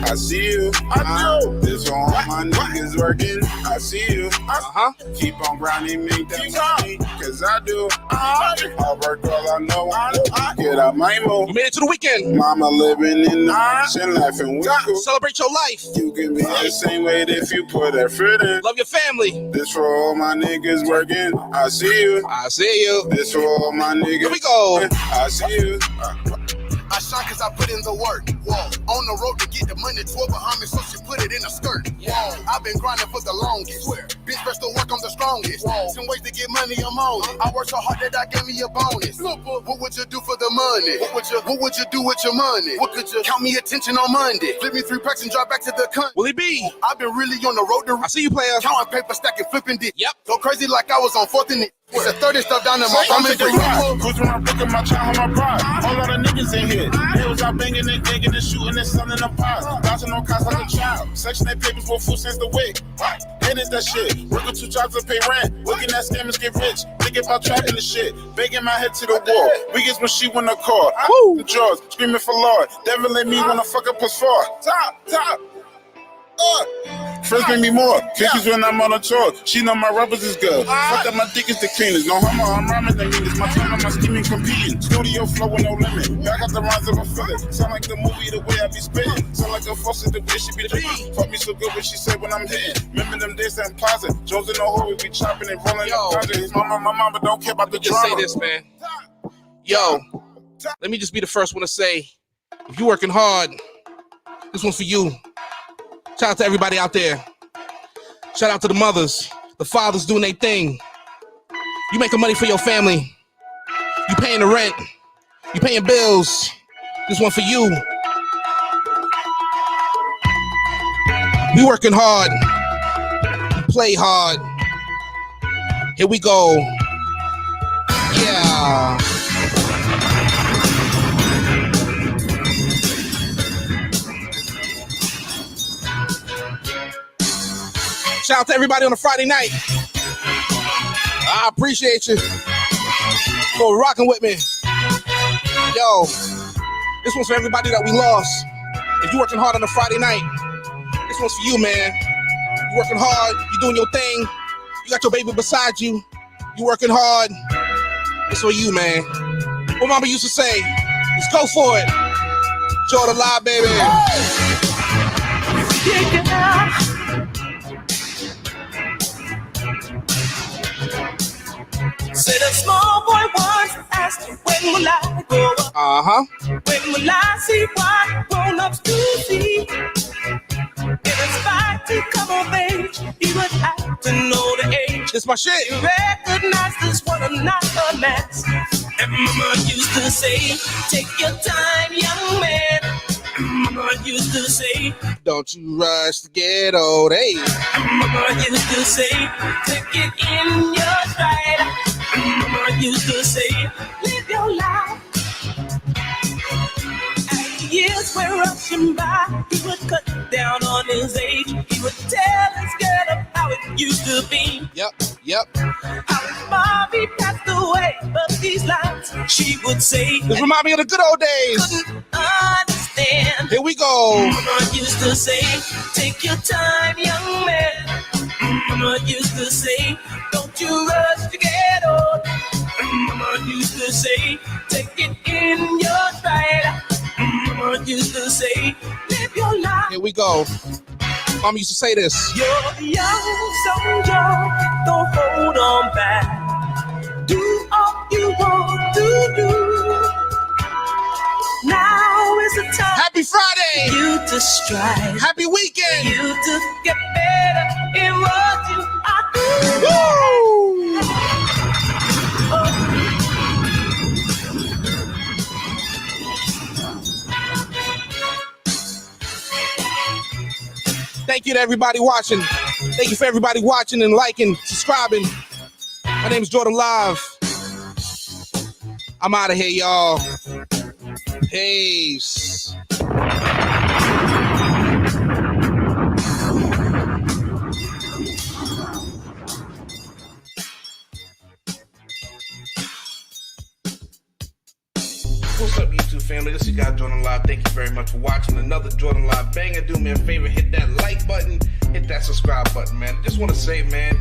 Speaker 6: I see you. I do. This for all my niggas working. I see you. Keep on grinding, make them money. Cause I do. I work all I know. Get out my mo.
Speaker 1: We made it to the weekend.
Speaker 6: Mama living in the mansion, laughing with you.
Speaker 1: Celebrate your life.
Speaker 6: You can be the same way if you put effort in.
Speaker 1: Love your family.
Speaker 6: This for all my niggas working. I see you.
Speaker 1: I see you.
Speaker 6: This for all my niggas.
Speaker 1: Here we go.
Speaker 6: I see you.
Speaker 16: I shine cause I put in the work. Whoa. On the road to get the money, 12 behind me, so she put it in a skirt. Whoa. I've been grinding for the longest. Bitch, best to work, I'm the strongest. Whoa. Some ways to get money, I'm on it. I work so hard that I gave me a bonus. What would you do for the money? What would you do with your money? What could you count me attention on Monday? Flip me 3 packs and drive back to the country.
Speaker 1: Will he be?
Speaker 16: I've been really on the road to.
Speaker 1: I see you, player.
Speaker 16: Counting paper, stacking, flipping dick.
Speaker 1: Yep.
Speaker 16: Go crazy like I was on 4th and it. It's a 30 stuff down in my
Speaker 6: I'm in the ride. Cruising around picking my child on my pride. Whole lot of niggas in here. They was out banging and digging and shooting and selling the pies. Bouncing on cops like a child. Section 8 papers with food since the week. Hated that shit. Working 2 jobs to pay rent. Looking at scammers get rich. Thinking about tracking the shit. Banging my head to the wall. Biggest when she won the car. I'm jaws. Screaming for Lord. Devil in me wanna fuck up us far. Top. Friends bring me more. Kisses when I'm on a tour. She know my rubbers is good. Fuck up my dick is the cleanest. No homo, I'm rhyming the meanest. My time and my scheming competing. Studio flow with no limit. I got the rhymes of a feeling. Sound like the movie the way I be spitting. Sound like a faucet the way she be living. Fuck me so good what she said when I'm hitting. Remember them days that plaza. Jones in the hole, we be chopping and rolling the project. His mama don't care about the
Speaker 1: Just
Speaker 6: drama.
Speaker 1: say this, man. Yo, let me just be the first one to say, if you working hard, this one's for you. Shout out to everybody out there. Shout out to the mothers, the fathers doing their thing. You making money for your family. You paying the rent. You paying bills. This one for you. We working hard. We play hard. Here we go. Yeah. Shout out to everybody on a Friday night. I appreciate you for rocking with me. Yo, this one's for everybody that we lost. If you're working hard on a Friday night, this one's for you, man. You're working hard, you're doing your thing. You got your baby beside you. You're working hard. It's for you, man. What mama used to say, let's go for it. Jordan Live, baby.
Speaker 5: Yeah. Said a small boy once asked, when will I grow up? When will I see what grown-ups do see? And it's fine to come of age, he would have to know the age.
Speaker 1: This my shit.
Speaker 5: You recognize this one and not a mess. And mama used to say, take your time, young man. And mama used to say,
Speaker 1: don't you rush to get old, hey.
Speaker 5: And mama used to say, take it in your stride. And mama used to say, live your life. As the years were rushing by, he would cut down on his age. He would tell his girl of how it used to be.
Speaker 1: Yep.
Speaker 5: How his mommy passed away, but these lines she would say.
Speaker 1: This remind me of the good old days.
Speaker 5: Couldn't understand.
Speaker 1: Here we go.
Speaker 5: Mama used to say, take your time, young man. Mama used to say, don't you rush to get old. Mama used to say, take it in your stride. Mama used to say, live your life.
Speaker 1: Here we go. Mama used to say this.
Speaker 5: You're young, so young, don't hold on back. Do all you want to do. Now is the time.
Speaker 1: Happy Friday.
Speaker 5: You to strive.
Speaker 1: Happy weekend.
Speaker 5: You to get better in what you are doing.
Speaker 1: Woo! Thank you to everybody watching. Thank you for everybody watching and liking, subscribing. My name is Jordan Live. I'm out of here, y'all. Peace. What's up, YouTube family? This is your guy Jordan Live. Thank you very much for watching another Jordan Live Banger. Do me a favor, hit that like button, hit that subscribe button, man. I just want to say, man,